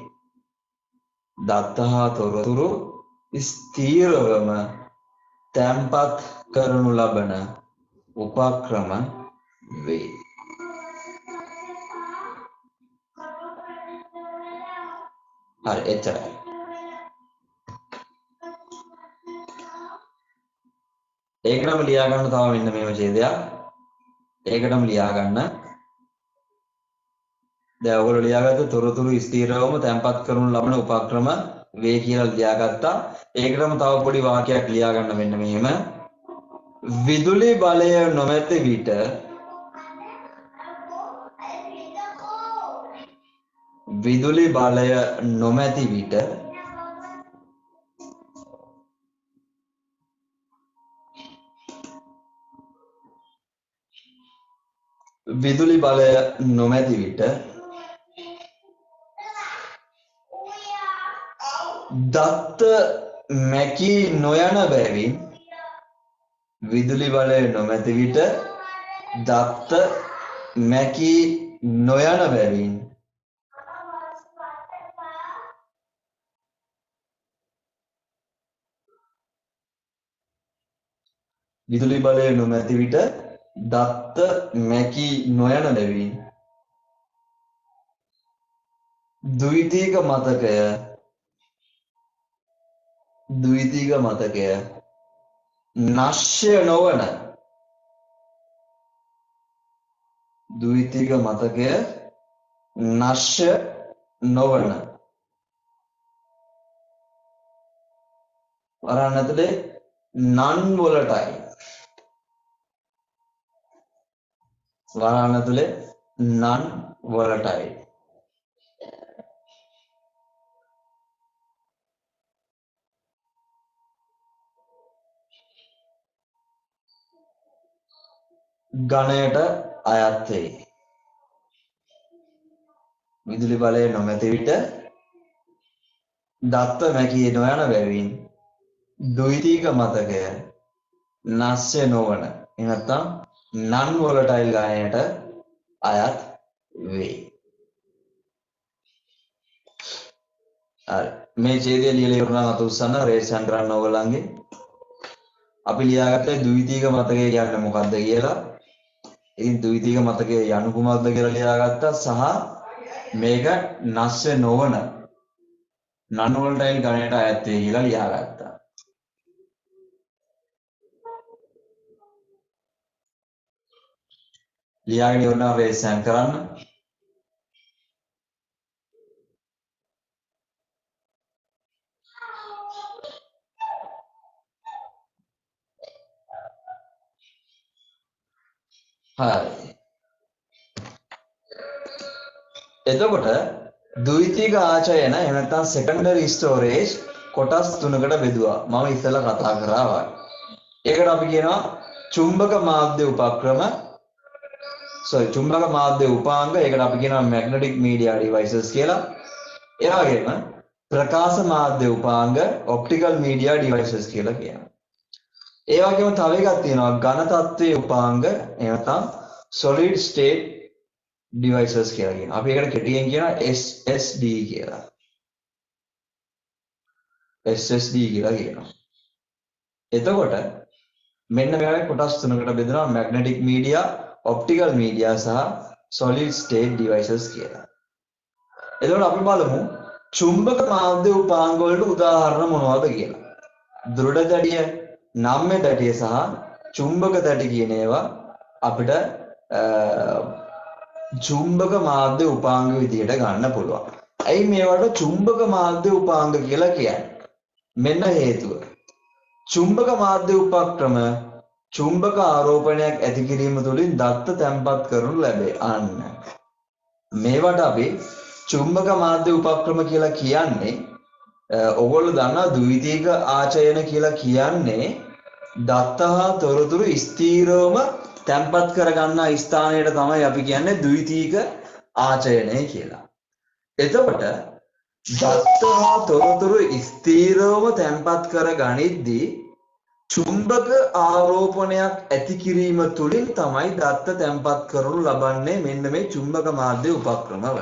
S1: දත්ත හා තොරතුරු ස්ථීරවම තැන්පත් කරනු ලබන උපක්‍රම වේ. හරි එච්චරයි. ඒකටම ලියා ගන්න තව මෙන්න මේව ඡේදයක්. ඒකටම ලියා ගන්න. දැන් ඔයගොල්ලෝ ලියාගත්ත තොරතුරු ස්ථීරවම තැන්පත් කරනු ලබන උපක්‍රම වේ කියලා ලියාගත්තා. ඒකටම තව පොඩි වාක්‍යයක් ලියා ගන්න මෙන්න මෙහෙම. විදුලි බලය නොමැති විට විදුලි බලය නොමැති විට දත්ත මැකී නොයන බැවින් විදුලි බලය නොමැති විට දත්ත මැකී නොයන බැවින් විදුලි බලය නොමැති විට දත්ත මැකී නොයන බැවින් ද්විතීක මතකය නශ්‍ය නොවන ද්විතීක මතකය නශ්‍ය නොවන වරහන් ඇතුලේ non volatile වරහන් ඇතුලේ non volatile ගණයට අයත් වේ. විදුලි බලය නොමැති විට දත්ත මැකී නොයන බැවින් ද්විතීක මතකය නශ්‍ය නොවන එනත්තම් non volatile ගණයට අයත් වේ. හරි මේ ඡේදය ලියලා ඉවරනම් අත උස්සන්න රේෂන් කරන්න ඕගොල්ලන්ගේ. අපි ලියාගත්තේ ද්විතීක මතකය කියන්නේ මොකක්ද කියලා. ඉතින් ද්විතීක මතකයේ යනු කුමක්ද කියලා ලියාගත්තා සහ මේක නශ්‍ය නොවන non volatile ගණයට අයත් වේ කියලා ලියාගත්තා. ලියාගෙන ඉවරනම් රේෂන් කරන්න. හරි. එතකොට ද්විතීක ආචයන එහෙම නැත්නම් secondary storage කොටස් තුනකට බෙදුවා. මම ඉස්සෙල්ලා කතා කරා වගේ. ඒකට අපි කියනවා චුම්බක මාධ්‍ය උපක්‍රම චුම්බක මාධ්‍ය උපාංග. ඒකට අපි කියනවා magnetic media devices කියලා. ඒ වගේම ප්‍රකාශ මාධ්‍ය උපාංග optical media devices කියලා කියනවා. ඒ වගේම තව එකක් තියෙනවා ඝන තත්ත්වයේ උපාංග එහෙම නැත්නම් solid state devices කියලා කියනවා. අපි ඒකට කෙටියෙන් කියනවා SSD කියලා. SSD කියලා කියනවා. එතකොට මෙන්න මේ වගේ කොටස් තුනකට බෙදනවා magnetic media, optical media සහ solid state devices කියලා. එතකොට අපි බලමු චුම්බක මාධ්‍ය උපාංග වලට උදාහරණ මොනවද කියලා. දෘඩ තැටිය, නම්‍ය තැටිය සහ චුම්බක තැටි කියන ඒවා අපිට චුම්බක මාධ්‍ය උපාංග විදියට ගන්න පුළුවන්. ඇයි මේවට චුම්බක මාධ්‍ය උපාංග කියලා කියන්නේ? මෙන්න හේතුව. චුම්බක මාධ්‍ය උපක්‍රම චුම්බක ආරෝපණයක් ඇති කිරීම තුළින් දත්ත තැන්පත් කරනු ලැබේ. අන්න මේවට අපි චුම්බක මාධ්‍ය උපක්‍රම කියලා කියන්නේ ඔයගොල්ලෝ දන්නා ද්විතීක ආචයන කියලා කියන්නේ දත්ත හා තොරතුරු ස්ථීරවම තැන්පත් කරගන්න ස්ථානයට තමයි අපි කියන්නේ ද්විතීක ආචයනය කියලා. එතකොට දත්ත හා තොරතුරු ස්ථීරවම තැන්පත් කරගනිද්දී චුම්බක ආරෝපණයක් ඇති කිරීම තුළින් තමයි දත්ත තැන්පත් කරනු ලබන්නේ මෙන්න මේ චුම්බක මාධ්‍ය උපක්‍රමවල.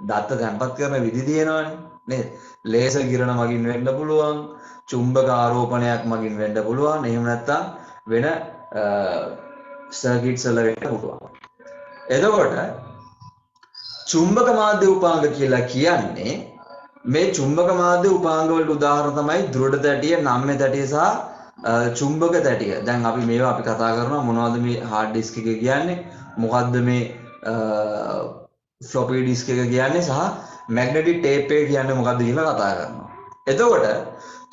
S1: දත්ත තැන්පත් කරන විදි තියෙනවනේ නේද? ලේසර් කිරණ මගින් වෙන්න පුළුවන්, චුම්බක ආරෝපණයක් මගින් වෙන්න පුළුවන්, එහෙම නැත්නම් වෙන සර්කිට්ස් වල වෙන්න පුළුවන්. එතකොට චුම්බක මාධ්‍ය උපාංග කියලා කියන්නේ මේ චුම්බක මාධ්‍ය උපාංග වලට උදාහරණ තමයි දෘඩ තැටිය, නම්‍ය තැටිය සහ චුම්බක තැටිය. දැන් අපි මේවා අපි කතා කරනවා මොනවද මේ හાર્ඩ් ඩිස්ක් එක කියන්නේ, මොකද්ද මේ ෆ්ලොපි ඩිස්ක් එක කියන්නේ සහ මැග්නටික් ටේප් එක කියන්නේ මොකද්ද කියලා කතා කරනවා. එතකොට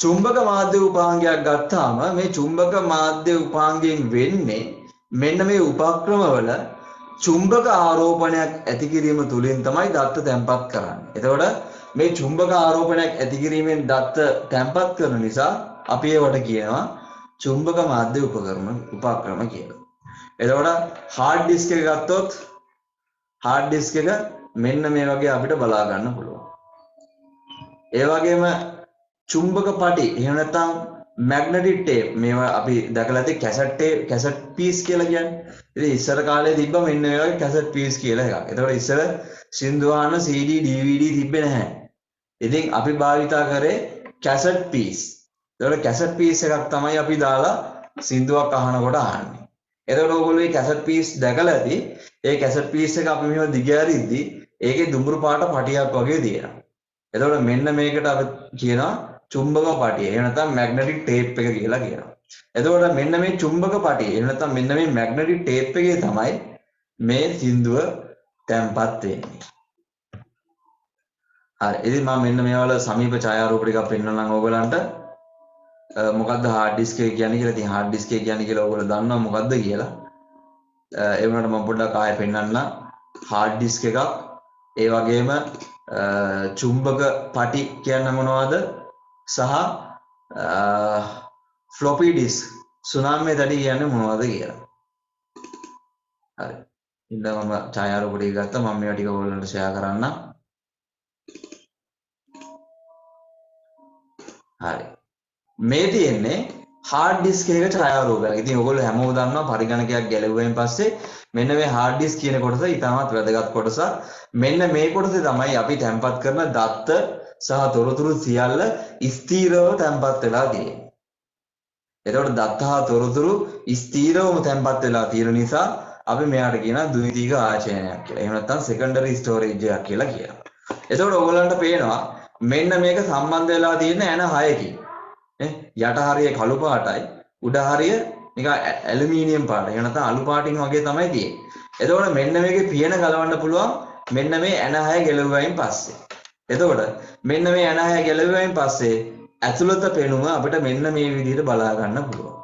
S1: චුම්බක මාධ්‍ය උපාංගයක් ගත්තාම මේ චුම්බක මාධ්‍ය උපාංගයෙන් වෙන්නේ මෙන්න මේ උපක්‍රමවල චුම්බක ආරෝපණයක් ඇති කිරීම තුලින් තමයි දත්ත තැන්පත් කරන්නේ. එතකොට මේ චුම්බක ආරෝපණයක් ඇති කිරීමෙන් දත්ත තැන්පත් කරන නිසා අපි ඒවට කියනවා චුම්බක මාධ්‍ය උපක්‍රම කියලා. එතකොට හાર્ඩ් ඩිස්ක් එක ගත්තොත් හાર્ඩ් ඩිස්ක් එක මෙන්න මේ වගේ අපිට බලා ගන්න පුළුවන්. ඒ වගේම චුම්බක පටි එහෙම නැත්නම් මැග්නටික් ටේප් මේවා අපි දැකලා තියෙ කැසට් පීස් කියලා කියන්නේ. ඉතින් ඉස්සර කාලේ තිබ්බ මෙන්න මේ වගේ කැසට් පීස් කියලා එකක්. ඒතකොට ඉස්සර සින්දුවාන CD DVD තිබ්බේ නැහැ. ඉතින් අපි භාවිතා කරේ කැසට් පීස්. ඒතකොට කැසට් පීස් එකක් තමයි අපි දාලා සින්දුවක් අහනකොට අහන්නේ. එතකොට ඔයගොල්ලෝ මේ කැසට් පීස් දැකලා ඇති. ඒ කැසට් පීස් එක අපි මෙහෙම දිගෑරිද්දි ඒකේ දුඹුරු පාට පටියක් වගේ තියෙනවා. එතකොට මෙන්න මේකට අපි කියනවා චුම්බක පටිය. එහෙම නැත්නම් මැග්නටික් ටේප් එක කියලා කියනවා. එතකොට මෙන්න මේ චුම්බක පටිය. එහෙම නැත්නම් මෙන්න මේ මැග්නටික් ටේප් එකේ තමයි මේ සින්දුව තැම්පත් වෙන්නේ. හරි. ඉතින් මම මෙන්න මේවල සමීප ඡායාරූප ටිකක් පෙන්වන්නම් ඕගලන්ට. මොකද්ද හાર્ඩ් ඩිස්ක් එක කියන්නේ කියලා. ඉතින් හાર્ඩ් ඩිස්ක් එක කියන්නේ කියලා ඕගොල්ලෝ දන්නවා මොකද්ද කියලා. ඒ වුණාට මම පොඩ්ඩක් ආයෙ පෙන්වන්නම්. හાર્ඩ් ඩිස්ක් එකක් ඒ වගේම චුම්බක පටි කියන්නේ මොනවද? සහ ෆ්ලොපි ඩිස්ක් සුනාමි තඩි කියන්නේ මොනවද කියලා. හරි. ඉතින් මම ඡායාරූප ටික ගත්තා. මම මේවා ටික ඕගොල්ලන්ට ෂෙයා කරන්නම්. හරි. මේ තියෙන්නේ හાર્ඩ් ඩිස්ක් එකක ඡායාරූපයක්. ඉතින් ඔයගොල්ලෝ හැමෝම දන්නවා පරිගණකයක් ගැලවුවෙන් පස්සේ මෙන්න මේ හાર્ඩ් ඩිස්ක් කියන කොටස ඉතාමත් වැදගත් කොටසක්. මෙන්න මේ කොටසේ තමයි අපි තැම්පත් කරන දත්ත සහ තොරතුරු සියල්ල ස්ථීරව තැම්පත් වෙලා තියෙන්නේ. එතකොට දත්ත හා තොරතුරු ස්ථීරවම තැම්පත් වෙලා තියෙන නිසා අපි මෙයාට කියනවා ද්විතීයික ආචයනයක් කියලා. එහෙම නැත්නම් සෙකන්ඩරි ස්ටෝරේජ් එකක් කියලා කියනවා. එතකොට ඔයගොල්ලන්ට පේනවා මෙන්න මේක සම්බන්ධ වෙලා තියෙන ඇන 6කින්. යට හරිය කළු පාටයි උඩ හරිය නිකන් ඇලුමිනියම් පාට. එහෙම නැත්නම් අලු පාටින් වගේ තමයි තියෙන්නේ. එතකොට මෙන්න මේකේ පියන ගලවන්න පුළුවන් මෙන්න මේ ඇන 6 ගැලවුවයින් පස්සේ. එතකොට මෙන්න මේ ඇන 6 ගැලවුවයින් පස්සේ ඇතුළත පෙනුම අපිට මෙන්න මේ විදිහට බලා ගන්න පුළුවන්.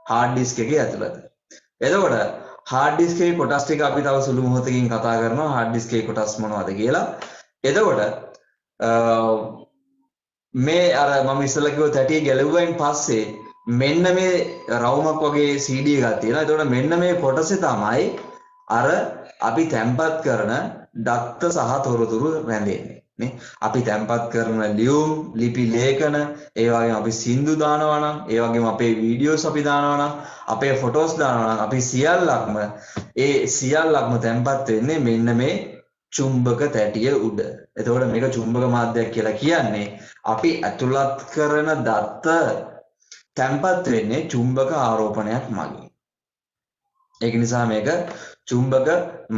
S1: හાર્ඩ් ඩිස්ක් එකේ ඇතුළත. එතකොට හાર્ඩ් ඩිස්ක් එකේ කොටස් ටික අපි තව සුළු මොහොතකින් කතා කරනවා හાર્ඩ් ඩිස්ක් එකේ කොටස් මොනවද කියලා. එතකොට මේ අර මම ඉස්සෙල්ලා කිව්ව තැටිය ගැලවුවයින් පස්සේ මෙන්න මේ රවුමක් වගේ CD එකක් තියෙනවා. එතකොට මෙන්න මේ කොටසේ තමයි අර අපි තැම්පත් කරන දත්ත සහ තොරතුරු රැඳෙන්නේ නේ. අපි තැම්පත් කරන ලියුම්, ලිපි ලේඛන, ඒ වගේම අපි සින්දු දානවා නම්, ඒ වගේම අපේ වීඩියෝස් අපි දානවා නම්, අපේ ෆොටෝස් දානවා නම් අපි සියල්ලක්ම තැම්පත් වෙන්නේ මෙන්න මේ චුම්බක තැටිය උඩ. එතකොට මේක චුම්බක මාධ්‍යයක් කියලා කියන්නේ අපි ඇතුළත් කරන දත්ත තැම්පත් වෙන්නේ චුම්බක ආරෝපණයක් මගින්. ඒක නිසා මේක චුම්බක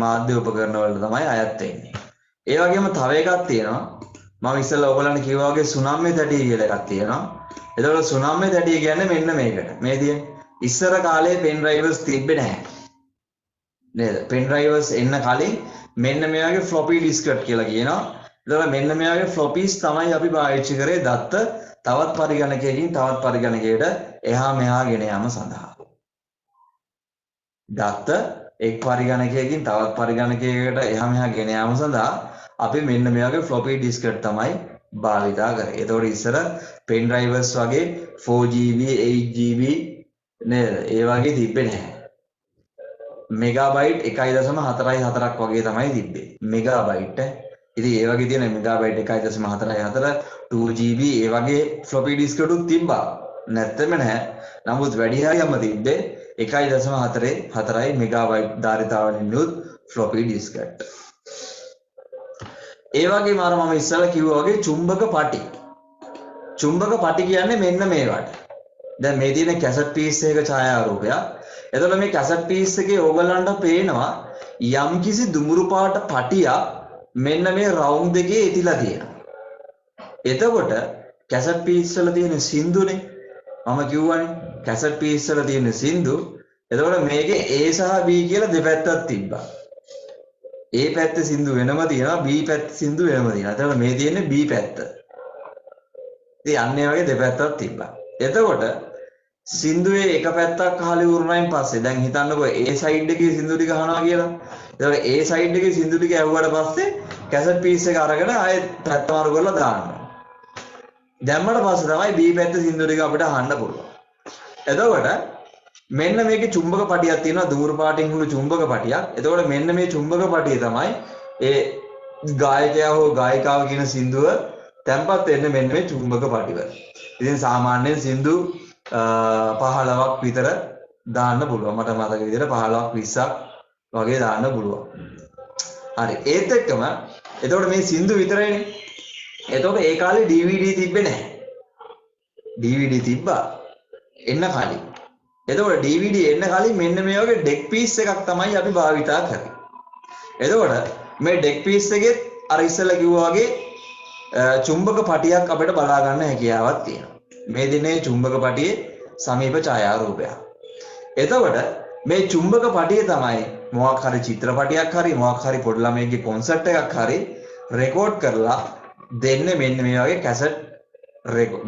S1: මාධ්‍ය උපකරණ වලට තමයි අයත් වෙන්නේ. ඒ වගේම තව එකක් තියෙනවා. මම ඉස්සෙල්ලා ඔයගලන්ට කිව්වා වගේ සුනාමි තැටිය කියලා එකක් තියෙනවා. එතකොට සුනාමි තැටිය කියන්නේ මෙන්න මේකට. මේ තියෙන ඉස්සර කාලේ පෙන් ඩ්‍රයිවර්ස් තිබ්බේ නැහැ. නේද? පෙන් ඩ්‍රයිවර්ස් එන්න කලින් මෙන්න මේ වගේ ෆ්ලොපි ඩිස්ක් කියලා කියනවා. එතකොට මෙන්න මේ වගේ ෆ්ලොපීස් තමයි අපි පාවිච්චි කරේ දත්ත තවත් පරිගණකයකින් තවත් පරිගණකයකට එහා මෙහා ගෙන යාම සඳහා. දත්ත එක් පරිගණකයකින් තවත් පරිගණකයකට එහා මෙහා ගෙන යාම සඳහා අපි මෙන්න මේ වගේ ෆ්ලොපි ඩිස්ක් තමයි භාවිතා කරේ. එතකොට ඉස්සර පෙන් ඩ්‍රයිවර්ස් වගේ 4GB 8GB නේද? ඒ වගේ තිබ්බේ නැහැ. මෙගාබයිට් 1.44ක් වගේ තමයි තිබ්බේ. මෙගාබයිට් ඉතින් ඒ වගේ තියෙන මෙගාබයිට් 1.44 2GB ඒ වගේ ෆ්ලොපි ඩිස්ක් එකක් තිබ්බා. නැත්නම් නැහැ. නමුත් වැඩි හරියක්ම තිබ්බේ 1.44 මෙගාබයිට් ධාරිතාවලින් යුත් ෆ්ලොපි ඩිස්ක් එකක්. ඒ වගේම අර මම ඉස්සෙල්ලා කිව්වා වගේ චුම්බක පටි. චුම්බක පටි කියන්නේ මෙන්න මේවට. දැන් මේ තියෙන කැසට් පීස් එකක ඡායාරූපයක්. එතකොට මේ කැසට් පීස් එකේ ඕගලන්ට පේනවා යම්කිසි දුඹුරු පාට පටියක් මෙන්න මේ රවුම් දෙකේ ඉතිලා තියෙනවා. එතකොට කැසට් පීස් වල තියෙන සින්දුනේ මම කිව්වනේ කැසට් පීස් වල තියෙන සින්දු. එතකොට මේකේ A සහ B කියලා දෙපැත්තක් තිබ්බා. A පැත්තේ සින්දු වෙනම තියෙනවා B පැත්තේ සින්දු වෙනම තියෙනවා. එතකොට මේ තියෙන්නේ B පැත්ත. ඉතින් අන්නේ වගේ දෙපැත්තක් තිබ්බා. එතකොට සින්දුවේ එක පැත්තක් අහලා ඉවරනයින් පස්සේ දැන් හිතන්නකෝ A සයිඩ් එකේ සින්දු ටික අහනවා කියලා. එතකොට A සයිඩ් එකේ සින්දු ටික ඇහුවට පස්සේ කැසට් පීස් එක අරගෙන ආයෙත් පැත්ත මාරු කරලා දානවා. දැම්මට පස්සේ තමයි B පැත්තේ සින්දු ටික අපිට අහන්න පුළුවන්. එතකොට මෙන්න මේකේ චුම්බක පටියක් තියෙනවා දුඹුරු පාටින් හුළු චුම්බක පටියක්. එතකොට මෙන්න මේ චුම්බක පටිය තමයි ඒ ගායකයා හෝ ගායිකාව කියන සින්දුව තැම්පත් වෙන්නේ මෙන්න මේ චුම්බක පටිවල. ඉතින් සාමාන්‍යයෙන් සින්දු 15ක් විතර දාන්න පුළුවන්. මට මතක විදිහට 15ක් 20ක් වගේ දාන්න පුළුවන්. හරි. ඒත් එක්කම එතකොට මේ සින්දු විතරයිනේ. එතකොට ඒ කාලේ DVD තිබ්බේ නැහැ. DVD තිබ්බා එන්න කලින්. එතකොට DVD එන්න කලින් මෙන්න මේ වගේ ඩෙක් පීස් එකක් තමයි අපි භාවිතා කරන්නේ. එතකොට මේ ඩෙක් පීස් එකේ අර ඉස්සෙල්ලා කිව්වා වගේ චුම්බක පටියක් අපිට බලා ගන්න හැකියාවක් තියෙනවා. මේ දිනේ චුම්බක පටියේ සමීප ඡායාරූපයක්. එතකොට මේ චුම්බක පටිය තමයි මොකක් හරි චිත්‍රපටයක් හරි මොකක් හරි පොඩි ළමයෙක්ගේ කොන්සර්ට් එකක් හරි රෙකෝඩ් කරලා දෙන්නේ මෙන්න මේ වගේ කැසට්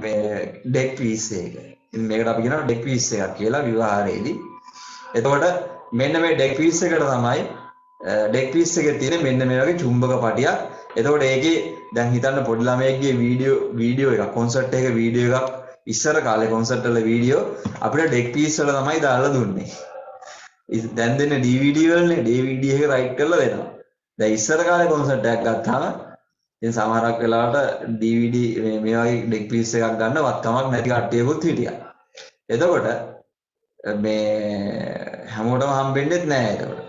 S1: මේ ඩෙක් පීස් එක. ඉතින් මේකට අපි කියනවා ඩෙක් පීස් එකක් කියලා විවාහයේදී. එතකොට මෙන්න මේ ඩෙක් පීස් එකට තමයි ඩෙක් පීස් එකේ තියෙන මෙන්න මේ වගේ චුම්බක පටියක්. එතකොට ඒකේ දැන් හිතන්න පොඩි ළමයෙක්ගේ වීඩියෝ එකක් කොන්සර්ට් එකක වීඩියෝ එකක් ඉස්සර කාලේ කොන්සර්ට් වල වීඩියෝ අපිට ඩෙක් පීස් වල තමයි දාලා දුන්නේ. දැන් දෙන්නේ DVD වලනේ DVD එක රයිට් කරලා දෙනවා. දැන් ඉස්සර කාලේ කොන්සර්ට් එකක් ගත්තාම ඉතින් සමහරක් වෙලාවට DVD මේ වගේ ඩෙක් පීස් එකක් ගන්න වත්කමක් නැති කට්ටියකුත් හිටියා. එතකොට මේ හැමෝටම හම්බෙන්නේ නැහැ එතකොට.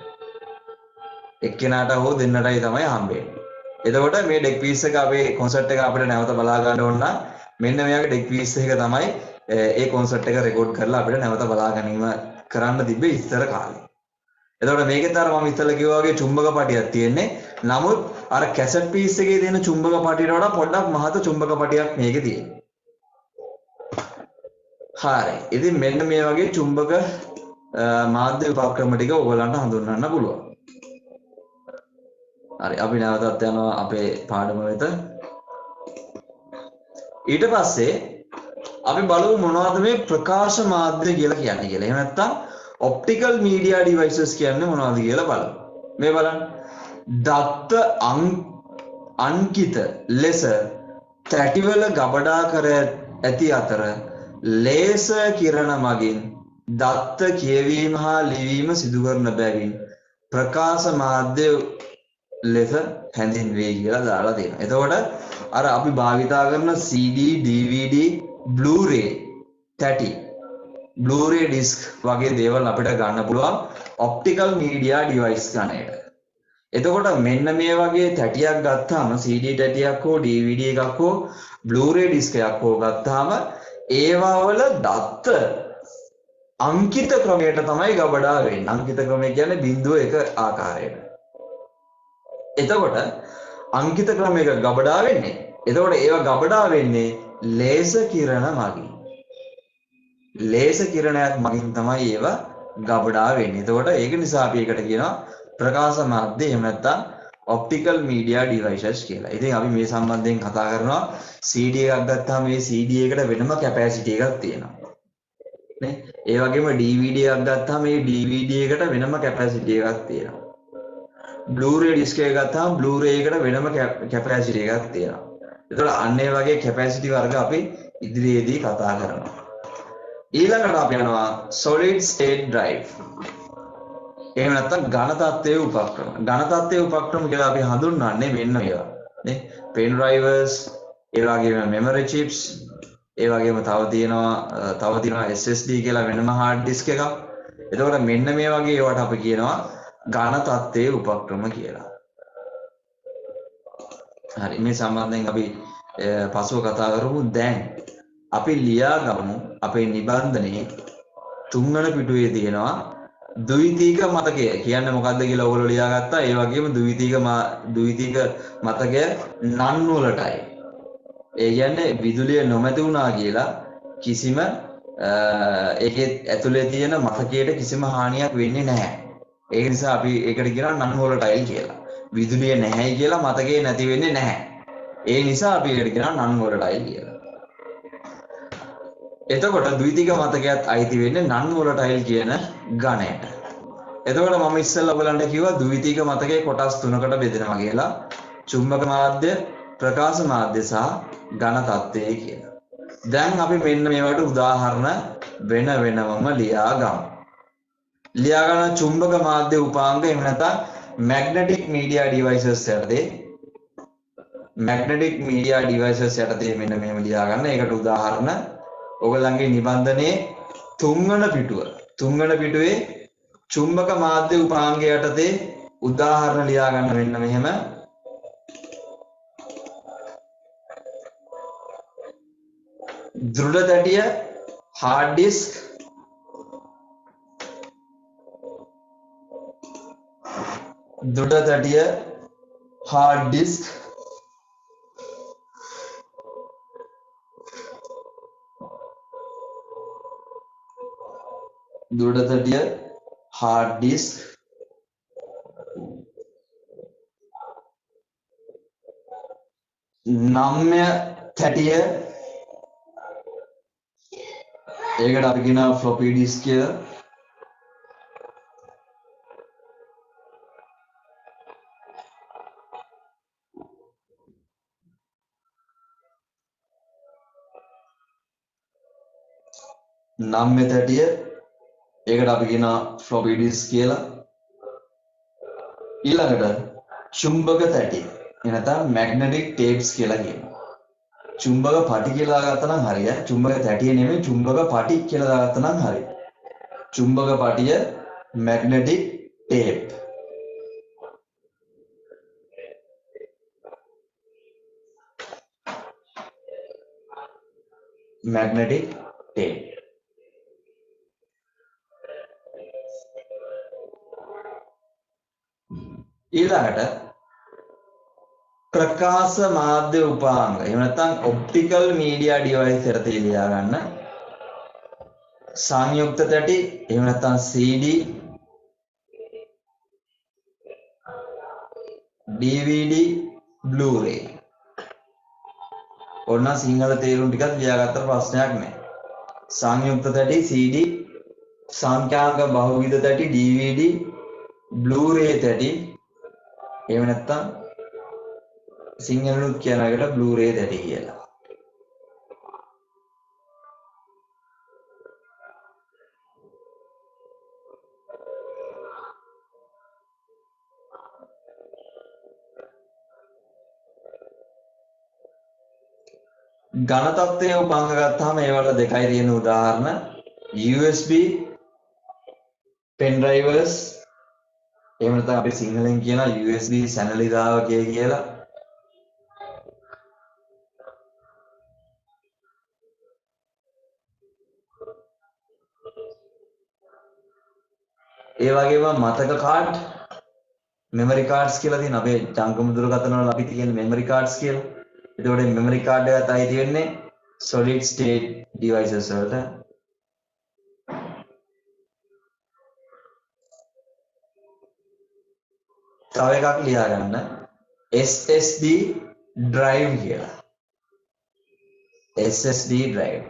S1: එක්කෙනාට හෝ දෙන්නටයි තමයි හම්බෙන්නේ. එතකොට මේ ඩෙක් පීස් එක අපේ කොන්සර්ට් එක අපිට නැවත බලා ගන්න ඕන නම් මෙන්න මේ වගේ ඩෙක් පීස් එක තමයි ඒ කොන්සර්ට් එක රෙකෝඩ් කරලා අපිට නැවත බලා ගැනීම කරන්න තිබ්බේ ඉස්සර කාලේ. එතකොට මේකෙත් අර මම ඉස්සෙල්ලා කිව්වා වගේ චුම්බක පටියක් තියෙන්නේ. නමුත් අර කැසට් පීස් එකේ තියෙන චුම්බක පටියට වඩා පොඩ්ඩක් මහත චුම්බක පටියක් මේකේ තියෙන්නේ. හරි. ඉතින් මෙන්න මේ වගේ චුම්බක මාධ්‍ය උපක්‍රම ටික ඔයගලන්ට හඳුන්වන්න පුළුවන්. හරි අපි නැවතත් යනවා අපේ පාඩම වෙත. ඊට පස්සේ අපි බලමු මොනවද මේ ප්‍රකාශ මාධ්‍ය කියලා කියන්නේ කියලා. එහෙම නැත්නම් ඔප්ටිකල් මීඩියා ඩිවයිසස් කියන්නේ මොනවද කියලා බලමු. මේ බලන්න. දත්ත අංකිත ලෙස තැටිවල ගබඩා කර ඇති අතර ලේසර් කිරණ මගින් දත්ත කියවීම හා ලිවීම සිදු කරන බැවින් ප්‍රකාශ මාධ්‍ය ලෙස හැඳින්වේ කියලා දාලා තියෙනවා. එතකොට අර අපි භාවිතා කරන CD, DVD, Blu-ray, තැටි, Blu-ray disc වගේ දේවල් අපිට ගන්න පුළුවන් optical media device ගණයට. එතකොට මෙන්න මේ වගේ තැටියක් ගත්තාම CD තැටියක් හෝ DVD එකක් හෝ Blu-ray disc එකක් හෝ ගත්තාම ඒවා වල දත්ත අංකිත ක්‍රමයට තමයි ගබඩා වෙන්නේ. අංකිත ක්‍රමය කියන්නේ බිංදුව එක ආකාරයට. එතකොට අංකිත ක්‍රමයක ගබඩා වෙන්නේ. එතකොට ඒවා ගබඩා වෙන්නේ ලේසර් කිරණ මගින්. ලේසර් කිරණයක් මගින් තමයි ඒවා ගබඩා වෙන්නේ. එතකොට ඒක නිසා අපි ඒකට කියනවා ප්‍රකාශ මාධ්‍ය එහෙම නැත්නම් optical media devices කියලා. ඉතින් අපි මේ සම්බන්ධයෙන් කතා කරනවා CD එකක් ගත්තාම මේ CD එකට වෙනම capacity එකක් තියෙනවා. නේ? ඒ වගේම DVD එකක් ගත්තාම මේ DVD එකට වෙනම capacity එකක් තියෙනවා. Blu-ray disc එක ගත්තාම Blu-ray එකට වෙනම capacity එකක් තියෙනවා. ඒතකොට අන්න ඒ වගේ capacity වර්ග අපි ඉදිරියේදී කතා කරනවා. ඊළඟට අපි යනවා solid state drive. එහෙම නැත්නම් ඝන තත්ත්වයේ උපක්‍රම. ඝන තත්ත්වයේ උපක්‍රම කියලා අපි හඳුන්වන්නේ මෙන්න මේවා. නේ? pen drivers, ඒ වගේම memory chips, ඒ වගේම තව තියෙනවා SSD කියලා වෙනම hard disk එකක්. එතකොට මෙන්න මේ වගේ ඒවට අපි කියනවා ඝන තත්ත්වයේ උපක්‍රම කියලා. හරි මේ සම්බන්ධයෙන් අපි පසුව කතා කරමු. දැන් අපි ලියා ගමු අපේ නිබන්ධනයේ 3 වෙනි පිටුවේ තියෙනවා ද්විතීක මතකය කියන්නේ මොකක්ද කියලා ඔයගොල්ලෝ ලියාගත්තා. ඒ වගේම ද්විතීක මතකය නන් වලටයි. ඒ කියන්නේ විදුලිය නොමැති වුණා කියලා කිසිම ඒකේ ඇතුලේ තියෙන මතකයට කිසිම හානියක් වෙන්නේ නැහැ. ඒක නිසා අපි ඒකට කියනවා නන් වලටයිල් කියලා. විදුලිය නැහැයි කියලා මතකේ නැති වෙන්නේ නැහැ. ඒ නිසා අපි ඒකට කියනවා නන් වලටයිල් කියලා. එතකොට ද්විතීක මතකයත් අයිති වෙන්නේ නන් වලටයිල් කියන ගණයට. එතකොට මම ඉස්සෙල්ලා ඔයගලන්ට කිව්වා ද්විතීක මතකයේ කොටස් 3කට බෙදෙනවා කියලා. චුම්බක මාධ්‍ය, ප්‍රකාශ මාධ්‍ය සහ ඝන තත්ත්වය කියලා. දැන් අපි මෙන්න මේවට උදාහරණ වෙන වෙනමම ලියා ගමු. ලියා ගන්න චුම්බක මාධ්‍ය උපාංග එහෙම නැත්නම් magnetic media devices යටතේ magnetic media devices යටතේ මෙන්න මෙහෙම ලියා ගන්න. ඒකට උදාහරණ ඔයගලන්ගේ නිබන්ධනයේ 3 වෙනි පිටුව. 3 වෙනි පිටුවේ චුම්බක මාධ්‍ය උපාංග යටතේ උදාහරණ ලියා ගන්න මෙන්න මෙහෙම. දෘඩ තැටිය, hard disk, දෘඩ තැටිය hard disk දෘඩ තැටිය hard disk නම්‍ය තැටිය ඒකට අපි කියනවා floppy disk කියලා නම්‍ය තැටිය ඒකට අපි කියනවා floppy disk කියලා ඊළඟට චුම්බක තැටි එනතම් magnetic tapes කියලා කියනවා චුම්බක පටි කියලා දාගත්තා නම් හරිය චුම්බක තැටිය නෙමෙයි චුම්බක පටි කියලා දාගත්තා නම් හරිය චුම්බක පටිය magnetic tape magnetic tape ඊළඟට ප්‍රකාශ මාධ්‍ය උපාංග එහෙම නැත්නම් ඔප්ටිකල් මීඩියා ඩිවයිස් එකට ලියා ගන්න සංයුක්ත තැටි එහෙම නැත්නම් CD DVD Blu-ray ඔන්න සිංහල තේරුම් ටිකක් ලියාගත්තට ප්‍රශ්නයක් නැහැ සංයුක්ත තැටි CD සංඛ්‍යාංක බහුවිධ තැටි DVD Blu-ray තැටි එහෙම නැත්නම් සිංහලුත් කියන එකට Blu-ray තැටි කියලා. ඝන තත්ත්වයේ උපාංග ගත්තාම ඒවල දෙකයි තියෙන උදාහරණ USB pen drivers එහෙම නැත්නම් අපි සිංහලෙන් කියන USB සැනලිදාවකය කියලා ඒ වගේම මතක කාඩ් මෙමරි කාඩ්ස් කියලා තියෙන අපේ ජංගම දුරකථන වල අපි තියෙන මෙමරි කාඩ්ස් කියලා. එතකොට මෙමරි කාඩ් එකත් අයිති වෙන්නේ solid state devices වලට. තව එකක් ලියා ගන්න SSD drive කියලා. SSD drive.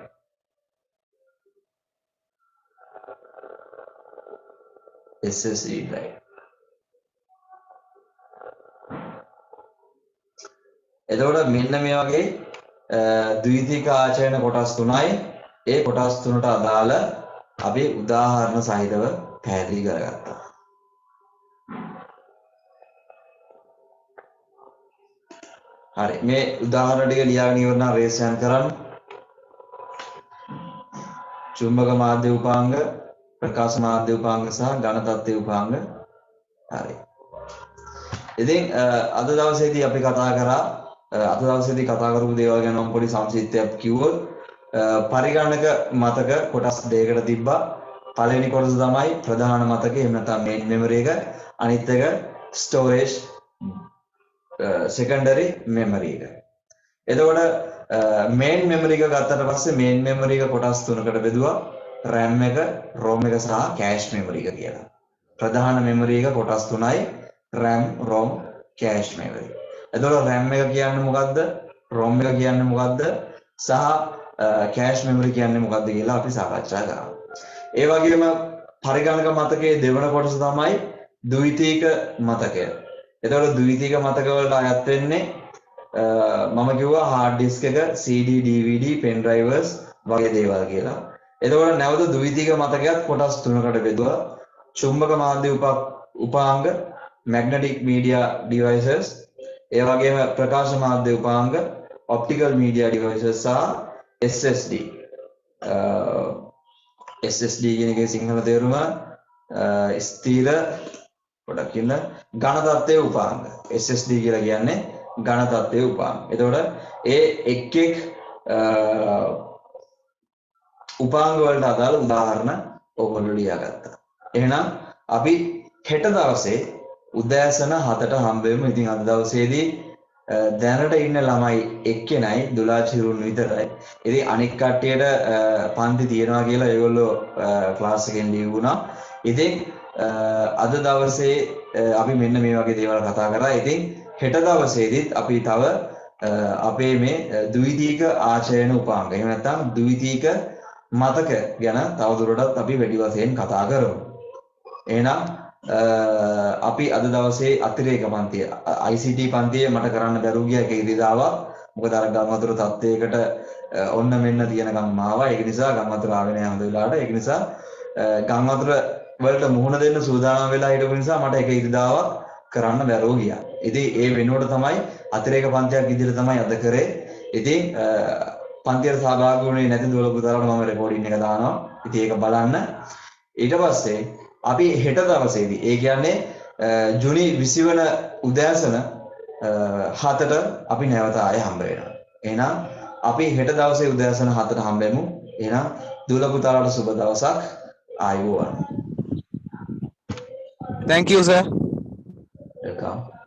S1: SSD drive. එතකොට මෙන්න මේ වගේ ද්විතීක ආචරණ කොටස් තුනයි ඒ කොටස් තුනට අදාළ අපි උදාහරණ සහිතව පැහැදිලි කරගත්තා. හරි මේ උදාහරණ ටික ලියාගෙන ඉවරනම් රේස් යන් කරන්න. චුම්බක මාධ්‍ය උපාංග ප්‍රකාශ මාධ්‍ය උපාංග සහ ඝන තත්ත්ව උපාංග හරි. ඉතින් අද දවසේදී අපි කතා කරා අද දවසේදී කතා කරපු දේවල් ගැන මම පොඩි සංක්ෂිප්තයක් කිව්වොත් පරිගණක මතක කොටස් දෙකකට තිබ්බා. පළවෙනි කොටස තමයි ප්‍රධාන මතකය එහෙම නැත්නම් මේන් මෙමරි එක. අනිත් එක ස්ටෝරේජ් secondary memory එක. එතකොට main memory එක ගත්තට පස්සේ main memory එක කොටස් තුනකට බෙදුවා. RAM එක, ROM එක සහ cache memory එක කියලා. ප්‍රධාන memory එක කොටස් තුනයි RAM, ROM, cache memory. එතකොට RAM එක කියන්නේ මොකද්ද? ROM එක කියන්නේ මොකද්ද? සහ cache memory කියන්නේ මොකද්ද කියලා අපි සාකච්ඡා කරා. ඒ වගේම පරිගණක මතකයේ දෙවන කොටස තමයි ද්විතීක මතකය. එතකොට ද්විතීක මතක වලට අයත් වෙන්නේ මම කිව්වා hard disk එක, CD, DVD, pen drivers වගේ දේවල් කියලා. එතකොට නැවත ද්විතීක මතකයක් කොටස් තුනකට බෙදුවා. චුම්බක මාධ්‍ය උපාංග, magnetic media devices, ඒ වගේම ප්‍රකාශ මාධ්‍ය උපාංග, optical media devices සහ SSD. SSD කියන එකේ සිංහල තේරුම ස්ථිර පොඩක් ඉන්න ඝන තත්ත්වයේ උපාංග. SSD කියලා කියන්නේ ඝන තත්ත්වයේ උපාංග. එතකොට ඒ එක් උපාංග වලට අදාළ උදාහරණ ඔයගොල්ලෝ ලියාගත්තා. එහෙනම් අපි හෙට දවසේ උදෑසන 7ට හම්බ වෙමු. ඉතින් අද දවසේදී දැනට ඉන්න ළමයි එක්කෙනයි දුලාචිරුන් විතරයි. ඉතින් අනික් කට්ටියට පන්ති තියනවා කියලා ඒගොල්ලෝ ක්ලාස් එකෙන් ලියුණා. ඉතින් අද දවසේ අපි මෙන්න මේ වගේ දේවල් කතා කරා. ඉතින් හෙට දවසේදීත් අපි තව අපේ මේ ද්විතීක ආචයන උපාංග එහෙම නැත්නම් ද්විතීක මතක ගැන තවදුරටත් අපි වැඩි වශයෙන් කතා කරමු. එහෙනම් අපි අද දවසේ අතිරේක පන්තිය ICT පන්තියේ මට කරන්න බැරුව ගිය එක ඉරිදාවක්. මොකද අර ගම්වතුර තත්ත්වයකට ඔන්න මෙන්න තියෙනකම් ආවා. ඒක නිසා ගම්වතුර ආවේ නැහැ හොඳ වෙලාවට. ඒක නිසා ගම්වතුර වලට මුහුණ දෙන්න සූදානම් වෙලා හිටපු නිසා මට එක ඉරිදාවක් කරන්න බැරුව ගියා. ඉතින් ඒ වෙනුවට තමයි අතිරේක පන්තියක් විදිහට තමයි අද කරේ. ඉතින් පන්තියට සහභාගී වුණේ නැති දුවල පුතාලට මම රෙකෝඩින් එක දානවා. ඉතින් ඒක බලන්න. ඊට පස්සේ අපි හෙට දවසේදී ඒ කියන්නේ ජුනි 20 වන උදෑසන 7ට අපි නැවත ආයෙ හම්බ වෙනවා. එහෙනම් අපි හෙට දවසේ උදෑසන 7ට හම්බ වෙමු. එහෙනම් දුවල පුතාලට සුබ දවසක්. ආයුබෝවන්.
S2: Thank you, sir.
S1: Welcome.